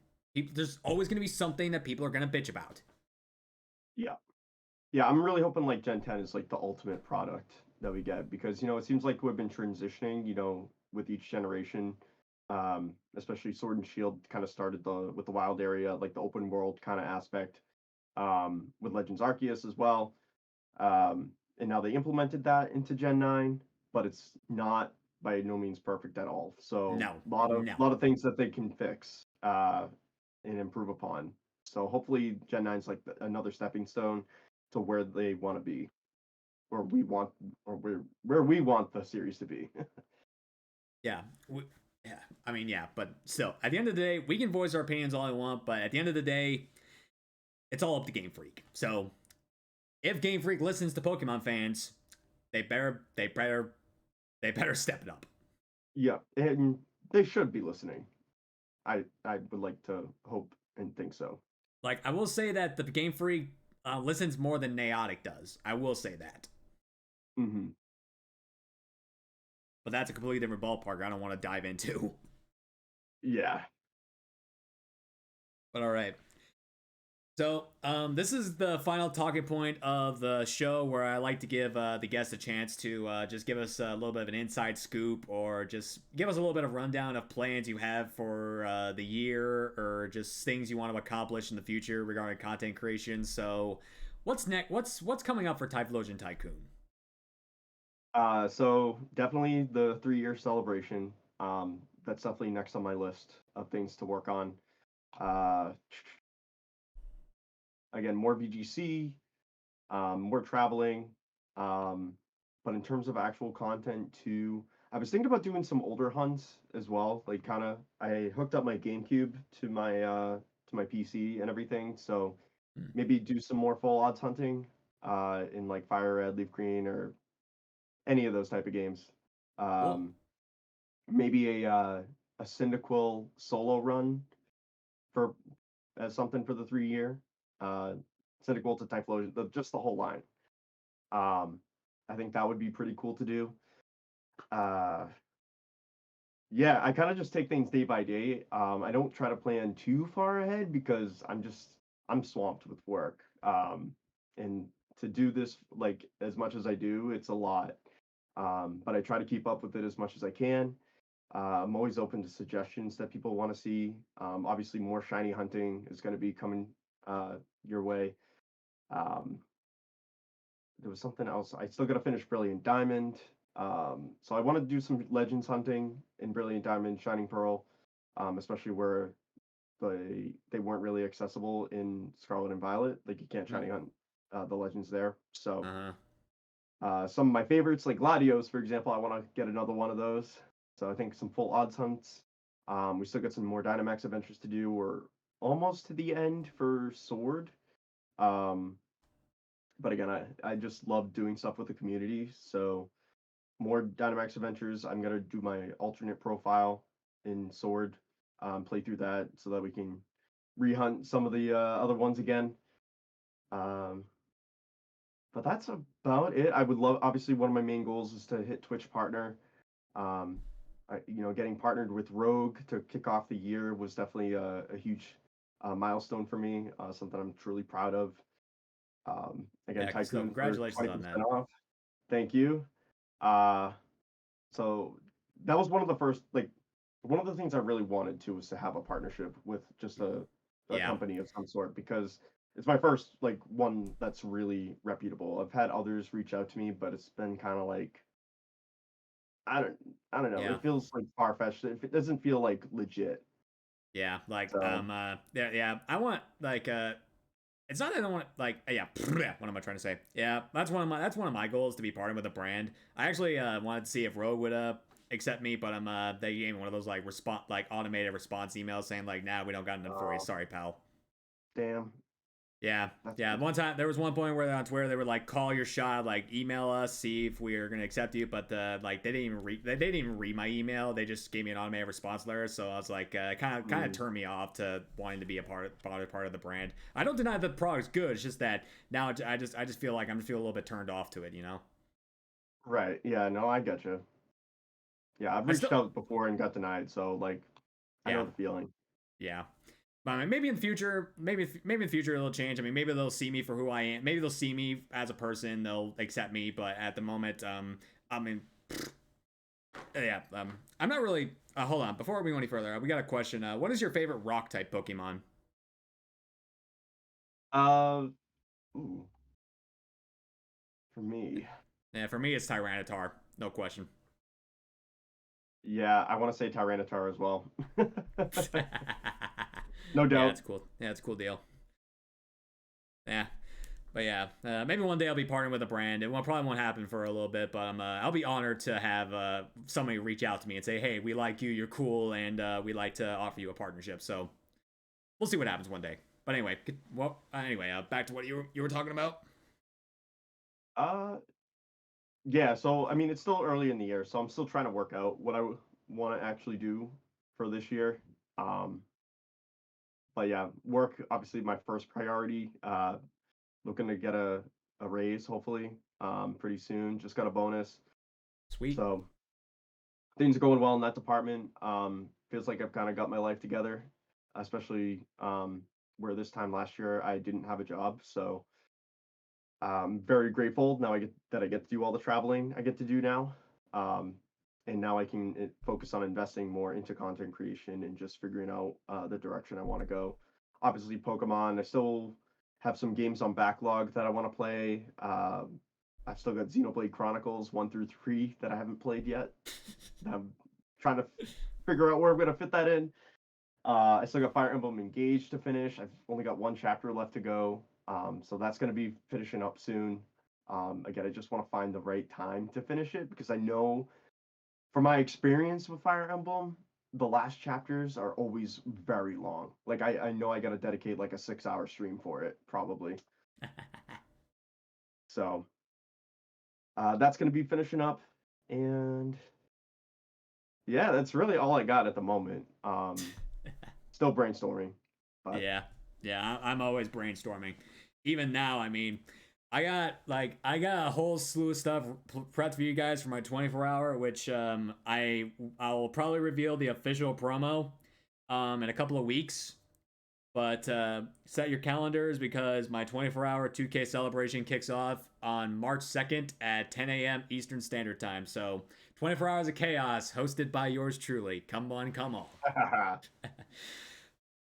There's always going to be something that people are going to bitch about. Yeah. Yeah, I'm really hoping like Gen 10 is like the ultimate product that we get because it seems like we've been transitioning, with each generation. Especially Sword and Shield kind of started with the wild area, like the open world kind of aspect, with Legends Arceus as well. And now they implemented that into Gen 9, but it's not by no means perfect at all. So No. a lot of things that they can fix and improve upon. So hopefully Gen 9 is like another stepping stone to where they want to be, or where we want the series to be. Yeah. Yeah. I mean, yeah, but still, at the end of the day, we can voice our opinions all we want, but at the end of the day, it's all up to Game Freak. So if Game Freak listens to Pokemon fans, they better step it up. Yeah, and they should be listening. I would like to hope and think so. Like, I will say that the Game Freak listens more than Naotic does. I will say that. Mm-hmm. But that's a completely different ballpark I don't want to dive into. Yeah. But all right. So, this is the final talking point of the show where I like to give the guests a chance to just give us a little bit of an inside scoop or just give us a little bit of rundown of plans you have for the year or just things you want to accomplish in the future regarding content creation. So, what's next? What's coming up for TyphlosionTycoon? So definitely the 3 year celebration. That's definitely next on my list of things to work on. Uh, Again, more VGC, more traveling. But in terms of actual content too, I was thinking about doing some older hunts as well. Like I hooked up my GameCube to my PC and everything. So maybe do some more full odds hunting in like Fire Red, Leaf Green, or any of those type of games. Cool. maybe a Cyndaquil solo run for as something for the 3 year. Uh, Cyndaquil to Typhlosion, just the whole line. I think that would be pretty cool to do. Uh, yeah, I kind of just take things day by day. I don't try to plan too far ahead because I'm swamped with work. And to do this like as much as I do, it's a lot. But I try to keep up with it as much as I can. I'm always open to suggestions that people want to see. Obviously, more shiny hunting is going to be coming your way. Um, there was something else. I still got to finish Brilliant Diamond. So I want to do some Legends hunting in Brilliant Diamond, Shining Pearl, especially where they weren't really accessible in Scarlet and Violet. Like you can't shiny hunt the Legends there. So some of my favorites, like Gladios, for example, I want to get another one of those. So I think some full odds hunts. We still got some more Dynamax adventures to do. We're almost to the end for Sword. But again, I just love doing stuff with the community. So more Dynamax adventures. I'm gonna do my alternate profile in Sword, play through that so that we can rehunt some of the other ones again. Um, but that's about it. I would love, obviously, one of my main goals is to hit Twitch partner. Um, getting partnered with Rogue to kick off the year was definitely a huge milestone for me. Something I'm truly proud of. Again, Yeah, so Tycoon for congratulations 20% on that. off. Thank you. Uh, so that was one of the first, like, one of the things I really wanted to was to have a partnership with just a Yeah. company of some sort because it's my first like one that's really reputable. I've had others reach out to me, but it's been kind of like I don't I don't know. Yeah. It feels like far fetched. It doesn't feel like legit. Yeah, like So yeah. I want like it's not that I don't want like yeah. What am I trying to say? Yeah, that's one of my goals to be partnered with a brand. I actually wanted to see if Rogue would accept me, but they gave me one of those like automated response emails saying like, nah, we don't got nothing for you. Sorry, pal. damn. Yeah, That's yeah. One time there was one point where on Twitter they were like, "Call your shot, like email us, see if we're gonna accept you." But like they didn't even read my email. They just gave me an automated response letter. So I was like, kind of turned me off to wanting to be a part of the brand. I don't deny that the product's good. It's just that now I just feel like I'm feel a little bit turned off to it. You know. right. Yeah. No, I get you. Yeah, I've I reached still out before and got denied. So like, I yeah know the feeling. yeah. But I mean, maybe in the future, maybe in the future it'll change. I mean, maybe they'll see me for who I am. Maybe they'll see me as a person. They'll accept me. But at the moment, I mean, yeah, I'm not really. Hold on, before we go any further, we got a question. What is your favorite rock type Pokemon? Uh, ooh, for me, Yeah, for me, it's Tyranitar. No question. yeah, I want to say Tyranitar as well. No Yeah, doubt. it's cool. Yeah, it's a cool deal. Yeah. But yeah, maybe one day I'll be partnering with a brand. It probably won't happen for a little bit, but I'll be honored to have somebody reach out to me and say, "Hey, we like you. You're cool, and we'd like to offer you a partnership." So we'll see what happens one day. But anyway, back to what you were talking about. Uh, yeah. So I mean, it's still early in the year, so I'm still trying to work out what I want to actually do for this year. Um, but yeah, work obviously my first priority. Looking to get a raise hopefully pretty soon. Just got a bonus, Sweet. so things are going well in that department. Feels like I've kind of got my life together, especially where this time last year I didn't have a job. So I'm very grateful now I get to do all the traveling I get to do now. Um, and now I can focus on investing more into content creation and just figuring out the direction I want to go. Obviously, Pokemon. I still have some games on backlog that I want to play. I've still got Xenoblade Chronicles 1 through 3 that I haven't played yet. I'm trying to figure out where I'm gonna fit that in. I still got Fire Emblem Engage to finish. I've only got one chapter left to go, so that's gonna be finishing up soon. Again, I just want to find the right time to finish it because I know from my experience with Fire Emblem, the last chapters are always very long. Like I know I gotta dedicate like a 6 hour stream for it, probably. So that's gonna be finishing up, and yeah, that's really all I got at the moment. Still brainstorming, but Yeah, yeah, I'm always brainstorming. Even now, I mean, I got a whole slew of stuff prepped for you guys for my 24-hour, which I'll probably reveal the official promo in a couple of weeks. But set your calendars because my 24-hour 2K celebration kicks off on March 2nd at 10 a.m. Eastern Standard Time. So 24 hours of chaos, hosted by yours truly. Come on, come on.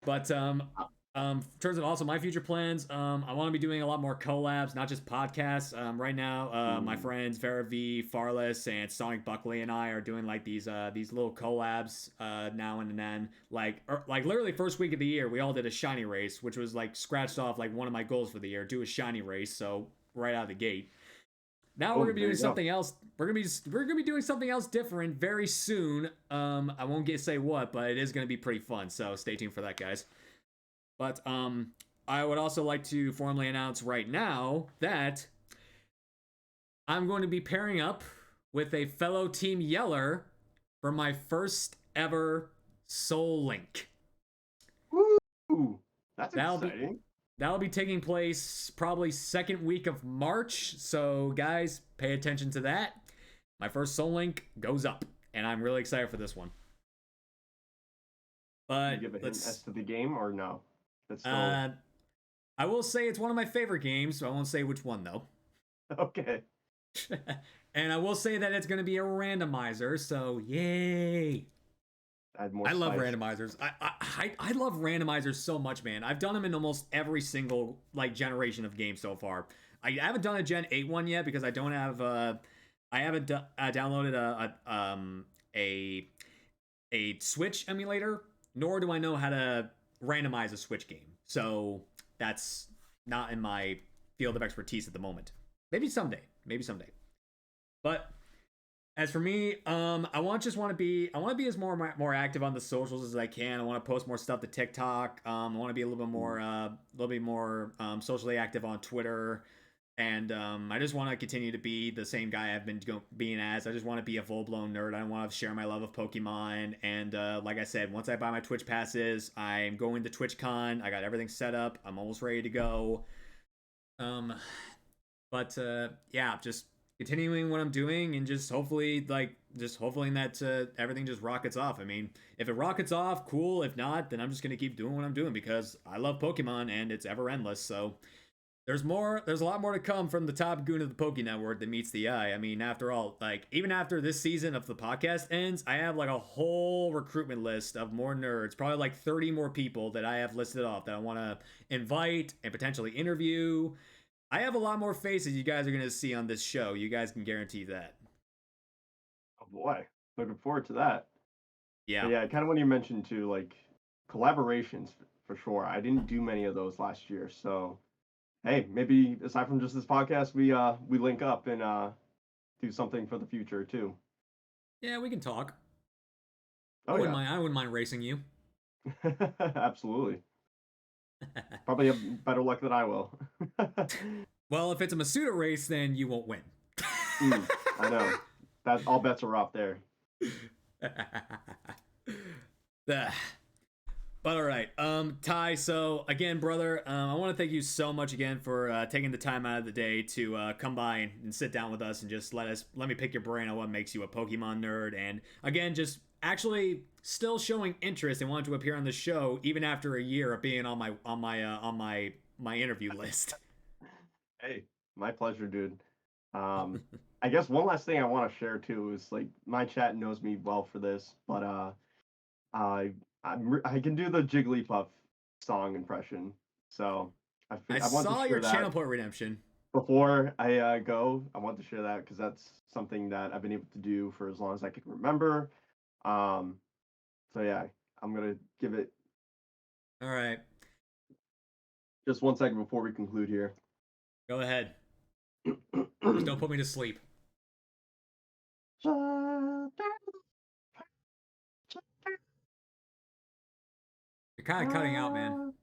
But in terms of also my future plans, I want to be doing a lot more collabs, not just podcasts. Right now, my friends Vera V, Farless, and Sonic Buckley and I are doing like these little collabs now and then. Like literally first week of the year, we all did a shiny race, which was like scratched off like one of my goals for the year, do a shiny race. So right out of the gate. Now we're gonna be there doing you go. something else. We're gonna be doing something else different very soon. I won't say what, but it is gonna be pretty fun. So stay tuned for that, guys. But I would also like to formally announce right now that I'm going to be pairing up with a fellow Team Yeller for my first ever Soul Link. Ooh, that's That'll be exciting. that'll be taking place probably second week of March. So guys, pay attention to that. My first Soul Link goes up, and I'm really excited for this one. Can you But give a hint as let's to the game or no? That's still uh I will say it's one of my favorite games, so I won't say which one though. okay. And I will say that it's going to be a randomizer, so yay. Add more I love spice. randomizers. I love randomizers so much, man. I've done them in almost every single like generation of games so far. I haven't done a Gen 8 one yet because I don't have I haven't downloaded a Switch emulator, nor do I know how to randomize a Switch game. So that's not in my field of expertise at the moment. Maybe someday. Maybe someday. But as for me, I want to be as more active on the socials as I can. I want to post more stuff to TikTok. I want to be a little bit more socially active on Twitter, and I just want to continue to be the same guy I've been being as. I just want to be a full blown nerd. I want to share my love of Pokemon, and like I said, once I buy my Twitch passes, I'm going to TwitchCon. I got everything set up. I'm almost ready to go. Um, but yeah, just continuing what I'm doing and just hopefully that everything just rockets off. I mean, if it rockets off, cool. If not, then I'm just gonna keep doing what I'm doing because I love Pokemon and it's ever endless. So there's more. There's a lot more to come from the top goon of the Poké Network that meets the eye. I mean, after all, like even after this season of the podcast ends, I have like a whole recruitment list of more nerds, probably like 30 more people that I have listed off that I want to invite and potentially interview. I have a lot more faces you guys are going to see on this show. You guys can guarantee that. Oh boy, looking forward to that. But Yeah. yeah, kind of when you mentioned too, like collaborations for sure. I didn't do many of those last year, so hey, maybe aside from just this podcast, we link up and do something for the future too. Yeah, we can talk. Oh yeah, I wouldn't mind racing you. absolutely. Probably have better luck than I will. Well, if it's a Masuda race, then you won't win. I know. That all bets are off there. Ugh. But all right, Ty. So again, brother, I want to thank you so much again for taking the time out of the day to come by and sit down with us and just let me pick your brain on what makes you a Pokemon nerd. And again, just actually still showing interest and wanting to appear on the show even after a year of being on my interview list. Hey, my pleasure, dude. I guess one last thing I want to share too is like my chat knows me well for this, but I I can do the Jigglypuff song impression, so I I want to saw share your channel that point redemption. before I go. I want to share that because that's something that I've been able to do for as long as I can remember. Um, so yeah, I'm gonna give it All right, just 1 second before we conclude here. go ahead. Just don't put me to sleep. You're kind of cutting out, man.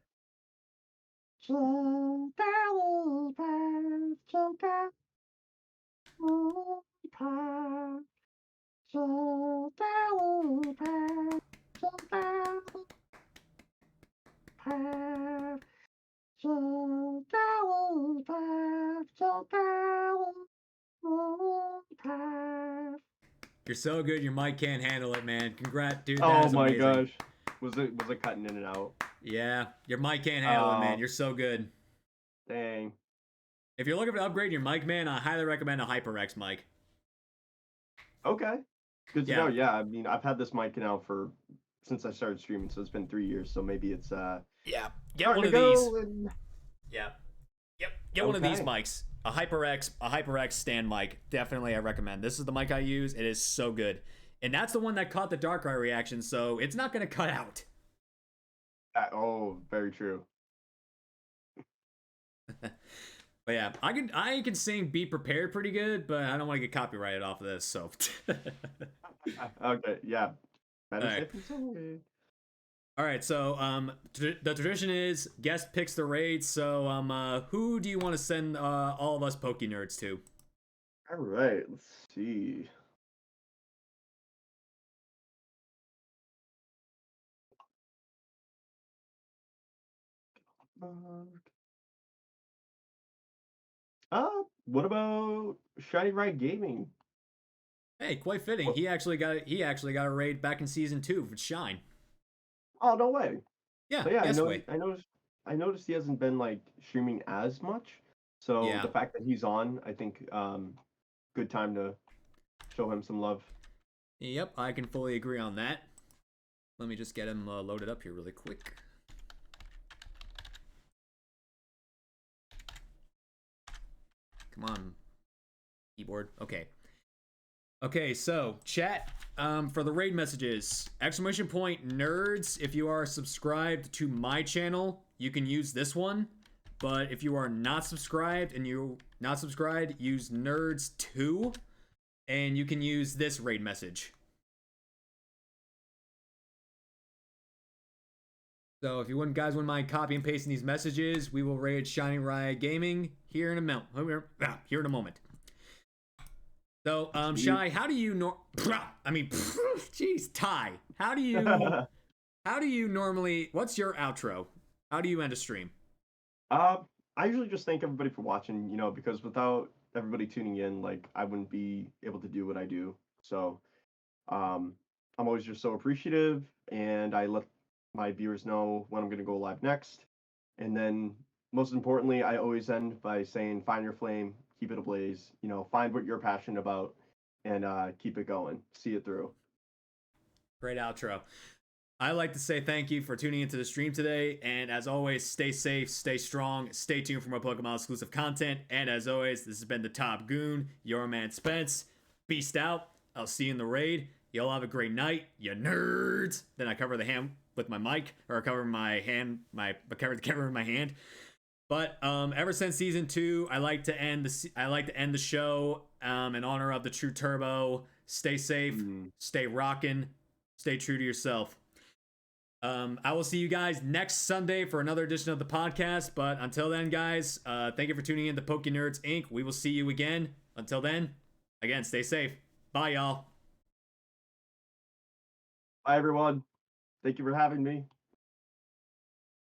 So battle pass, so battle pass, so battle pass, so battle pass. You're so good. Your mic can't handle it, man. Congrats, dude. That Oh is my amazing. gosh. Was it cutting in and out? Yeah, your mic can't handle it, man. Oh. You're so good. Dang. If you're looking to upgrade your mic, man, I highly recommend a HyperX mic. Okay. Good to Yeah. know. Yeah, I mean, I've had this mic now since I started streaming, so it's been 3 years. So maybe it's Yeah, get starting one of to these. go and... Yeah, get one of these Okay. mics. A HyperX stand mic. Definitely, I recommend. This is the mic I use. It is so good, and that's the one that caught the Darkrai reaction, so it's not gonna cut out. Oh, very true. But yeah, I can sing "Be Prepared" pretty good, but I don't want to get copyrighted off of this. So. Okay, yeah. Better All right. safe than sorry. All right, so the tradition is guest picks the raid. So who do you want to send all of us pokeNERDS to? All right, let's see. What about Shiny Right Gaming? Hey, quite fitting. What? He actually got a raid back in season 2 with Shine. Oh, no way. Yeah, But yeah, guess way. I noticed he hasn't been like streaming as much. So Yeah. the fact that he's on, I think good time to show him some love. Yep, I can fully agree on that. Let me just get him loaded up here really quick. Come on, keyboard. Okay. Okay, so chat for the raid messages. Exclamation point nerds. If you are subscribed to my channel, you can use this one. But if you are not subscribed use nerds2, and you can use this raid message. So if you guys wouldn't mind copy and pasting these messages, we will raid Shining Riot Gaming here in a moment. So, Shy, how do you jeez, Ty, how do you normally? What's your outro? How do you end a stream? I usually just thank everybody for watching, because without everybody tuning in, like I wouldn't be able to do what I do. So, I'm always just so appreciative, and I let my viewers know when I'm going to go live next. And then, most importantly, I always end by saying, find your flame, keep it ablaze, find what you're passionate about, and keep it going, see it through. Great outro. I like to say thank you for tuning into the stream today, and as always, stay safe, stay strong, stay tuned for more Pokemon exclusive content, and as always, this has been the Top Goon, your man Spence. Beast out. I'll see you in the raid. Y'all have a great night, you nerds. Then I cover the hand with my mic, or I cover my hand, I cover the camera in my hand. But ever since season 2, I like to end the show in honor of the True Turbo. Stay safe, stay rockin', stay true to yourself. I will see you guys next Sunday for another edition of the podcast. But until then, guys, thank you for tuning in to pokeNERDS Inc. We will see you again. Until then, again, stay safe. Bye, y'all. Bye, everyone. Thank you for having me.